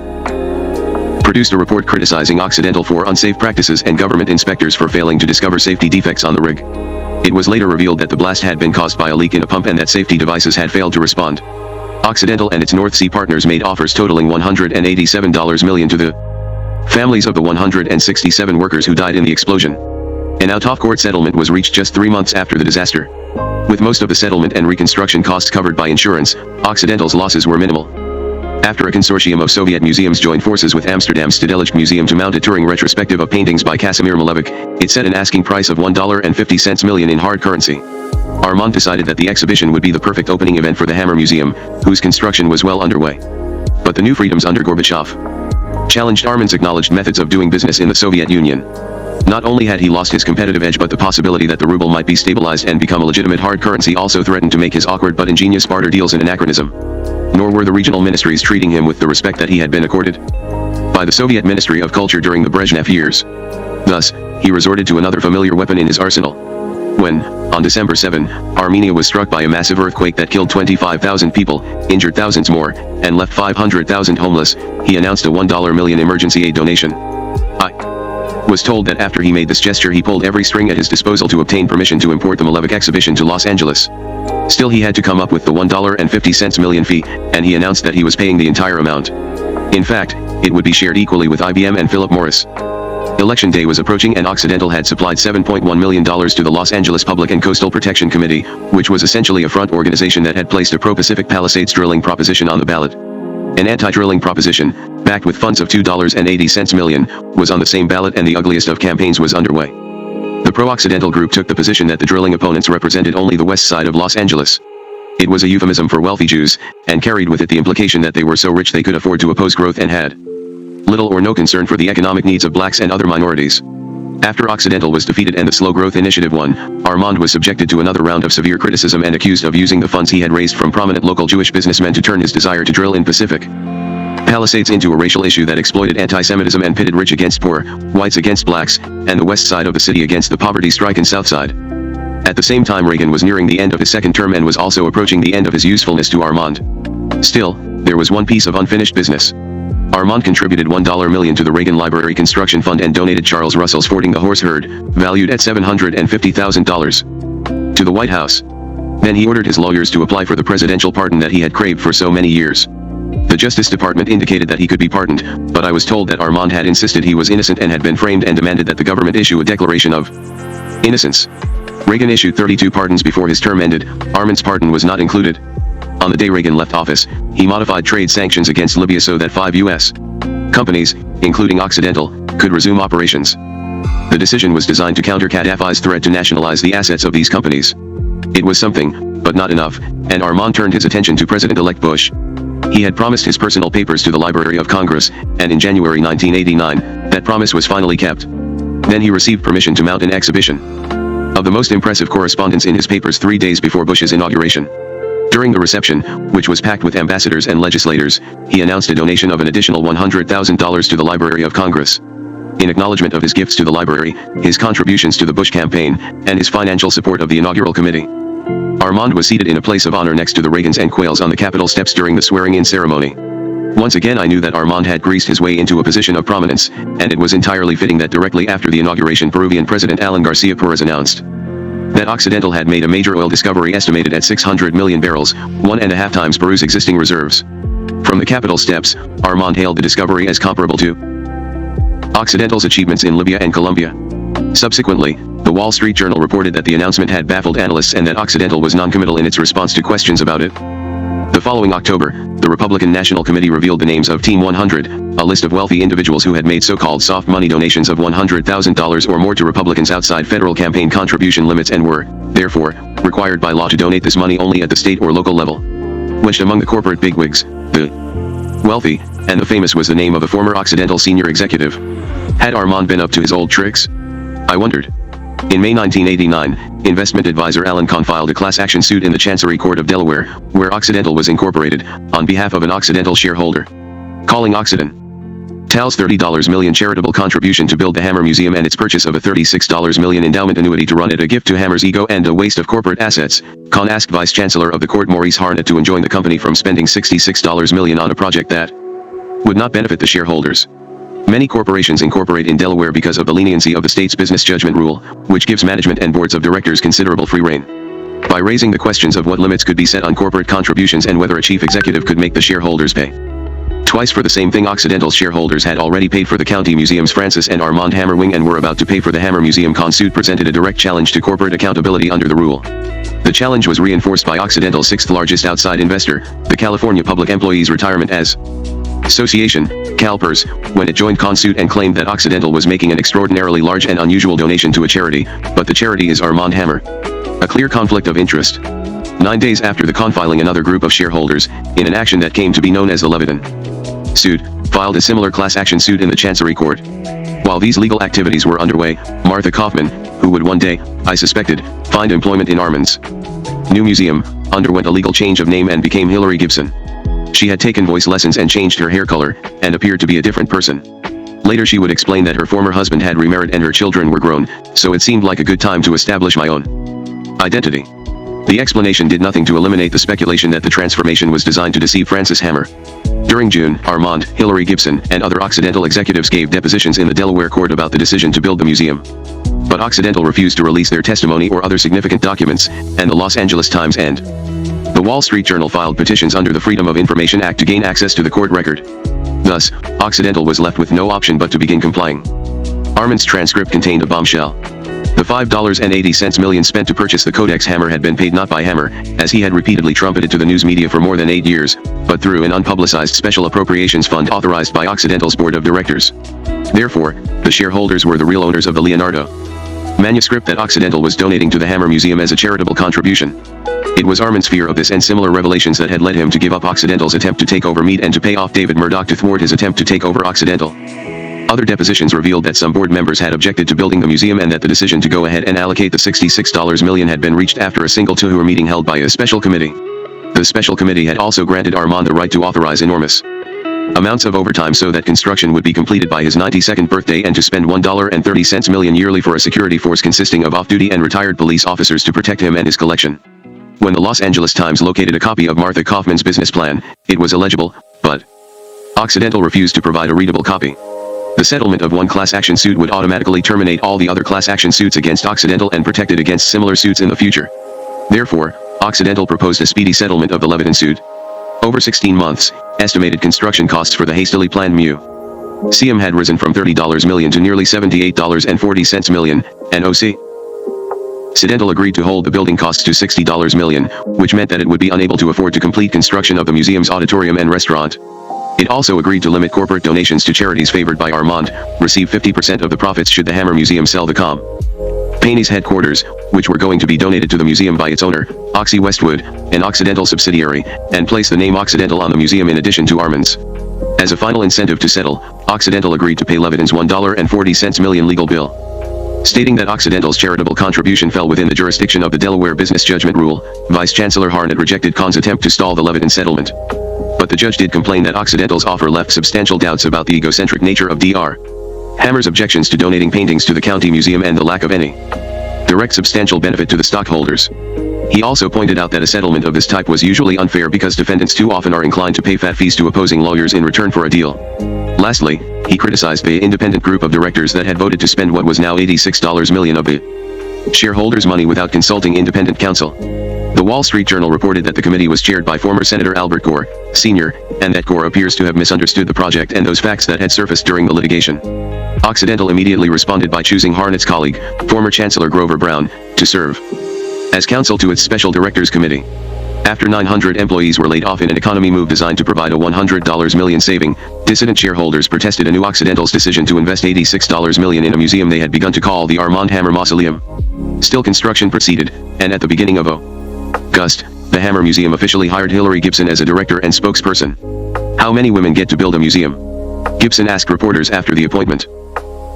produced a report criticizing Occidental for unsafe practices and government inspectors for failing to discover safety defects on the rig. It was later revealed that the blast had been caused by a leak in a pump and that safety devices had failed to respond. Occidental and its North Sea partners made offers totaling $187 million to the families of the 167 workers who died in the explosion. An out-of-court settlement was reached just 3 months after the disaster. With most of the settlement and reconstruction costs covered by insurance, Occidental's losses were minimal. After a consortium of Soviet museums joined forces with Amsterdam's Stedelijk Museum to mount a touring retrospective of paintings by Casimir Malevich, it set an asking price of $1.50 million in hard currency. Armand decided that the exhibition would be the perfect opening event for the Hammer Museum, whose construction was well underway. But the new freedoms under Gorbachev challenged Armand's acknowledged methods of doing business in the Soviet Union. Not only had he lost his competitive edge, but the possibility that the ruble might be stabilized and become a legitimate hard currency also threatened to make his awkward but ingenious barter deals an anachronism. Nor were the regional ministries treating him with the respect that he had been accorded by the Soviet Ministry of Culture during the Brezhnev years. Thus, he resorted to another familiar weapon in his arsenal. When, on December 7, Armenia was struck by a massive earthquake that killed 25,000 people, injured thousands more, and left 500,000 homeless, he announced a $1 million emergency aid donation. I was told that after he made this gesture he pulled every string at his disposal to obtain permission to import the Malevich exhibition to Los Angeles. Still, he had to come up with the $1.50 million fee, and he announced that he was paying the entire amount. In fact, it would be shared equally with IBM and Philip Morris. Election day was approaching and Occidental had supplied $7.1 million to the Los Angeles Public and Coastal Protection Committee, which was essentially a front organization that had placed a pro-Pacific Palisades drilling proposition on the ballot. An anti-drilling proposition, backed with funds of $2.80 million, was on the same ballot, and the ugliest of campaigns was underway. The pro-Occidental group took the position that the drilling opponents represented only the west side of Los Angeles. It was a euphemism for wealthy Jews, and carried with it the implication that they were so rich they could afford to oppose growth and had little or no concern for the economic needs of blacks and other minorities. After Occidental was defeated and the Slow Growth Initiative won, Armand was subjected to another round of severe criticism and accused of using the funds he had raised from prominent local Jewish businessmen to turn his desire to drill in Pacific Palisades into a racial issue that exploited anti-Semitism and pitted rich against poor, whites against blacks, and the west side of the city against the poverty-stricken south side. At the same time, Reagan was nearing the end of his second term and was also approaching the end of his usefulness to Armand. Still, there was one piece of unfinished business. Armand contributed $1 million to the Reagan Library Construction Fund and donated Charles Russell's Fording the Horse herd, valued at $750,000, to the White House. Then he ordered his lawyers to apply for the presidential pardon that he had craved for so many years. The Justice Department indicated that he could be pardoned, but I was told that Armand had insisted he was innocent and had been framed and demanded that the government issue a declaration of innocence. Reagan issued 32 pardons before his term ended. Armand's pardon was not included. On the day Reagan left office, he modified trade sanctions against Libya so that 5 U.S. companies, including Occidental, could resume operations. The decision was designed to counter Gaddafi's threat to nationalize the assets of these companies. It was something, but not enough, and Armand turned his attention to President-elect Bush. He had promised his personal papers to the Library of Congress, and in January 1989, that promise was finally kept. Then he received permission to mount an exhibition of the most impressive correspondence in his papers 3 days before Bush's inauguration. During the reception, which was packed with ambassadors and legislators, he announced a donation of an additional $100,000 to the Library of Congress. In acknowledgement of his gifts to the library, his contributions to the Bush campaign, and his financial support of the inaugural committee, Armand was seated in a place of honor next to the Reagans and Quayles on the Capitol steps during the swearing-in ceremony. Once again I knew that Armand had greased his way into a position of prominence, and it was entirely fitting that directly after the inauguration Peruvian President Alan Garcia Perez announced that Occidental had made a major oil discovery estimated at 600 million barrels, 1.5 times Peru's existing reserves. From the Capitol steps, Armand hailed the discovery as comparable to Occidental's achievements in Libya and Colombia. Subsequently, the Wall Street Journal reported that the announcement had baffled analysts and that Occidental was non-committal in its response to questions about it. The following October, the Republican National Committee revealed the names of Team 100, a list of wealthy individuals who had made so-called soft money donations of $100,000 or more to Republicans outside federal campaign contribution limits and were, therefore, required by law to donate this money only at the state or local level. Wedged among the corporate bigwigs, the wealthy, and the famous was the name of a former Occidental senior executive. Had Armand been up to his old tricks? I wondered. In May 1989, investment advisor Alan Kahn filed a class action suit in the Chancery Court of Delaware, where Occidental was incorporated, on behalf of an Occidental shareholder. Calling Occidental's $30 million charitable contribution to build the Hammer Museum and its purchase of a $36 million endowment annuity to run it a gift to Hammer's ego and a waste of corporate assets, Kahn asked Vice Chancellor of the Court Maurice Harnett to enjoin the company from spending $66 million on a project that would not benefit the shareholders. Many corporations incorporate in Delaware because of the leniency of the state's business judgment rule, which gives management and boards of directors considerable free rein. By raising the questions of what limits could be set on corporate contributions and whether a chief executive could make the shareholders pay twice for the same thing, Occidental's shareholders had already paid for the county museum's Francis and Armand Hammer wing and were about to pay for the Hammer Museum. Kahn suit presented a direct challenge to corporate accountability under the rule. The challenge was reinforced by Occidental's sixth largest outside investor, the California Public Employees Retirement Association, CalPERS, when it joined Kahn's suit and claimed that Occidental was making an extraordinarily large and unusual donation to a charity, but the charity is Armand Hammer. A clear conflict of interest. 9 days after the Kahn filing, another group of shareholders, in an action that came to be known as the Leviton suit, filed a similar class action suit in the Chancery Court. While these legal activities were underway, Martha Kaufman, who would one day, I suspected, find employment in Armand's new museum, underwent a legal change of name and became Hillary Gibson. She had taken voice lessons and changed her hair color, and appeared to be a different person. Later she would explain that her former husband had remarried and her children were grown, so it seemed like a good time to establish my own identity. The explanation did nothing to eliminate the speculation that the transformation was designed to deceive Francis Hammer. During June, Armand, Hillary Gibson, and other Occidental executives gave depositions in the Delaware court about the decision to build the museum. But Occidental refused to release their testimony or other significant documents, and the Los Angeles Times and the Wall Street Journal filed petitions under the Freedom of Information Act to gain access to the court record. Thus, Occidental was left with no option but to begin complying. Armand's transcript contained a bombshell. The $5.80 million spent to purchase the Codex Hammer had been paid not by Hammer, as he had repeatedly trumpeted to the news media for more than 8 years, but through an unpublicized special appropriations fund authorized by Occidental's board of directors. Therefore, the shareholders were the real owners of the Leonardo manuscript that Occidental was donating to the Hammer Museum as a charitable contribution. It was Armand's fear of this and similar revelations that had led him to give up Occidental's attempt to take over Mead and to pay off David Murdoch to thwart his attempt to take over Occidental. Other depositions revealed that some board members had objected to building the museum and that the decision to go ahead and allocate the $66 million had been reached after a single two-hour meeting held by a special committee. The special committee had also granted Armand the right to authorize enormous amounts of overtime so that construction would be completed by his 92nd birthday and to spend $1.30 million yearly for a security force consisting of off-duty and retired police officers to protect him and his collection. When the Los Angeles Times located a copy of Martha Kaufman's business plan, it was illegible, but Occidental refused to provide a readable copy. The settlement of one class action suit would automatically terminate all the other class action suits against Occidental and protect it against similar suits in the future. Therefore, Occidental proposed a speedy settlement of the Leviton suit. Over 16 months, estimated construction costs for the hastily planned museum had risen from $30 million to nearly $78.40 million, and Occidental agreed to hold the building costs to $60 million, which meant that it would be unable to afford to complete construction of the museum's auditorium and restaurant. It also agreed to limit corporate donations to charities favored by Armand, receive 50% of the profits should the Hammer Museum sell the company's headquarters, which were going to be donated to the museum by its owner, Oxy Westwood, an Occidental subsidiary, and place the name Occidental on the museum in addition to Armand's. As a final incentive to settle, Occidental agreed to pay Leviton's $1.40 million legal bill. Stating that Occidental's charitable contribution fell within the jurisdiction of the Delaware Business Judgment Rule, Vice Chancellor Harnett rejected Kahn's attempt to stall the Leviton settlement. But the judge did complain that Occidental's offer left substantial doubts about the egocentric nature of Dr. Hammer's objections to donating paintings to the county museum and the lack of any direct substantial benefit to the stockholders. He also pointed out that a settlement of this type was usually unfair because defendants too often are inclined to pay fat fees to opposing lawyers in return for a deal. Lastly, he criticized the independent group of directors that had voted to spend what was now $86 million of the shareholders' money without consulting independent counsel. The Wall Street Journal reported that the committee was chaired by former Senator Albert Gore, Sr., and that Gore appears to have misunderstood the project and those facts that had surfaced during the litigation. Occidental immediately responded by choosing Harnett's colleague, former Chancellor Grover Brown, to serve as counsel to its Special Directors Committee. After 900 employees were laid off in an economy move designed to provide a $100 million saving, dissident shareholders protested anew Occidental's decision to invest $86 million in a museum they had begun to call the Armand Hammer Mausoleum. Still construction proceeded, and at the beginning of August, the Hammer Museum officially hired Hillary Gibson as a director and spokesperson. How many women get to build a museum? Gibson asked reporters after the appointment.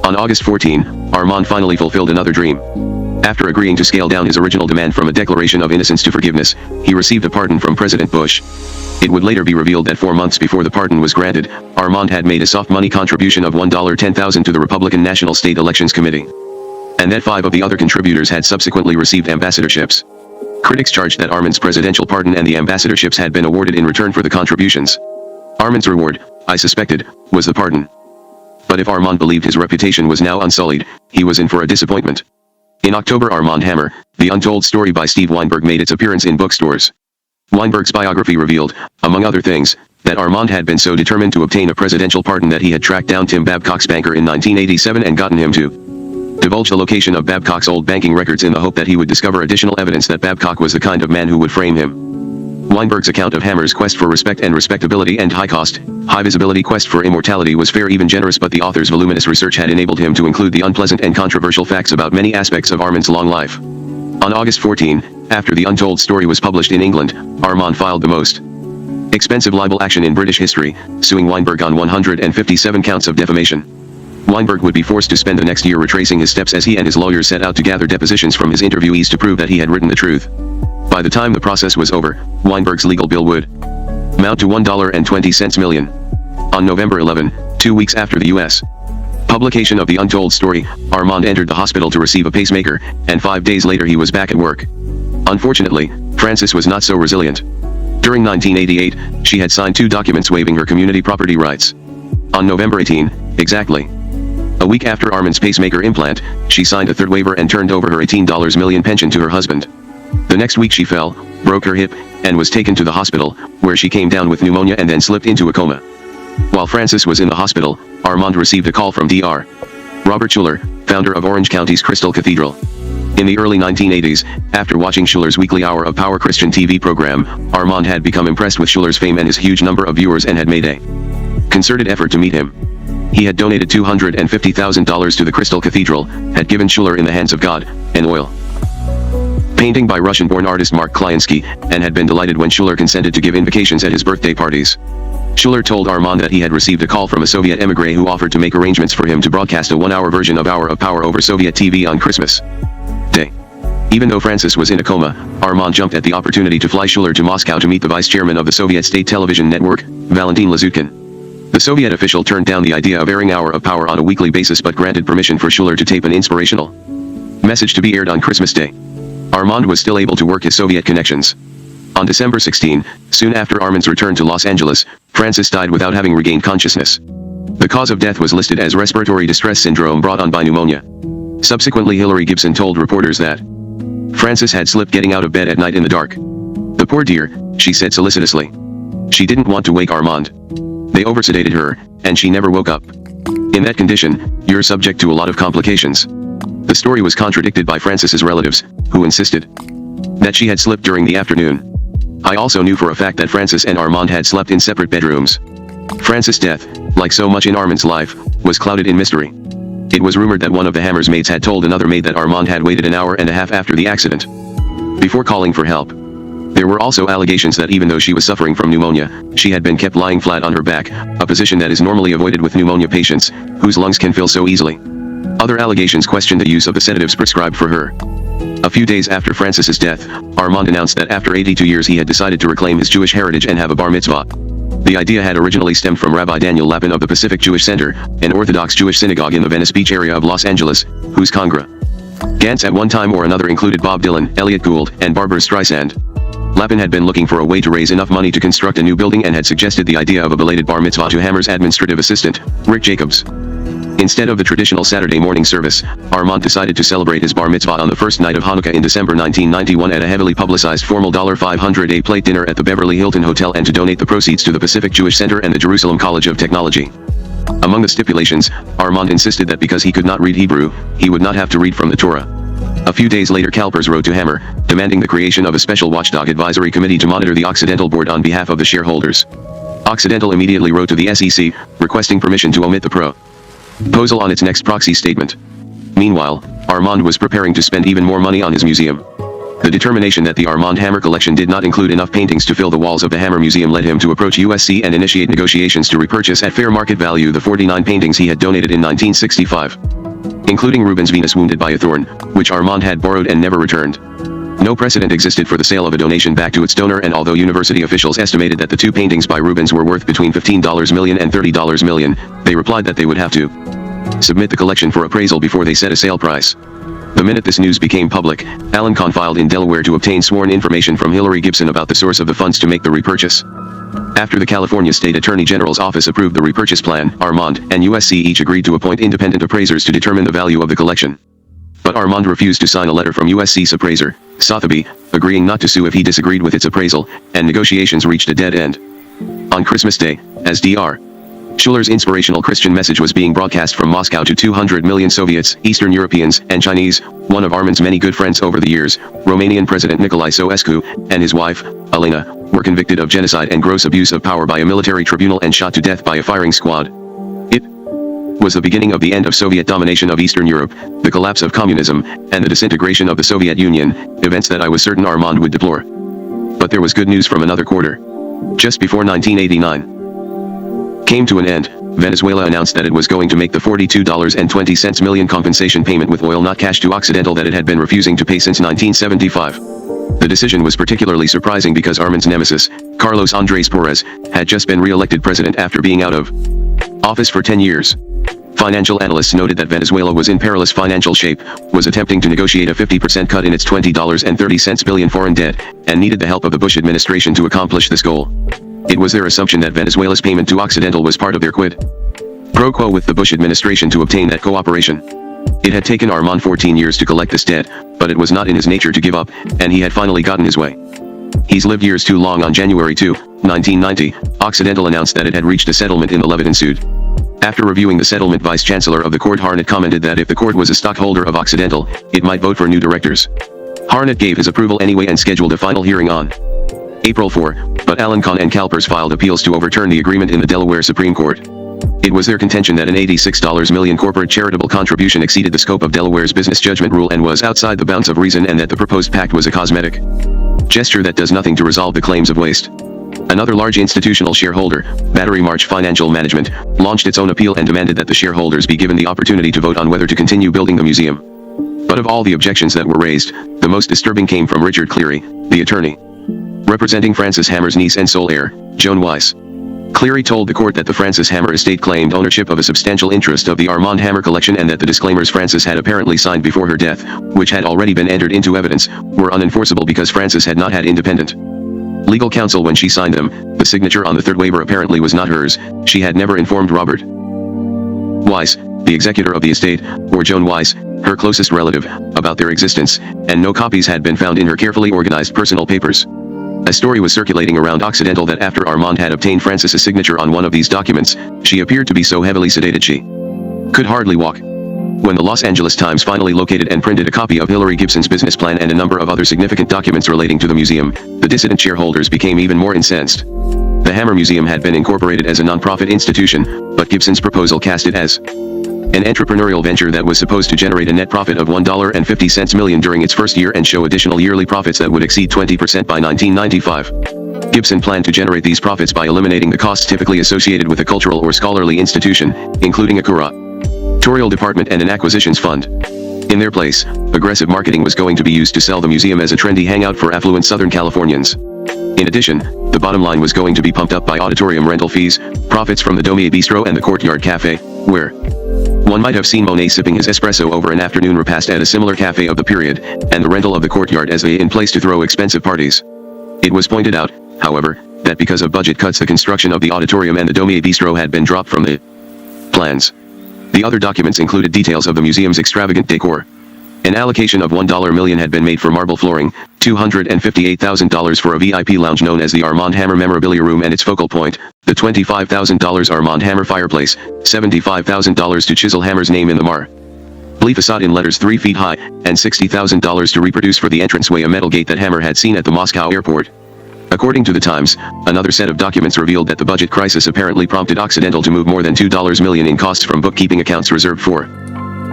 On August 14, Armand finally fulfilled another dream. After agreeing to scale down his original demand from a declaration of innocence to forgiveness, he received a pardon from President Bush. It would later be revealed that 4 months before the pardon was granted, Armand had made a soft money contribution of $110,000 to the Republican National State Elections Committee, and that 5 of the other contributors had subsequently received ambassadorships. Critics charged that Armand's presidential pardon and the ambassadorships had been awarded in return for the contributions. Armand's reward, I suspected, was the pardon. But if Armand believed his reputation was now unsullied, he was in for a disappointment. In October, Armand Hammer, The Untold Story by Steve Weinberg made its appearance in bookstores. Weinberg's biography revealed, among other things, that Armand had been so determined to obtain a presidential pardon that he had tracked down Tim Babcock's banker in 1987 and gotten him to divulge the location of Babcock's old banking records in the hope that he would discover additional evidence that Babcock was the kind of man who would frame him. Weinberg's account of Hammer's quest for respect and respectability and high-cost, high-visibility quest for immortality was fair, even generous, but the author's voluminous research had enabled him to include the unpleasant and controversial facts about many aspects of Armand's long life. On August 14, after The Untold Story was published in England, Armand filed the most expensive libel action in British history, suing Weinberg on 157 counts of defamation. Weinberg would be forced to spend the next year retracing his steps as he and his lawyers set out to gather depositions from his interviewees to prove that he had written the truth. By the time the process was over, Weinberg's legal bill would amount to $1.20 million. On November 11, 2 weeks after the U.S. publication of The Untold Story, Armand entered the hospital to receive a pacemaker, and 5 days later he was back at work. Unfortunately, Frances was not so resilient. During 1988, she had signed 2 documents waiving her community property rights. On November 18, exactly a week after Armand's pacemaker implant, she signed a 3rd waiver and turned over her $18 million pension to her husband. The next week she fell, broke her hip, and was taken to the hospital, where she came down with pneumonia and then slipped into a coma. While Frances was in the hospital, Armand received a call from Dr. Robert Schuller, founder of Orange County's Crystal Cathedral. In the early 1980s, after watching Schuller's weekly Hour of Power Christian TV program, Armand had become impressed with Schuller's fame and his huge number of viewers and had made a concerted effort to meet him. He had donated $250,000 to the Crystal Cathedral, had given Schuller In the Hands of God, an oil painting by Russian-born artist Mark Klyansky, and had been delighted when Schuller consented to give invocations at his birthday parties. Schuller told Armand that he had received a call from a Soviet emigre who offered to make arrangements for him to broadcast a 1-hour version of Hour of Power over Soviet TV on Christmas Day. Even though Frances was in a coma, Armand jumped at the opportunity to fly Schuller to Moscow to meet the vice chairman of the Soviet state television network, Valentin Lazutkin. The Soviet official turned down the idea of airing Hour of Power on a weekly basis but granted permission for Schuller to tape an inspirational message to be aired on Christmas Day. Armand was still able to work his Soviet connections. On December 16, soon after Armand's return to Los Angeles, Frances died without having regained consciousness. The cause of death was listed as respiratory distress syndrome brought on by pneumonia. Subsequently, Hillary Gibson told reporters that Frances had slipped getting out of bed at night in the dark. "The poor dear," she said solicitously. She didn't want to wake Armand. They oversedated her, and she never woke up. In that condition, you're subject to a lot of complications. The story was contradicted by Frances's relatives, who insisted that she had slipped during the afternoon. I also knew for a fact that Frances and Armand had slept in separate bedrooms. Frances' death, like so much in Armand's life, was clouded in mystery. It was rumored that one of the Hammer's maids had told another maid that Armand had waited an hour and a half after the accident before calling for help. There were also allegations that even though she was suffering from pneumonia, she had been kept lying flat on her back, a position that is normally avoided with pneumonia patients, whose lungs can fill so easily. Other allegations questioned the use of the sedatives prescribed for her. A few days after Frances's death, Armand announced that after 82 years he had decided to reclaim his Jewish heritage and have a bar mitzvah. The idea had originally stemmed from Rabbi Daniel Lapin of the Pacific Jewish Center, an Orthodox Jewish synagogue in the Venice Beach area of Los Angeles, whose congregants at one time or another included Bob Dylan, Elliot Gould, and Barbra Streisand. Lapin had been looking for a way to raise enough money to construct a new building and had suggested the idea of a belated bar mitzvah to Hammer's administrative assistant, Rick Jacobs. Instead of the traditional Saturday morning service, Armand decided to celebrate his bar mitzvah on the first night of Hanukkah in December 1991 at a heavily publicized formal $500 a plate dinner at the Beverly Hilton Hotel and to donate the proceeds to the Pacific Jewish Center and the Jerusalem College of Technology. Among the stipulations, Armand insisted that because he could not read Hebrew, he would not have to read from the Torah. A few days later, CalPERS wrote to Hammer, demanding the creation of a special watchdog advisory committee to monitor the Occidental board on behalf of the shareholders. Occidental immediately wrote to the SEC, requesting permission to omit the proposal on its next proxy statement. Meanwhile, Armand was preparing to spend even more money on his museum. The determination that the Armand Hammer collection did not include enough paintings to fill the walls of the Hammer Museum led him to approach USC and initiate negotiations to repurchase at fair market value the 49 paintings he had donated in 1965. including Rubens' Venus wounded by a thorn, which Armand had borrowed and never returned. No precedent existed for the sale of a donation back to its donor, and although university officials estimated that the two paintings by Rubens were worth between $15 million and $30 million, they replied that they would have to submit the collection for appraisal before they set a sale price. The minute this news became public, Armand filed in Delaware to obtain sworn information from Hillary Gibson about the source of the funds to make the repurchase. After the California State Attorney General's office approved the repurchase plan, Armand and USC each agreed to appoint independent appraisers to determine the value of the collection. But Armand refused to sign a letter from USC's appraiser, Sotheby, agreeing not to sue if he disagreed with its appraisal, and negotiations reached a dead end. On Christmas Day, as Dr. Schuller's inspirational Christian message was being broadcast from Moscow to 200 million Soviets, Eastern Europeans, and Chinese, one of Armand's many good friends over the years, Romanian President Nicolae Ceausescu, and his wife, Elena, were convicted of genocide and gross abuse of power by a military tribunal and shot to death by a firing squad. It was the beginning of the end of Soviet domination of Eastern Europe, the collapse of communism, and the disintegration of the Soviet Union, events that I was certain Armand would deplore. But there was good news from another quarter. Just before 1989 came to an end, Venezuela announced that it was going to make the $42.20 million compensation payment with oil not cash to Occidental that it had been refusing to pay since 1975. The decision was particularly surprising because Armand's nemesis, Carlos Andrés Pérez, had just been re-elected president after being out of office for 10 years. Financial analysts noted that Venezuela was in perilous financial shape, was attempting to negotiate a 50% cut in its $20.30 billion foreign debt, and needed the help of the Bush administration to accomplish this goal. It was their assumption that Venezuela's payment to Occidental was part of their quid pro quo with the Bush administration to obtain that cooperation. It had taken Armand 14 years to collect this debt, but it was not in his nature to give up, and he had finally gotten his way. He's lived years too long. On January 2, 1990, Occidental announced that it had reached a settlement in the Levitin suit. After reviewing the settlement, Vice Chancellor of the court Harnett commented that if the court was a stockholder of Occidental, it might vote for new directors. Harnett gave his approval anyway and scheduled a final hearing on April 4, but Armand and CalPERS filed appeals to overturn the agreement in the Delaware Supreme Court. It was their contention that an $86 million corporate charitable contribution exceeded the scope of Delaware's business judgment rule and was outside the bounds of reason, and that the proposed pact was a cosmetic gesture that does nothing to resolve the claims of waste. Another large institutional shareholder, Battery March Financial Management, launched its own appeal and demanded that the shareholders be given the opportunity to vote on whether to continue building the museum. But of all the objections that were raised, the most disturbing came from Richard Cleary, the attorney representing Francis Hammer's niece and sole heir, Joan Weiss. Cleary told the court that the Francis Hammer estate claimed ownership of a substantial interest of the Armand Hammer collection, and that the disclaimers Francis had apparently signed before her death, which had already been entered into evidence, were unenforceable because Francis had not had independent legal counsel when she signed them. The signature on the third waiver apparently was not hers. She had never informed Robert Weiss, the executor of the estate, or Joan Weiss, her closest relative, about their existence, and no copies had been found in her carefully organized personal papers. A story was circulating around Occidental that after Armand had obtained Francis's signature on one of these documents, she appeared to be so heavily sedated she could hardly walk. When the Los Angeles Times finally located and printed a copy of Hillary Gibson's business plan and a number of other significant documents relating to the museum, the dissident shareholders became even more incensed. The Hammer Museum had been incorporated as a non-profit institution, but Gibson's proposal cast it as an entrepreneurial venture that was supposed to generate a net profit of $1.50 million during its first year and show additional yearly profits that would exceed 20% by 1995. Gibson planned to generate these profits by eliminating the costs typically associated with a cultural or scholarly institution, including a curatorial department and an acquisitions fund. In their place, aggressive marketing was going to be used to sell the museum as a trendy hangout for affluent Southern Californians. In addition, the bottom line was going to be pumped up by auditorium rental fees, profits from the Blumay Bistro and the Courtyard Cafe, where one might have seen Monet sipping his espresso over an afternoon repast at a similar cafe of the period, and the rental of the courtyard as in place to throw expensive parties. It was pointed out, however, that because of budget cuts the construction of the auditorium and the Blumay Bistro had been dropped from the plans. The other documents included details of the museum's extravagant decor. An allocation of $1 million had been made for marble flooring, $258,000 for a VIP lounge known as the Armand Hammer Memorabilia Room and its focal point, the $25,000 Armand Hammer fireplace, $75,000 to chisel Hammer's name in the marble facade in letters 3 feet high, and $60,000 to reproduce for the entranceway a metal gate that Hammer had seen at the Moscow airport. According to the Times, another set of documents revealed that the budget crisis apparently prompted Occidental to move more than $2 million in costs from bookkeeping accounts reserved for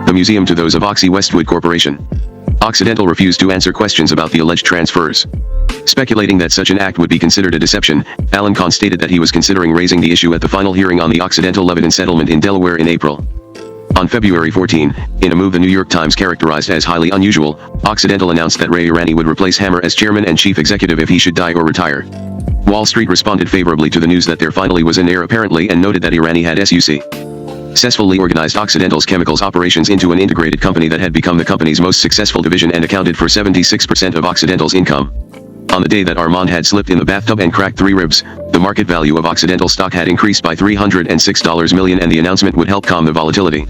the museum to those of Oxy Westwood Corporation. Occidental refused to answer questions about the alleged transfers. Speculating that such an act would be considered a deception, Armand stated that he was considering raising the issue at the final hearing on the Occidental Levitin settlement in Delaware in April. On February 14, in a move the New York Times characterized as highly unusual, Occidental announced that Ray Irani would replace Hammer as chairman and chief executive if he should die or retire. Wall Street responded favorably to the news that there finally was an heir apparently and noted that Irani had successfully organized Occidental's chemicals operations into an integrated company that had become the company's most successful division and accounted for 76% of Occidental's income. On the day that Armand had slipped in the bathtub and cracked 3 ribs, the market value of Occidental stock had increased by $306 million and the announcement would help calm the volatility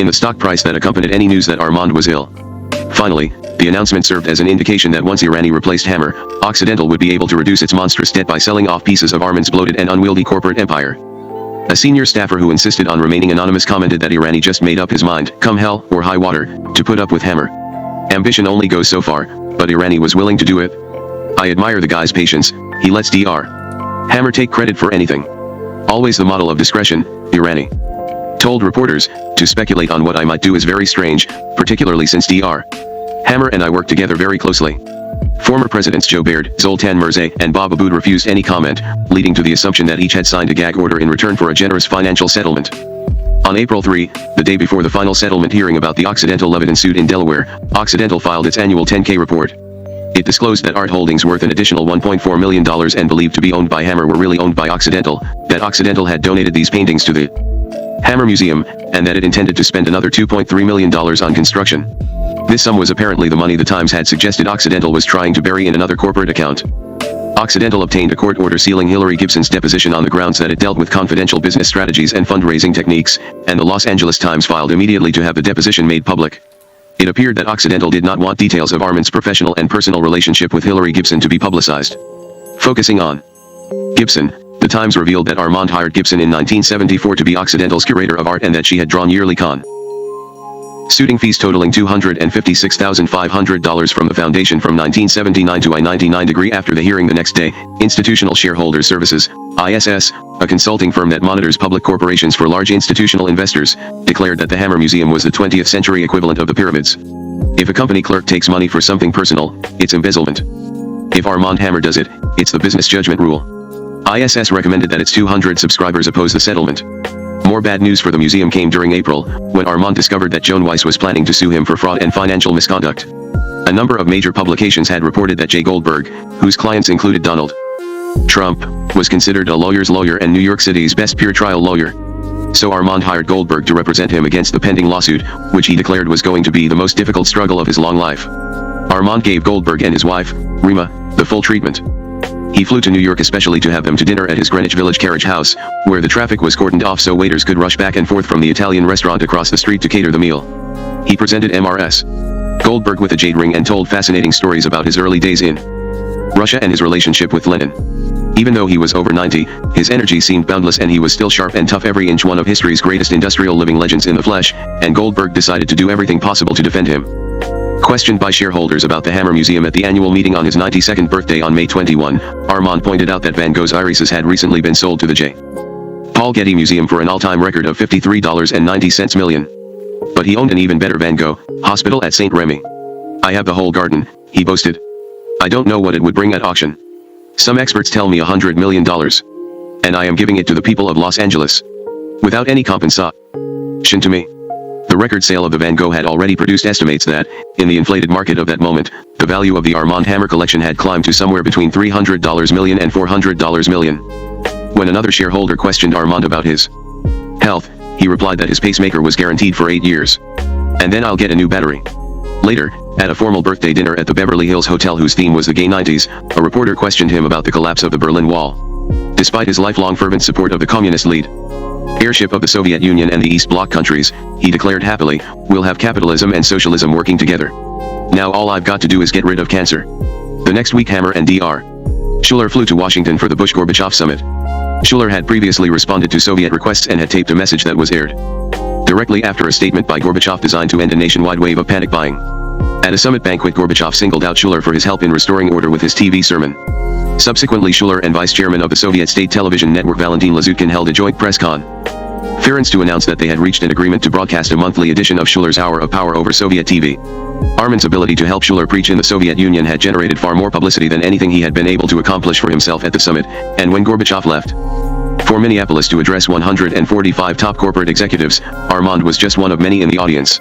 in the stock price that accompanied any news that Armand was ill. Finally, the announcement served as an indication that once Irani replaced Hammer, Occidental would be able to reduce its monstrous debt by selling off pieces of Armand's bloated and unwieldy corporate empire. A senior staffer who insisted on remaining anonymous commented that Irani just made up his mind, come hell or high water, to put up with Hammer. Ambition only goes so far, but Irani was willing to do it. I admire the guy's patience, he lets Dr. Hammer take credit for anything. Always the model of discretion, Irani told reporters. To speculate on what I might do is very strange, particularly since Dr. Hammer and I work together very closely. Former presidents Joe Baird, Zoltan Merzey, and Bob Aboud refused any comment, leading to the assumption that each had signed a gag order in return for a generous financial settlement. On April 3, the day before the final settlement hearing about the Occidental Leviton suit in Delaware, Occidental filed its annual 10K report. It disclosed that art holdings worth an additional $1.4 million and believed to be owned by Hammer were really owned by Occidental, that Occidental had donated these paintings to the Hammer Museum, and that it intended to spend another $2.3 million on construction. This sum was apparently the money the Times had suggested Occidental was trying to bury in another corporate account. Occidental obtained a court order sealing Hillary Gibson's deposition on the grounds that it dealt with confidential business strategies and fundraising techniques, and the Los Angeles Times filed immediately to have the deposition made public. It appeared that Occidental did not want details of Armand's professional and personal relationship with Hillary Gibson to be publicized. Focusing on Gibson, the Times revealed that Armand hired Gibson in 1974 to be Occidental's curator of art and that she had drawn yearly suiting fees totaling $256,500 from the foundation from 1979 to I-99 degree. After the hearing the next day, Institutional Shareholder Services, ISS, a consulting firm that monitors public corporations for large institutional investors, declared that the Hammer Museum was the 20th century equivalent of the pyramids. If a company clerk takes money for something personal, it's embezzlement. If Armand Hammer does it, it's the business judgment rule. ISS recommended that its 200 subscribers oppose the settlement. More bad news for the museum came during April, when Armand discovered that Joan Weiss was planning to sue him for fraud and financial misconduct. A number of major publications had reported that Jay Goldberg, whose clients included Donald Trump, was considered a lawyer's lawyer and New York City's best pure trial lawyer. So Armand hired Goldberg to represent him against the pending lawsuit, which he declared was going to be the most difficult struggle of his long life. Armand gave Goldberg and his wife, Rima, the full treatment. He flew to New York especially to have them to dinner at his Greenwich Village carriage house, where the traffic was cordoned off so waiters could rush back and forth from the Italian restaurant across the street to cater the meal. He presented Mrs. Goldberg with a jade ring and told fascinating stories about his early days in Russia and his relationship with Lenin. Even though he was over 90, his energy seemed boundless and he was still sharp and tough every inch, one of history's greatest industrial living legends in the flesh, and Goldberg decided to do everything possible to defend him. Questioned by shareholders about the Hammer Museum at the annual meeting on his 92nd birthday on May 21, Armand pointed out that Van Gogh's irises had recently been sold to the J. Paul Getty Museum for an all-time record of $53.90 million. But he owned an even better Van Gogh hospital at St. Remy. I have the whole garden, he boasted. I don't know what it would bring at auction. Some experts tell me $100 million. And I am giving it to the people of Los Angeles. Without any compensation to me. The record sale of the Van Gogh had already produced estimates that, in the inflated market of that moment, the value of the Armand Hammer collection had climbed to somewhere between $300 million and $400 million. When another shareholder questioned Armand about his health, he replied that his pacemaker was guaranteed for 8 years. And then I'll get a new battery. Later, at a formal birthday dinner at the Beverly Hills Hotel whose theme was the gay 90s, a reporter questioned him about the collapse of the Berlin Wall. Despite his lifelong fervent support of the communist leadership of the Soviet Union and the East Bloc countries, he declared happily, we'll have capitalism and socialism working together. Now all I've got to do is get rid of cancer. The next week Hammer and Dr. Schuller flew to Washington for the Bush-Gorbachev summit. Schuller had previously responded to Soviet requests and had taped a message that was aired directly after a statement by Gorbachev designed to end a nationwide wave of panic buying. At a summit banquet, Gorbachev singled out Schuller for his help in restoring order with his TV sermon. Subsequently, Schuller and vice chairman of the Soviet state television network Valentin Lazutkin held a joint press conference to announce that they had reached an agreement to broadcast a monthly edition of Schuller's Hour of Power over Soviet TV. Armand's ability to help Schuller preach in the Soviet Union had generated far more publicity than anything he had been able to accomplish for himself at the summit, and when Gorbachev left For Minneapolis to address 145 top corporate executives, Armand was just one of many in the audience.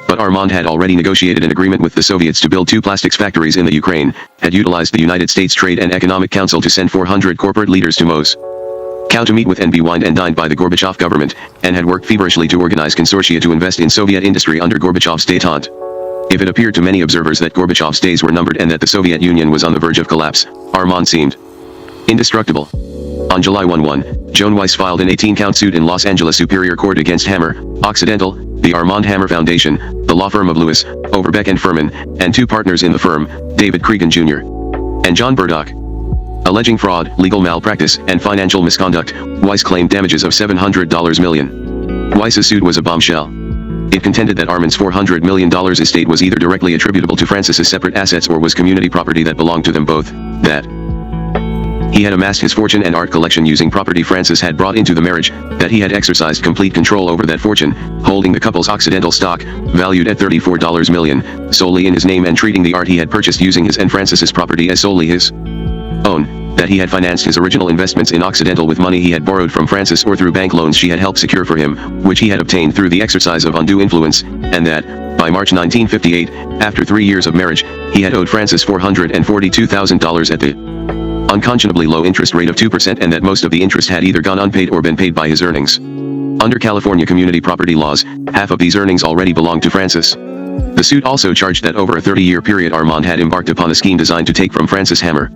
But Armand had already negotiated an agreement with the Soviets to build 2 plastics factories in the Ukraine, had utilized the United States Trade and Economic Council to send 400 corporate leaders to Moscow to meet with and be wined and dined by the Gorbachev government, and had worked feverishly to organize consortia to invest in Soviet industry under Gorbachev's détente. If it appeared to many observers that Gorbachev's days were numbered and that the Soviet Union was on the verge of collapse, Armand seemed indestructible. On July 11, Joan Weiss filed an 18-count suit in Los Angeles Superior Court against Hammer, Occidental, the Armand Hammer Foundation, the law firm of Lewis, Overbeck and Furman, and 2 partners in the firm, David Cregan Jr. and John Burdock. Alleging fraud, legal malpractice, and financial misconduct, Weiss claimed damages of $700 million. Weiss's suit was a bombshell. It contended that Armand's $400 million estate was either directly attributable to Francis's separate assets or was community property that belonged to them both, that he had amassed his fortune and art collection using property Francis had brought into the marriage, that he had exercised complete control over that fortune, holding the couple's Occidental stock, valued at $34 million, solely in his name and treating the art he had purchased using his and Francis's property as solely his own, that he had financed his original investments in Occidental with money he had borrowed from Francis or through bank loans she had helped secure for him, which he had obtained through the exercise of undue influence, and that, by March 1958, after 3 years of marriage, he had owed Francis $442,000 at the unconscionably low interest rate of 2% and that most of the interest had either gone unpaid or been paid by his earnings. Under California community property laws, half of these earnings already belonged to Francis. The suit also charged that over a 30-year period Armand had embarked upon a scheme designed to take from Francis Hammer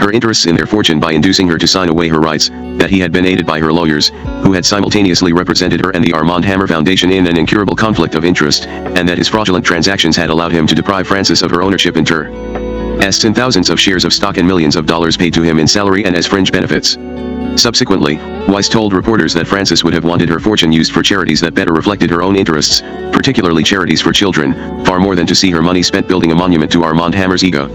her interests in their fortune by inducing her to sign away her rights, that he had been aided by her lawyers, who had simultaneously represented her and the Armand Hammer Foundation in an incurable conflict of interest, and that his fraudulent transactions had allowed him to deprive Francis of her ownership in turn. And thousands of shares of stock and millions of dollars paid to him in salary and as fringe benefits. Subsequently, Weiss told reporters that Francis would have wanted her fortune used for charities that better reflected her own interests, particularly charities for children, far more than to see her money spent building a monument to Armand Hammer's ego.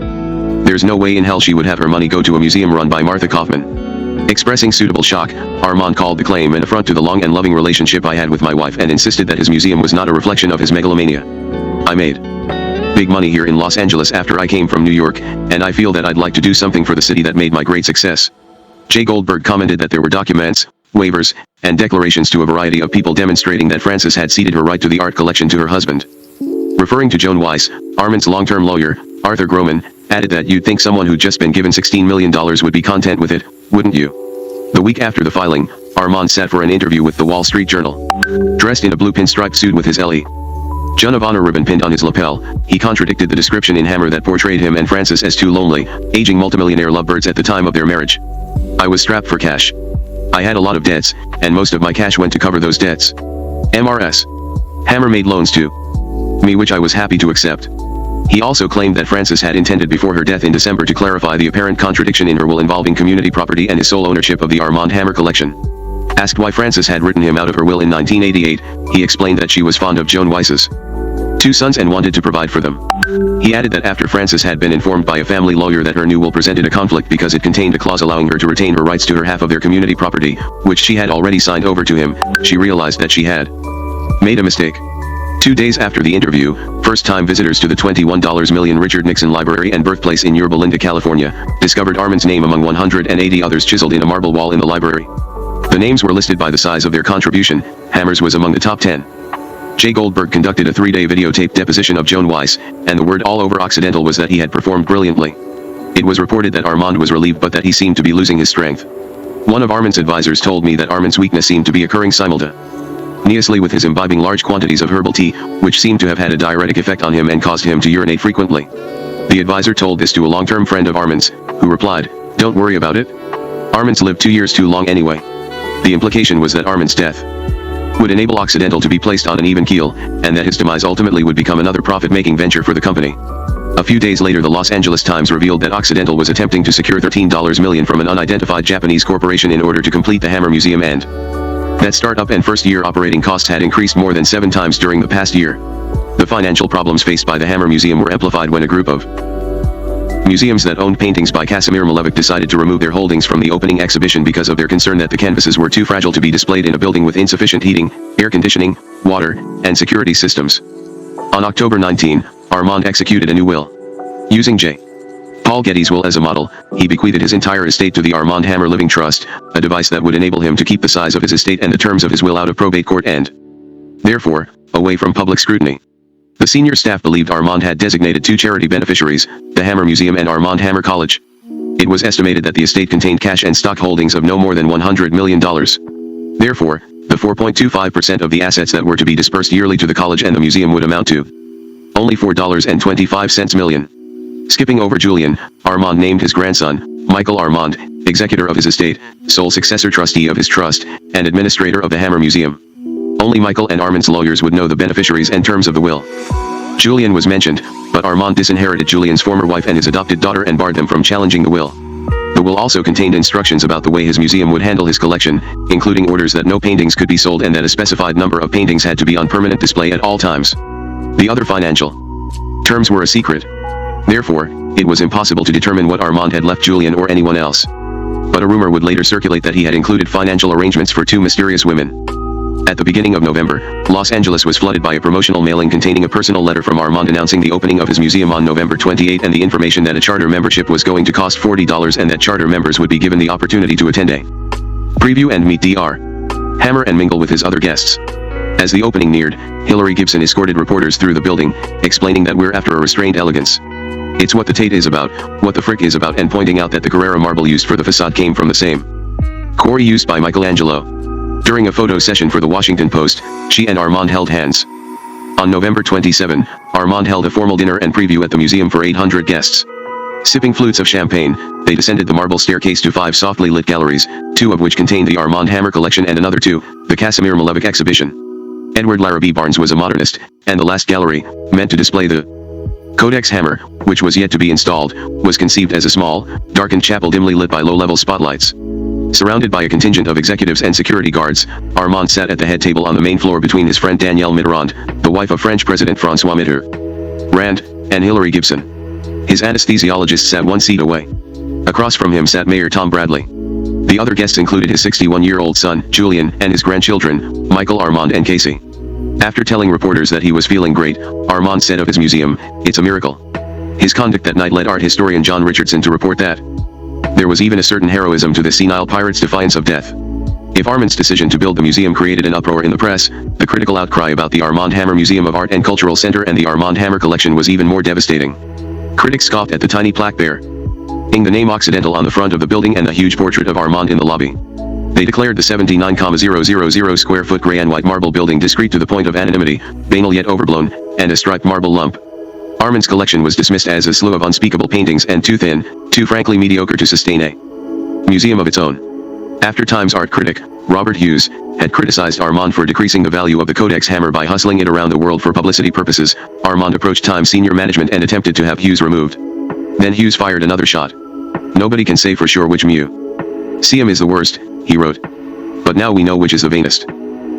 There's no way in hell she would have her money go to a museum run by Martha Kaufman. Expressing suitable shock, Armand called the claim an affront to the long and loving relationship I had with my wife and insisted that his museum was not a reflection of his megalomania. I made big money here in Los Angeles after I came from New York, and I feel that I'd like to do something for the city that made my great success. Jay Goldberg commented that there were documents, waivers, and declarations to a variety of people demonstrating that Francis had ceded her right to the art collection to her husband. Referring to Joan Weiss, Armand's long-term lawyer, Arthur Groman, added that you'd think someone who'd just been given $16 million would be content with it, wouldn't you? The week after the filing, Armand sat for an interview with the Wall Street Journal. Dressed in a blue pinstripe suit with his L.E. John of Honor ribbon pinned on his lapel, he contradicted the description in Hammer that portrayed him and Francis as 2 lonely, aging multimillionaire lovebirds at the time of their marriage. I was strapped for cash. I had a lot of debts, and most of my cash went to cover those debts. MRS. Hammer made loans to me, which I was happy to accept. He also claimed that Francis had intended before her death in December to clarify the apparent contradiction in her will involving community property and his sole ownership of the Armand Hammer collection. Asked why Francis had written him out of her will in 1988, he explained that she was fond of Joan Weiss's 2 sons and wanted to provide for them. He added that after Francis had been informed by a family lawyer that her new will presented a conflict because it contained a clause allowing her to retain her rights to her half of their community property, which she had already signed over to him, she realized that she had made a mistake. 2 days after the interview, first-time visitors to the $21 million Richard Nixon Library and birthplace in Yorba Linda, California, discovered Armand's name among 180 others chiseled in a marble wall in the library. The names were listed by the size of their contribution. Hammer's was among the top 10. Jay Goldberg conducted a 3-day videotape deposition of Joan Weiss, and the word all over Occidental was that he had performed brilliantly. It was reported that Armand was relieved but that he seemed to be losing his strength. One of Armand's advisors told me that Armand's weakness seemed to be occurring simultaneously with his imbibing large quantities of herbal tea, which seemed to have had a diuretic effect on him and caused him to urinate frequently. The advisor told this to a long-term friend of Armand's, who replied, "Don't worry about it. Armand's lived 2 years too long anyway." The implication was that Armand's death would enable Occidental to be placed on an even keel, and that his demise ultimately would become another profit-making venture for the company. A few days later, the Los Angeles Times revealed that Occidental was attempting to secure $13 million from an unidentified Japanese corporation in order to complete the Hammer Museum, and that startup and first-year operating costs had increased more than 7 times during the past year. The financial problems faced by the Hammer Museum were amplified when a group of museums that owned paintings by Casimir Malevich decided to remove their holdings from the opening exhibition because of their concern that the canvases were too fragile to be displayed in a building with insufficient heating, air conditioning, water, and security systems. On October 19, Armand executed a new will. Using J. Paul Getty's will as a model, he bequeathed his entire estate to the Armand Hammer Living Trust, a device that would enable him to keep the size of his estate and the terms of his will out of probate court and, therefore, away from public scrutiny. The senior staff believed Armand had designated two charity beneficiaries, the Hammer Museum and Armand Hammer College. It was estimated that the estate contained cash and stock holdings of no more than $100 million. Therefore, the 4.25% of the assets that were to be dispersed yearly to the college and the museum would amount to only $4.25 million. Skipping over Julian, Armand named his grandson, Michael Armand, executor of his estate, sole successor trustee of his trust, and administrator of the Hammer Museum. Only Michael and Armand's lawyers would know the beneficiaries and terms of the will. Julian was mentioned, but Armand disinherited Julian's former wife and his adopted daughter and barred them from challenging the will. The will also contained instructions about the way his museum would handle his collection, including orders that no paintings could be sold and that a specified number of paintings had to be on permanent display at all times. The other financial terms were a secret. Therefore, it was impossible to determine what Armand had left Julian or anyone else. But a rumor would later circulate that he had included financial arrangements for two mysterious women. At the beginning of November, Los Angeles was flooded by a promotional mailing containing a personal letter from Armand announcing the opening of his museum on November 28 and the information that a charter membership was going to cost $40 and that charter members would be given the opportunity to attend a preview and meet Dr. Hammer and mingle with his other guests. As the opening neared, Hillary Gibson escorted reporters through the building, explaining that we're after a restrained elegance. It's what the Tate is about, what the frick is about, and pointing out that the Carrara marble used for the facade came from the same quarry used by Michelangelo. During a photo session for the Washington Post, she and Armand held hands. On November 27, Armand held a formal dinner and preview at the museum for 800 guests. Sipping flutes of champagne, they descended the marble staircase to 5 softly lit galleries, 2 of which contained the Armand Hammer collection and another 2, the Casimir Malevich exhibition. Edward Larrabee Barnes was a modernist, and the last gallery, meant to display the Codex Hammer, which was yet to be installed, was conceived as a small, darkened chapel dimly lit by low-level spotlights. Surrounded by a contingent of executives and security guards, Armand sat at the head table on the main floor between his friend Danielle Mitterrand, the wife of French President François Mitterrand, and Hillary Gibson. His anesthesiologist sat 1 seat away. Across from him sat Mayor Tom Bradley. The other guests included his 61-year-old son, Julian, and his grandchildren, Michael, Armand, and Casey. After telling reporters that he was feeling great, Armand said of his museum, "It's a miracle." His conduct that night led art historian John Richardson to report that there was even a certain heroism to the senile pirate's defiance of death. If Armand's decision to build the museum created an uproar in the press, the critical outcry about the Armand Hammer Museum of Art and Cultural Center and the Armand Hammer collection was even more devastating. Critics scoffed at the tiny plaque bearing the name Occidental on the front of the building and the huge portrait of Armand in the lobby. They declared the 79,000 square foot gray and white marble building discreet to the point of anonymity, banal yet overblown, and a striped marble lump. Armand's collection was dismissed as a slew of unspeakable paintings and too thin, too frankly mediocre to sustain a museum of its own. After Times art critic, Robert Hughes, had criticized Armand for decreasing the value of the Codex Hammer by hustling it around the world for publicity purposes, Armand approached Times senior management and attempted to have Hughes removed. Then Hughes fired another shot. "Nobody can say for sure which museum is the worst," he wrote. "But now we know which is the vainest.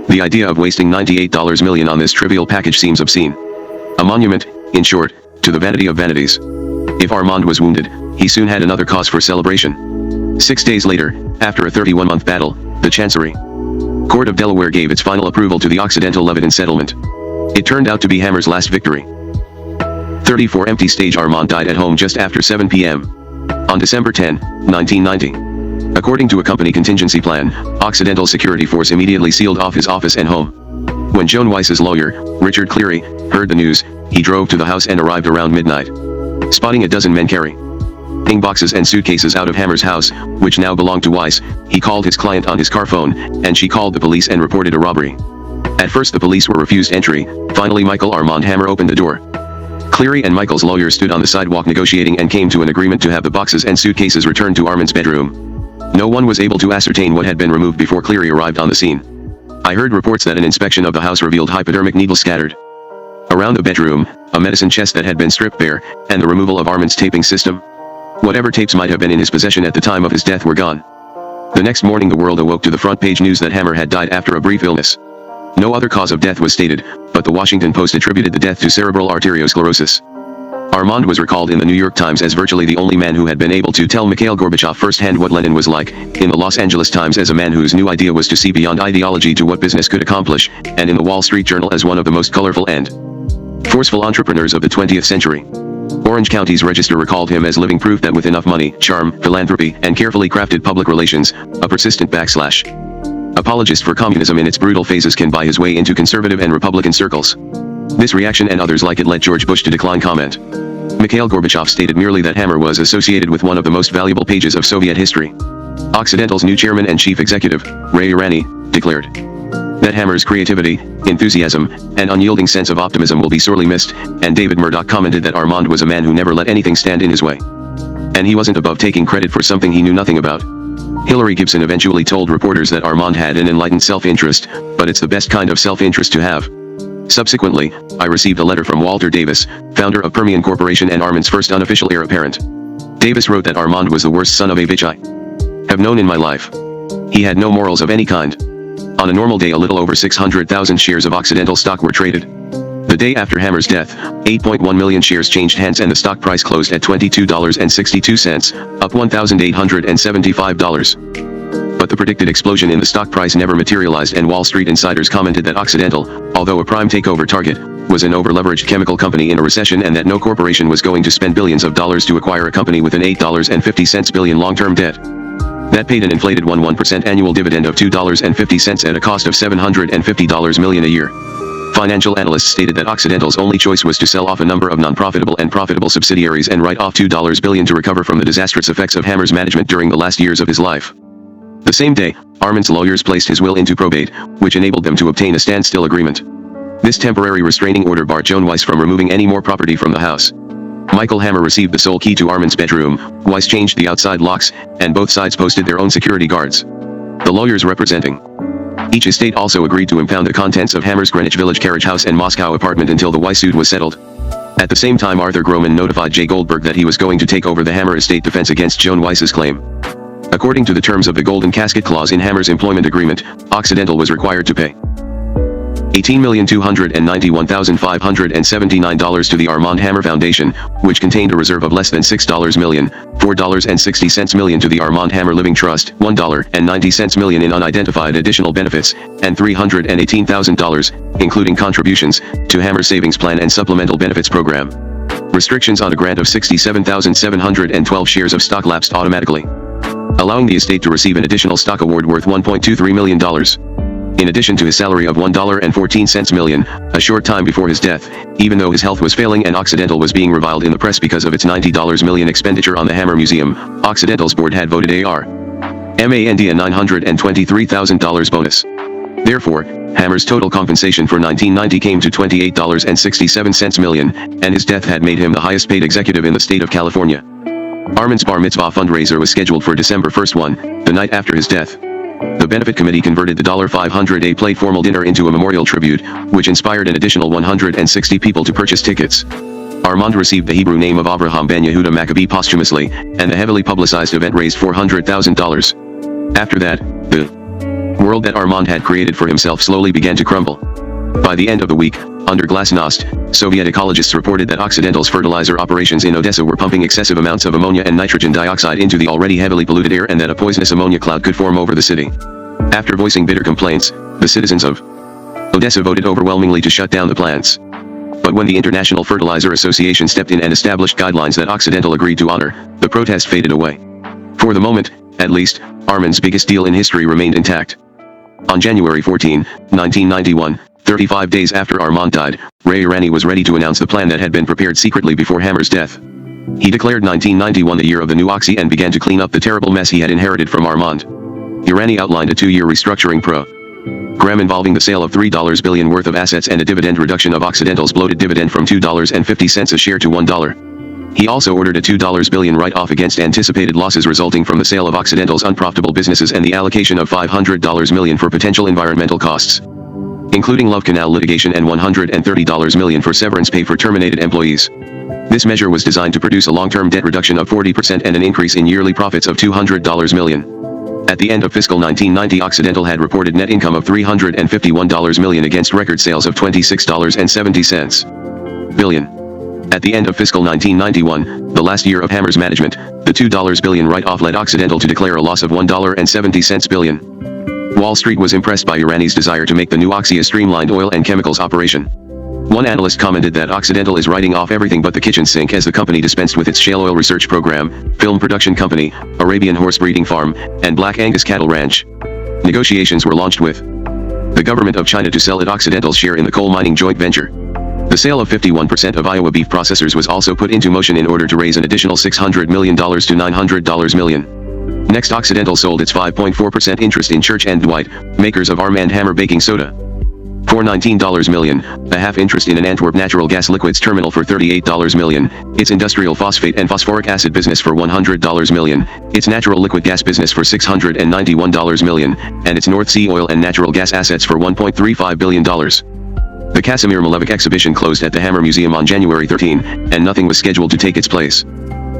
The idea of wasting $98 million on this trivial package seems obscene. A monument, in short, to the vanity of vanities." If Armand was wounded, he soon had another cause for celebration. 6 days later, after a 31-month battle, the Chancery Court of Delaware gave its final approval to the Occidental Leviton settlement. It turned out to be Hammer's last victory. 34 empty stage. Armand died at home just after 7 p.m. on December 10, 1990. According to a company contingency plan, Occidental security force immediately sealed off his office and home. When Joan Weiss's lawyer, Richard Cleary, heard the news, he drove to the house and arrived around midnight. Spotting a dozen men carrying boxes and suitcases out of Hammer's house, which now belonged to Weiss, he called his client on his car phone, and she called the police and reported a robbery. At first the police were refused entry. Finally Michael Armand Hammer opened the door. Cleary and Michael's lawyer stood on the sidewalk negotiating and came to an agreement to have the boxes and suitcases returned to Armand's bedroom. No one was able to ascertain what had been removed before Cleary arrived on the scene. "I heard reports that an inspection of the house revealed hypodermic needles scattered around the bedroom, a medicine chest that had been stripped bare, and the removal of Armand's taping system. Whatever tapes might have been in his possession at the time of his death were gone." The next morning the world awoke to the front page news that Hammer had died after a brief illness. No other cause of death was stated, but the Washington Post attributed the death to cerebral arteriosclerosis. Armand was recalled in the New York Times as virtually the only man who had been able to tell Mikhail Gorbachev firsthand what Lenin was like, in the Los Angeles Times as a man whose new idea was to see beyond ideology to what business could accomplish, and in the Wall Street Journal as one of the most colorful and forceful entrepreneurs of the 20th century. Orange County's register recalled him as living proof that with enough money, charm, philanthropy, and carefully crafted public relations, a persistent apologist for communism in its brutal phases can buy his way into conservative and Republican circles. This reaction and others like it led George Bush to decline comment. Mikhail Gorbachev stated merely that Hammer was associated with one of the most valuable pages of Soviet history. Occidental's new chairman and chief executive, Ray Irani, declared that Hammer's creativity, enthusiasm, and unyielding sense of optimism will be sorely missed, and David Murdoch commented that Armand was a man who never let anything stand in his way. And he wasn't above taking credit for something he knew nothing about. Hillary Gibson eventually told reporters that Armand had an enlightened self-interest, but it's the best kind of self-interest to have. Subsequently, I received a letter from Walter Davis, founder of Permian Corporation and Armand's first unofficial heir apparent. Davis wrote that Armand was the worst son of a bitch I have known in my life. He had no morals of any kind. On a normal day, a little over 600,000 shares of Occidental stock were traded. The day after Hammer's death, 8.1 million shares changed hands and the stock price closed at $22.62, up $1,875. But the predicted explosion in the stock price never materialized, and Wall Street insiders commented that Occidental, although a prime takeover target, was an over-leveraged chemical company in a recession and that no corporation was going to spend billions of dollars to acquire a company with an $8.50 billion long-term debt that paid an inflated 1% annual dividend of $2.50 at a cost of $750 million a year. Financial analysts stated that Occidental's only choice was to sell off a number of non-profitable and profitable subsidiaries and write off $2 billion to recover from the disastrous effects of Hammer's management during the last years of his life. The same day, Armand's lawyers placed his will into probate, which enabled them to obtain a standstill agreement. This temporary restraining order barred Joan Weiss from removing any more property from the house. Michael Hammer received the sole key to Armand's bedroom, Weiss changed the outside locks, and both sides posted their own security guards. The lawyers representing each estate also agreed to impound the contents of Hammer's Greenwich Village carriage house and Moscow apartment until the Weiss suit was settled. At the same time, Arthur Groman notified Jay Goldberg that he was going to take over the Hammer estate defense against Joan Weiss's claim. According to the terms of the Golden Casket Clause in Hammer's employment agreement, Occidental was required to pay $18,291,579 to the Armand Hammer Foundation, which contained a reserve of less than $6 million, $4.60 million to the Armand Hammer Living Trust, $1.90 million in unidentified additional benefits, and $318,000, including contributions, to Hammer's savings plan and supplemental benefits program. Restrictions on a grant of 67,712 shares of stock lapsed automatically, allowing the estate to receive an additional stock award worth $1.23 million. In addition to his salary of $1.14 million, a short time before his death, even though his health was failing and Occidental was being reviled in the press because of its $90 million expenditure on the Hammer Museum, Occidental's board had voted Armand a $923,000 bonus. Therefore, Hammer's total compensation for 1990 came to $28.67 million, and his death had made him the highest paid executive in the state of California. Armand's bar mitzvah fundraiser was scheduled for December 1, the night after his death. The benefit committee converted the $500 a plate formal dinner into a memorial tribute, which inspired an additional 160 people to purchase tickets. Armand received the Hebrew name of Avraham ben Yehuda Maccabee posthumously, and the heavily publicized event raised $400,000. After that, the world that Armand had created for himself slowly began to crumble. By the end of the week, under glasnost, Soviet ecologists reported that Occidental's fertilizer operations in Odessa were pumping excessive amounts of ammonia and nitrogen dioxide into the already heavily polluted air, and that a poisonous ammonia cloud could form over the city. After voicing bitter complaints, the citizens of Odessa voted overwhelmingly to shut down the plants. But when the International Fertilizer Association stepped in and established guidelines that Occidental agreed to honor, the protest faded away. For the moment, at least, Armand's biggest deal in history remained intact. On January 14, 1991, 35 days after Armand died, Ray Irani was ready to announce the plan that had been prepared secretly before Hammer's death. He declared 1991 the year of the new Oxy and began to clean up the terrible mess he had inherited from Armand. Irani outlined a 2-year restructuring program involving the sale of $3 billion worth of assets and a dividend reduction of Occidental's bloated dividend from $2.50 a share to $1. He also ordered a $2 billion write-off against anticipated losses resulting from the sale of Occidental's unprofitable businesses and the allocation of $500 million for potential environmental costs, including Love Canal litigation, and $130 million for severance pay for terminated employees. This measure was designed to produce a long-term debt reduction of 40% and an increase in yearly profits of $200 million. At the end of fiscal 1990, Occidental had reported net income of $351 million against record sales of $26.70 billion. At the end of fiscal 1991, the last year of Hammer's management, the $2 billion write-off led Occidental to declare a loss of $1.70 billion. Wall Street was impressed by Irani's desire to make the new Oxy a streamlined oil and chemicals operation. One analyst commented that Occidental is writing off everything but the kitchen sink as the company dispensed with its shale oil research program, film production company, Arabian horse breeding farm, and Black Angus cattle ranch. Negotiations were launched with the government of China to sell it Occidental's share in the coal mining joint venture. The sale of 51% of Iowa beef processors was also put into motion in order to raise an additional $600 million to $900 million. Next, Occidental sold its 5.4% interest in Church & Dwight, makers of Armand Hammer baking soda, for $19 million, a half interest in an Antwerp natural gas liquids terminal for $38 million, its industrial phosphate and phosphoric acid business for $100 million, its natural liquid gas business for $691 million, and its North Sea oil and natural gas assets for $1.35 billion. The Casimir Malevich exhibition closed at the Hammer Museum on January 13, and nothing was scheduled to take its place.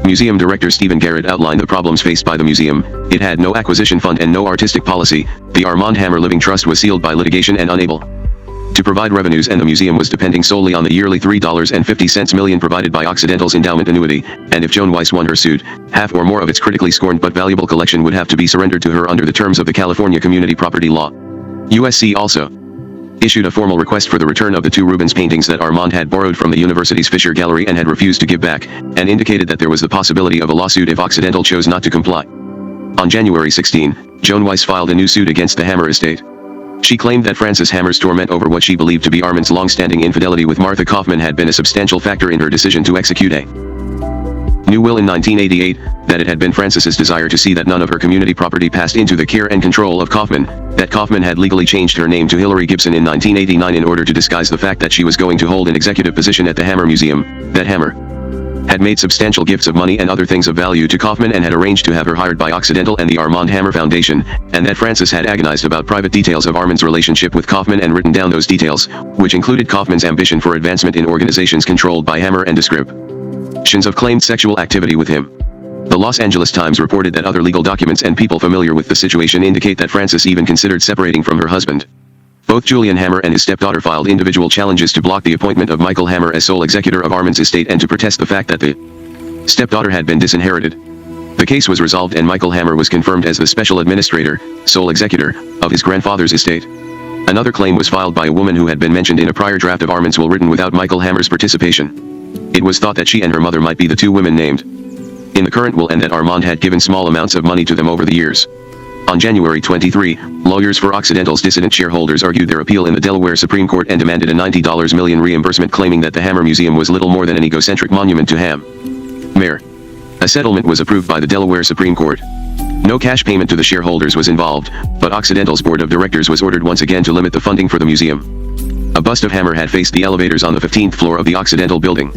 Museum director Stephen Garrett outlined the problems faced by the museum. It had no acquisition fund and no artistic policy. The Armand Hammer Living Trust was sealed by litigation and unable to provide revenues, and the museum was depending solely on the yearly $3.50 million provided by Occidental's endowment annuity, and if Joan Weiss won her suit, half or more of its critically scorned but valuable collection would have to be surrendered to her under the terms of the California Community Property Law. USC also issued a formal request for the return of the two Rubens paintings that Armand had borrowed from the university's Fisher Gallery and had refused to give back, and indicated that there was the possibility of a lawsuit if Occidental chose not to comply. On January 16, Joan Weiss filed a new suit against the Hammer estate. She claimed that Frances Hammer's torment over what she believed to be Armand's long-standing infidelity with Martha Kaufman had been a substantial factor in her decision to execute a new will in 1988, that it had been Frances's desire to see that none of her community property passed into the care and control of Kaufman, that Kaufman had legally changed her name to Hillary Gibson in 1989 in order to disguise the fact that she was going to hold an executive position at the Hammer Museum, that Hammer had made substantial gifts of money and other things of value to Kaufman and had arranged to have her hired by Occidental and the Armand Hammer Foundation, and that Frances had agonized about private details of Armand's relationship with Kaufman and written down those details, which included Kaufman's ambition for advancement in organizations controlled by Hammer and descriptions of claimed sexual activity with him. The Los Angeles Times reported that other legal documents and people familiar with the situation indicate that Frances even considered separating from her husband. Both Julian Hammer and his stepdaughter filed individual challenges to block the appointment of Michael Hammer as sole executor of Armand's estate and to protest the fact that the stepdaughter had been disinherited. The case was resolved and Michael Hammer was confirmed as the special administrator, sole executor, of his grandfather's estate. Another claim was filed by a woman who had been mentioned in a prior draft of Armand's will written without Michael Hammer's participation. It was thought that she and her mother might be the two women named in the current will and that Armand had given small amounts of money to them over the years. On January 23, lawyers for Occidental's dissident shareholders argued their appeal in the Delaware Supreme Court and demanded a $90 million reimbursement, claiming that the Hammer Museum was little more than an egocentric monument to Hammer. A settlement was approved by the Delaware Supreme Court. No cash payment to the shareholders was involved, but Occidental's board of directors was ordered once again to limit the funding for the museum. A bust of Hammer had faced the elevators on the 15th floor of the Occidental building.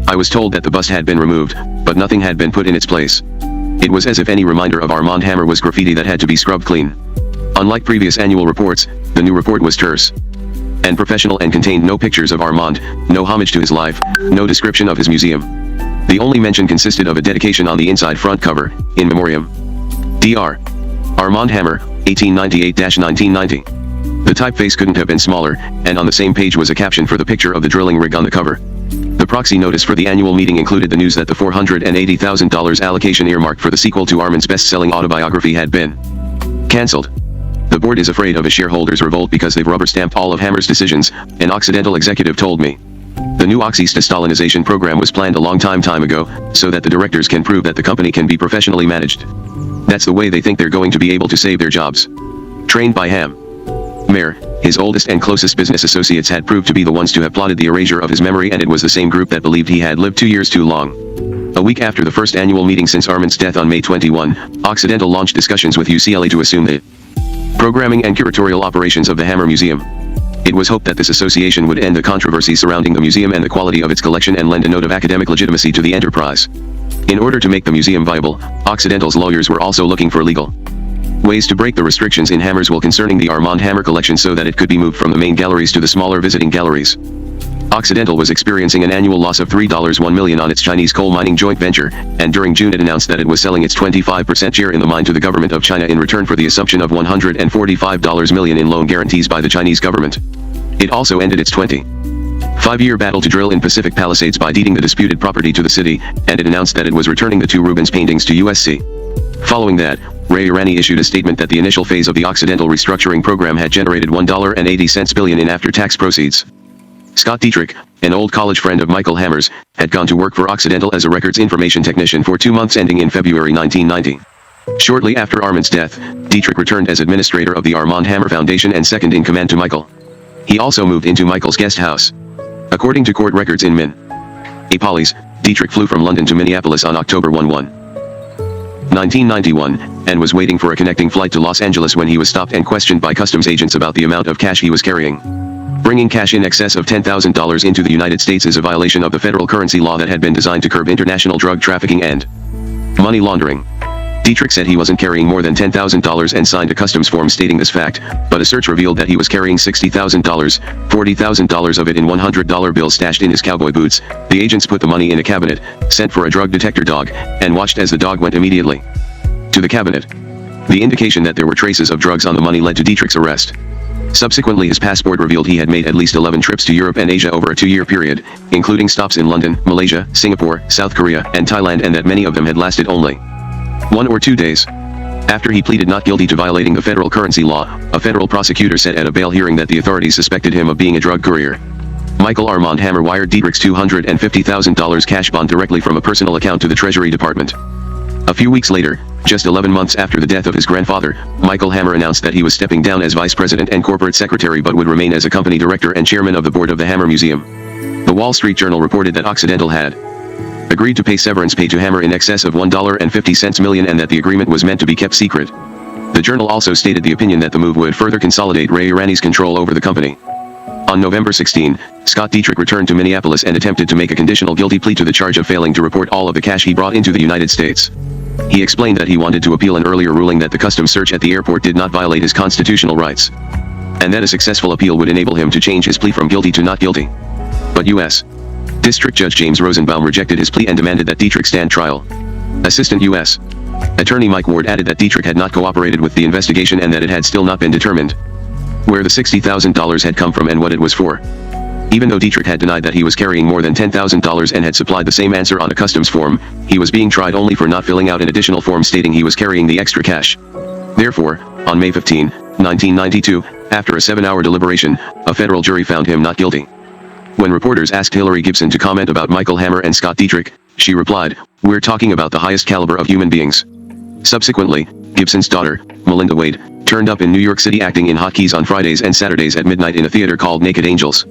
I was told that the bust had been removed, but nothing had been put in its place. It was as if any reminder of Armand Hammer was graffiti that had to be scrubbed clean. Unlike previous annual reports, the new report was terse and professional and contained no pictures of Armand, no homage to his life, no description of his museum. The only mention consisted of a dedication on the inside front cover, in memoriam. Dr. Armand Hammer, 1898-1990. The typeface couldn't have been smaller, and on the same page was a caption for the picture of the drilling rig on the cover. The proxy notice for the annual meeting included the news that the $480,000 allocation earmarked for the sequel to Armand's best-selling autobiography had been cancelled. The board is afraid of a shareholders' revolt because they've rubber-stamped all of Hammer's decisions, an Occidental executive told me. The new Oxy-Stalinization program was planned a long time ago, so that the directors can prove that the company can be professionally managed. That's the way they think they're going to be able to save their jobs. Trained by Hammer, his oldest and closest business associates had proved to be the ones to have plotted the erasure of his memory, and it was the same group that believed he had lived 2 years too long. A week after the first annual meeting since Armand's death on May 21, Occidental launched discussions with UCLA to assume the programming and curatorial operations of the Hammer Museum. It was hoped that this association would end the controversy surrounding the museum and the quality of its collection and lend a note of academic legitimacy to the enterprise. In order to make the museum viable, Occidental's lawyers were also looking for legal ways to break the restrictions in Hammer's will concerning the Armand Hammer collection so that it could be moved from the main galleries to the smaller visiting galleries. Occidental was experiencing an annual loss of $3.1 million on its Chinese coal mining joint venture, and during June it announced that it was selling its 25% share in the mine to the government of China in return for the assumption of $145 million in loan guarantees by the Chinese government. It also ended its 25-year battle to drill in Pacific Palisades by deeding the disputed property to the city, and it announced that it was returning the two Rubens paintings to USC. Following that, Ray Irani issued a statement that the initial phase of the Occidental restructuring program had generated $1.80 billion in after-tax proceeds. Scott Dietrich, an old college friend of Michael Hammer's, had gone to work for Occidental as a records information technician for 2 months ending in February 1990. Shortly after Armand's death, Dietrich returned as administrator of the Armand Hammer Foundation and second in command to Michael. He also moved into Michael's guest house. According to court records in Minneapolis, Dietrich flew from London to Minneapolis on October 1, 1991, and was waiting for a connecting flight to Los Angeles when he was stopped and questioned by customs agents about the amount of cash he was carrying. Bringing cash in excess of $10,000 into the United States is a violation of the federal currency law that had been designed to curb international drug trafficking and money laundering. Dietrich said he wasn't carrying more than $10,000 and signed a customs form stating this fact, but a search revealed that he was carrying $60,000, $40,000 of it in $100 bills stashed in his cowboy boots. The agents put the money in a cabinet, sent for a drug detector dog, and watched as the dog went immediately to the cabinet. The indication that there were traces of drugs on the money led to Dietrich's arrest. Subsequently, his passport revealed he had made at least 11 trips to Europe and Asia over a 2-year period, including stops in London, Malaysia, Singapore, South Korea, and Thailand, and that many of them had lasted only 1 or 2 days. After he pleaded not guilty to violating the federal currency law, a federal prosecutor said at a bail hearing that the authorities suspected him of being a drug courier. Michael Armand Hammer wired Dietrich's $250,000 cash bond directly from a personal account to the Treasury Department. A few weeks later, just 11 months after the death of his grandfather, Michael Hammer announced that he was stepping down as vice president and corporate secretary but would remain as a company director and chairman of the board of the Hammer Museum. The Wall Street Journal reported that Occidental had agreed to pay severance pay to Hammer in excess of $1.50 million and that the agreement was meant to be kept secret. The journal also stated the opinion that the move would further consolidate Ray Irani's control over the company. On November 16, Scott Dietrich returned to Minneapolis and attempted to make a conditional guilty plea to the charge of failing to report all of the cash he brought into the United States. He explained that he wanted to appeal an earlier ruling that the customs search at the airport did not violate his constitutional rights, and that a successful appeal would enable him to change his plea from guilty to not guilty. But U.S. District Judge James Rosenbaum rejected his plea and demanded that Dietrich stand trial. Assistant U.S. Attorney Mike Ward added that Dietrich had not cooperated with the investigation and that it had still not been determined where the $60,000 had come from and what it was for. Even though Dietrich had denied that he was carrying more than $10,000 and had supplied the same answer on a customs form, he was being tried only for not filling out an additional form stating he was carrying the extra cash. Therefore, on May 15, 1992, after a 7-hour deliberation, a federal jury found him not guilty. When reporters asked Hillary Gibson to comment about Michael Hammer and Scott Dietrich, she replied, "We're talking about the highest caliber of human beings." Subsequently, Gibson's daughter, Melinda Wade, turned up in New York City acting in Hotkeys on Fridays and Saturdays at midnight in a theater called Naked Angels.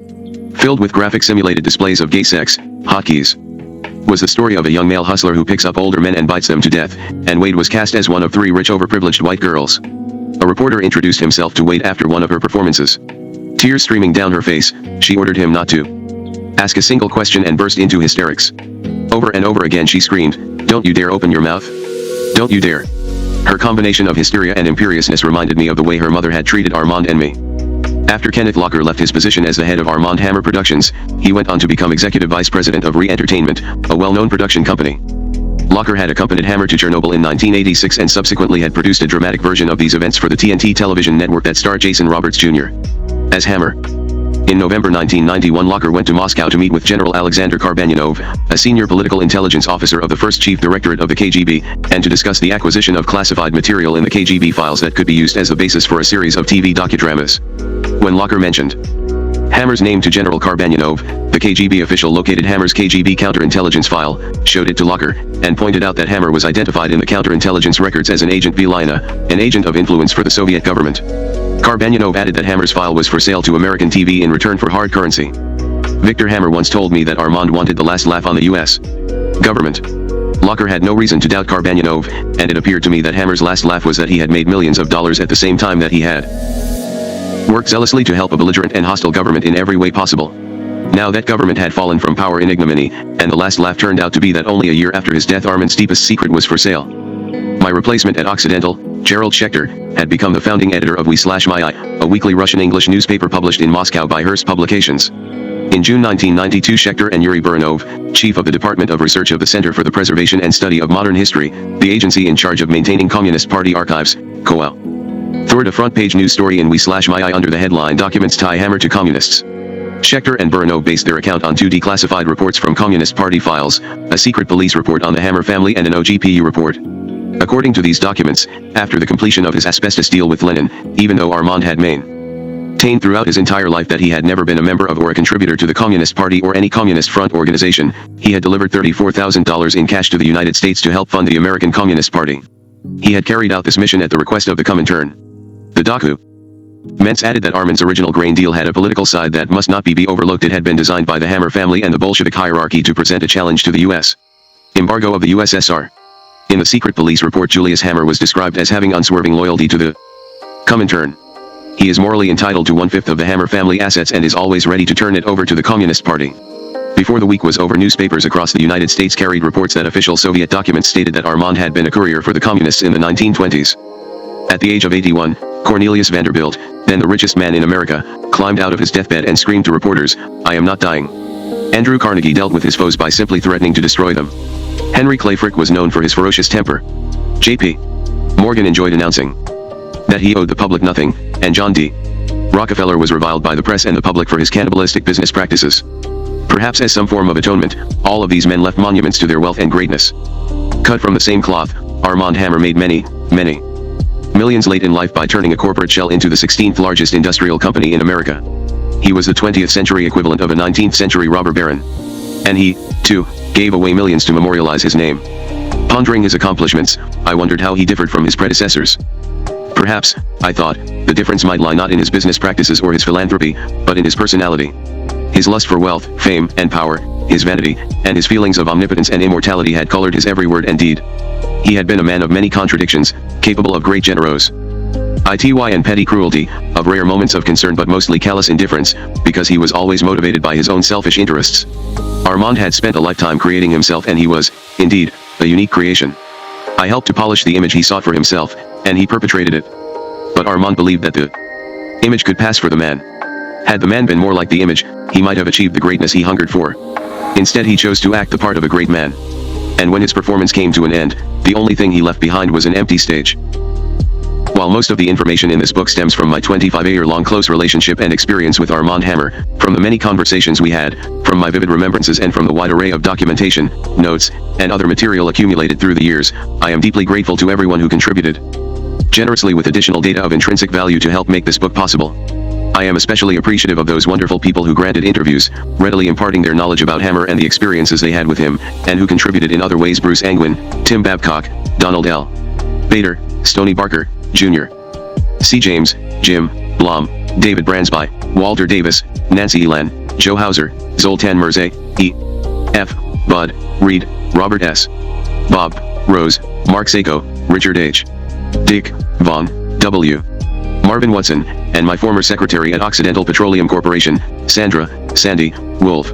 Filled with graphic simulated displays of gay sex, Hotkeys was the story of a young male hustler who picks up older men and bites them to death, and Wade was cast as one of 3 rich overprivileged white girls. A reporter introduced himself to Wade after one of her performances. Tears streaming down her face, she ordered him not to ask a single question and burst into hysterics. Over and over again she screamed, "Don't you dare open your mouth! Don't you dare!" Her combination of hysteria and imperiousness reminded me of the way her mother had treated Armand and me. After Kenneth Locker left his position as the head of Armand Hammer Productions, he went on to become executive vice president of Re-Entertainment, a well-known production company. Locker had accompanied Hammer to Chernobyl in 1986 and subsequently had produced a dramatic version of these events for the TNT television network that starred Jason Roberts Jr. as Hammer. In November 1991, Locker went to Moscow to meet with General Alexander Karbanyanov, a senior political intelligence officer of the First Chief Directorate of the KGB, and to discuss the acquisition of classified material in the KGB files that could be used as the basis for a series of TV docudramas. When Locker mentioned Hammer's name to General Karbanyanov, the KGB official located Hammer's KGB counterintelligence file, showed it to Locker, and pointed out that Hammer was identified in the counterintelligence records as an agent Vilina, an agent of influence for the Soviet government. Karbanyanov added that Hammer's file was for sale to American TV in return for hard currency. Victor Hammer once told me that Armand wanted the last laugh on the U.S. government. Locker had no reason to doubt Karbanyanov, and it appeared to me that Hammer's last laugh was that he had made millions of dollars at the same time that he had worked zealously to help a belligerent and hostile government in every way possible. Now that government had fallen from power in ignominy, and the last laugh turned out to be that only a year after his death Armand's deepest secret was for sale. My replacement at Occidental, Gerald Schechter, had become the founding editor of We/My, a weekly Russian-English newspaper published in Moscow by Hearst Publications. In June 1992, Schechter and Yuri Buranov, chief of the Department of Research of the Center for the Preservation and Study of Modern History, the agency in charge of maintaining Communist Party archives, co-authored a front-page news story in We/My under the headline "Documents Tie Hammer to Communists." Schechter and Buranov based their account on 2 declassified reports from Communist Party files, a secret police report on the Hammer family and an OGPU report. According to these documents, after the completion of his asbestos deal with Lenin, even though Armand had maintained maintained throughout his entire life that he had never been a member of or a contributor to the Communist Party or any Communist Front organization. He had delivered $34,000 in cash to the United States to help fund the American Communist Party. He had carried out this mission at the request of the Comintern. The documents added that Armand's original grain deal had a political side that must not be overlooked. It had been designed by the Hammer family and the Bolshevik hierarchy to present a challenge to the U.S. embargo of the USSR. In the secret police report, Julius Hammer was described as having unswerving loyalty to the Comintern. He is morally entitled to 1/5 of the Hammer family assets and is always ready to turn it over to the Communist Party. Before the week was over, newspapers across the United States carried reports that official Soviet documents stated that Armand had been a courier for the communists in the 1920s. At the age of 81, Cornelius Vanderbilt, then the richest man in America, climbed out of his deathbed and screamed to reporters, "I am not dying." Andrew Carnegie dealt with his foes by simply threatening to destroy them. Henry Clay Frick was known for his ferocious temper. J.P. Morgan enjoyed announcing that he owed the public nothing, and John D. Rockefeller was reviled by the press and the public for his cannibalistic business practices. Perhaps as some form of atonement, all of these men left monuments to their wealth and greatness. Cut from the same cloth, Armand Hammer made many millions late in life by turning a corporate shell into the 16th largest industrial company in America. He was the 20th century equivalent of a 19th century robber baron. And he, too, gave away millions to memorialize his name. Pondering his accomplishments, I wondered how he differed from his predecessors. Perhaps, I thought, the difference might lie not in his business practices or his philanthropy, but in his personality. His lust for wealth, fame, and power, his vanity, and his feelings of omnipotence and immortality had colored his every word and deed. He had been a man of many contradictions, capable of great generosity and petty cruelty, of rare moments of concern but mostly callous indifference, because he was always motivated by his own selfish interests. Armand had spent a lifetime creating himself, and he was, indeed, a unique creation. I helped to polish the image he sought for himself, and he perpetrated it. But Armand believed that the image could pass for the man. Had the man been more like the image, he might have achieved the greatness he hungered for. Instead, he chose to act the part of a great man. And when his performance came to an end, the only thing he left behind was an empty stage. While most of the information in this book stems from my 25-year-long close relationship and experience with Armand Hammer, from the many conversations we had, from my vivid remembrances, and from the wide array of documentation, notes, and other material accumulated through the years, I am deeply grateful to everyone who contributed generously with additional data of intrinsic value to help make this book possible. I am especially appreciative of those wonderful people who granted interviews, readily imparting their knowledge about Hammer and the experiences they had with him, and who contributed in other ways: Bruce Angwin, Tim Babcock, Donald L. Bader, Stoney Barker, Jr., C. James, Jim, Blum, David Bransby, Walter Davis, Nancy Elan, Joe Hauser, Zoltan Merzey, E. F. Bud, Reed, Robert S. Bob, Rose, Mark Sako, Richard H. Dick, Vaughn, W. Marvin Watson, and my former secretary at Occidental Petroleum Corporation, Sandra, Sandy, Wolf.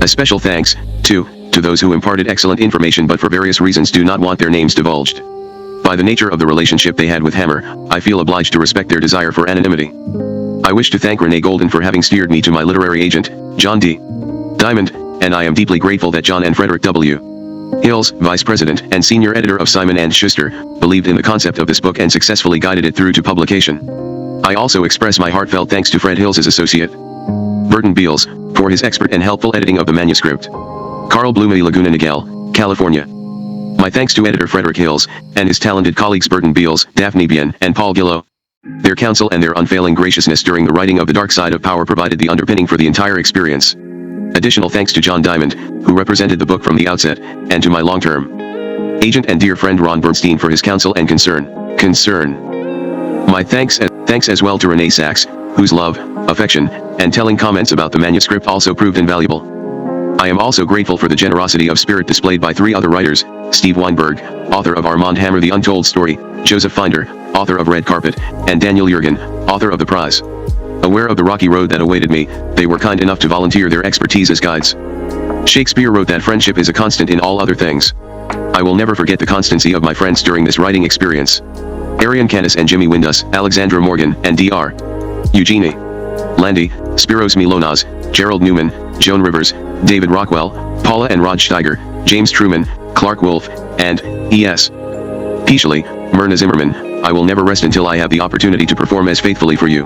A special thanks, too, to those who imparted excellent information but for various reasons do not want their names divulged. By the nature of the relationship they had with Hammer, I feel obliged to respect their desire for anonymity. I wish to thank Renee Golden for having steered me to my literary agent, John D. Diamond, and I am deeply grateful that John and Frederick W. Hills, Vice President and Senior Editor of Simon & Schuster, believed in the concept of this book and successfully guided it through to publication. I also express my heartfelt thanks to Fred Hills' associate, Burton Beals, for his expert and helpful editing of the manuscript. Carl Blumay, Laguna Niguel, California. My thanks to editor Frederick Hills, and his talented colleagues Burton Beals, Daphne Bien, and Paul Gillow. Their counsel and their unfailing graciousness during the writing of The Dark Side of Power provided the underpinning for the entire experience. Additional thanks to John Diamond, who represented the book from the outset, and to my long-term agent and dear friend Ron Bernstein for his counsel and concern. My thanks as well to Renee Sachs, whose love, affection, and telling comments about the manuscript also proved invaluable. I am also grateful for the generosity of spirit displayed by three other writers: Steve Weinberg, author of Armand Hammer The Untold Story, Joseph Finder, author of Red Carpet, and Daniel Jurgen, author of The Prize. Aware of the rocky road that awaited me, they were kind enough to volunteer their expertise as guides. Shakespeare wrote that friendship is a constant in all other things. I will never forget the constancy of my friends during this writing experience. Arian Canis and Jimmy Windus, Alexandra Morgan, and Dr. Eugenie Landy, Spiros Milonas, Gerald Newman, Joan Rivers, David Rockwell, Paula and Rod Steiger, James Truman, Clark Wolf, and E.S. Peashley, Myrna Zimmerman. I will never rest until I have the opportunity to perform as faithfully for you.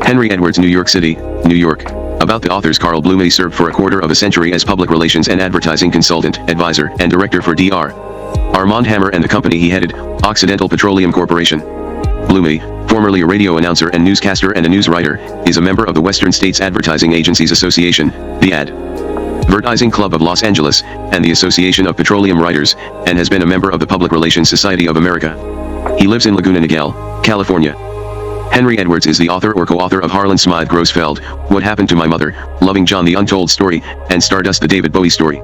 Henry Edwards, New York City, New York. About the authors, Carl Blumay served for a quarter of a century as public relations and advertising consultant, advisor, and director for Dr. Armand Hammer and the company he headed, Occidental Petroleum Corporation. Blumay, formerly a radio announcer and newscaster and a news writer, is a member of the Western States Advertising Agencies Association, the Advertising Club of Los Angeles, and the Association of Petroleum Writers, and has been a member of the Public Relations Society of America. He lives in Laguna Niguel, California. Henry Edwards is the author or co-author of Harlan Smythe Grossfeld, What Happened to My Mother, Loving John the Untold Story, and Stardust the David Bowie Story.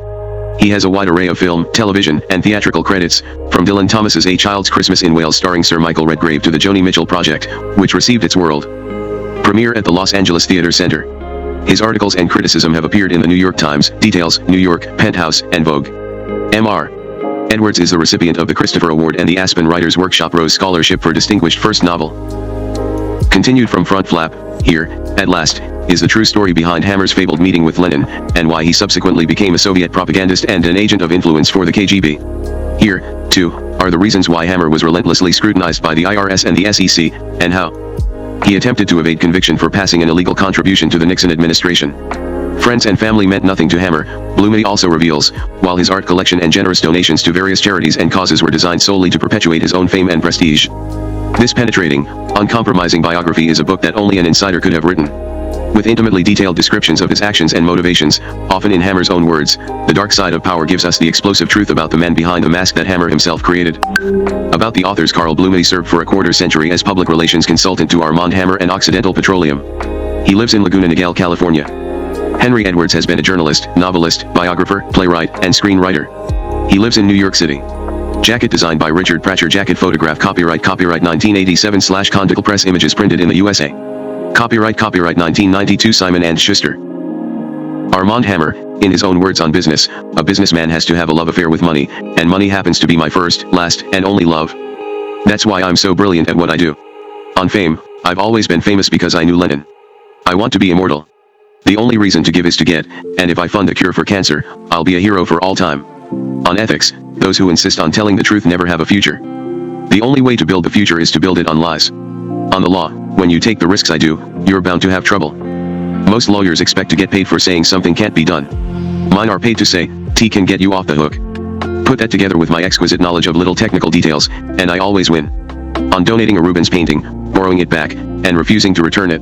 He has a wide array of film, television, and theatrical credits, from Dylan Thomas's A Child's Christmas in Wales starring Sir Michael Redgrave to the Joni Mitchell Project, which received its world premiere at the Los Angeles Theater Center. His articles and criticism have appeared in the New York Times, Details, New York, Penthouse, and Vogue. M.R. Edwards is the recipient of the Christopher Award and the Aspen Writers Workshop Rose Scholarship for Distinguished First Novel. Continued from Front Flap, here, at last, is the true story behind Hammer's fabled meeting with Lenin, and why he subsequently became a Soviet propagandist and an agent of influence for the KGB. Here, too, are the reasons why Hammer was relentlessly scrutinized by the IRS and the SEC, and how he attempted to evade conviction for passing an illegal contribution to the Nixon administration. Friends and family meant nothing to Hammer, Blumay also reveals, while his art collection and generous donations to various charities and causes were designed solely to perpetuate his own fame and prestige. This penetrating, uncompromising biography is a book that only an insider could have written. With intimately detailed descriptions of his actions and motivations, often in Hammer's own words, The Dark Side of Power gives us the explosive truth about the man behind the mask that Hammer himself created. About the authors, Carl Blumay served for a quarter-century as public relations consultant to Armand Hammer and Occidental Petroleum. He lives in Laguna Niguel, California. Henry Edwards has been a journalist, novelist, biographer, playwright, and screenwriter. He lives in New York City. Jacket designed by Richard Pratcher. Jacket photograph copyright 1987/Condical Press. Images printed in the USA. Copyright 1992 Simon & Schuster. Armand Hammer, in his own words on business, a businessman has to have a love affair with money, and money happens to be my first, last, and only love. That's why I'm so brilliant at what I do. On fame, I've always been famous because I knew Lenin. I want to be immortal. The only reason to give is to get, and if I fund a cure for cancer, I'll be a hero for all time. On ethics, those who insist on telling the truth never have a future. The only way to build the future is to build it on lies. On the law, when you take the risks I do, you're bound to have trouble. Most lawyers expect to get paid for saying something can't be done. Mine are paid to say, T can get you off the hook. Put that together with my exquisite knowledge of little technical details, and I always win. On donating a Rubens painting, borrowing it back, and refusing to return it.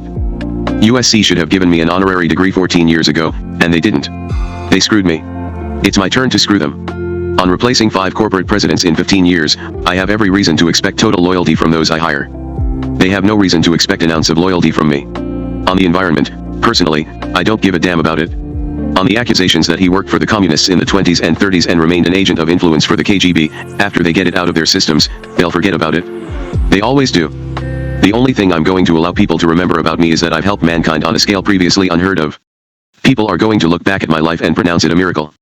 USC should have given me an honorary degree 14 years ago, and they didn't. They screwed me. It's my turn to screw them. On replacing 5 corporate presidents in 15 years, I have every reason to expect total loyalty from those I hire. They have no reason to expect an ounce of loyalty from me. On the environment, personally, I don't give a damn about it. On the accusations that he worked for the communists in the 20s and 30s and remained an agent of influence for the KGB, after they get it out of their systems, they'll forget about it. They always do. The only thing I'm going to allow people to remember about me is that I've helped mankind on a scale previously unheard of. People are going to look back at my life and pronounce it a miracle.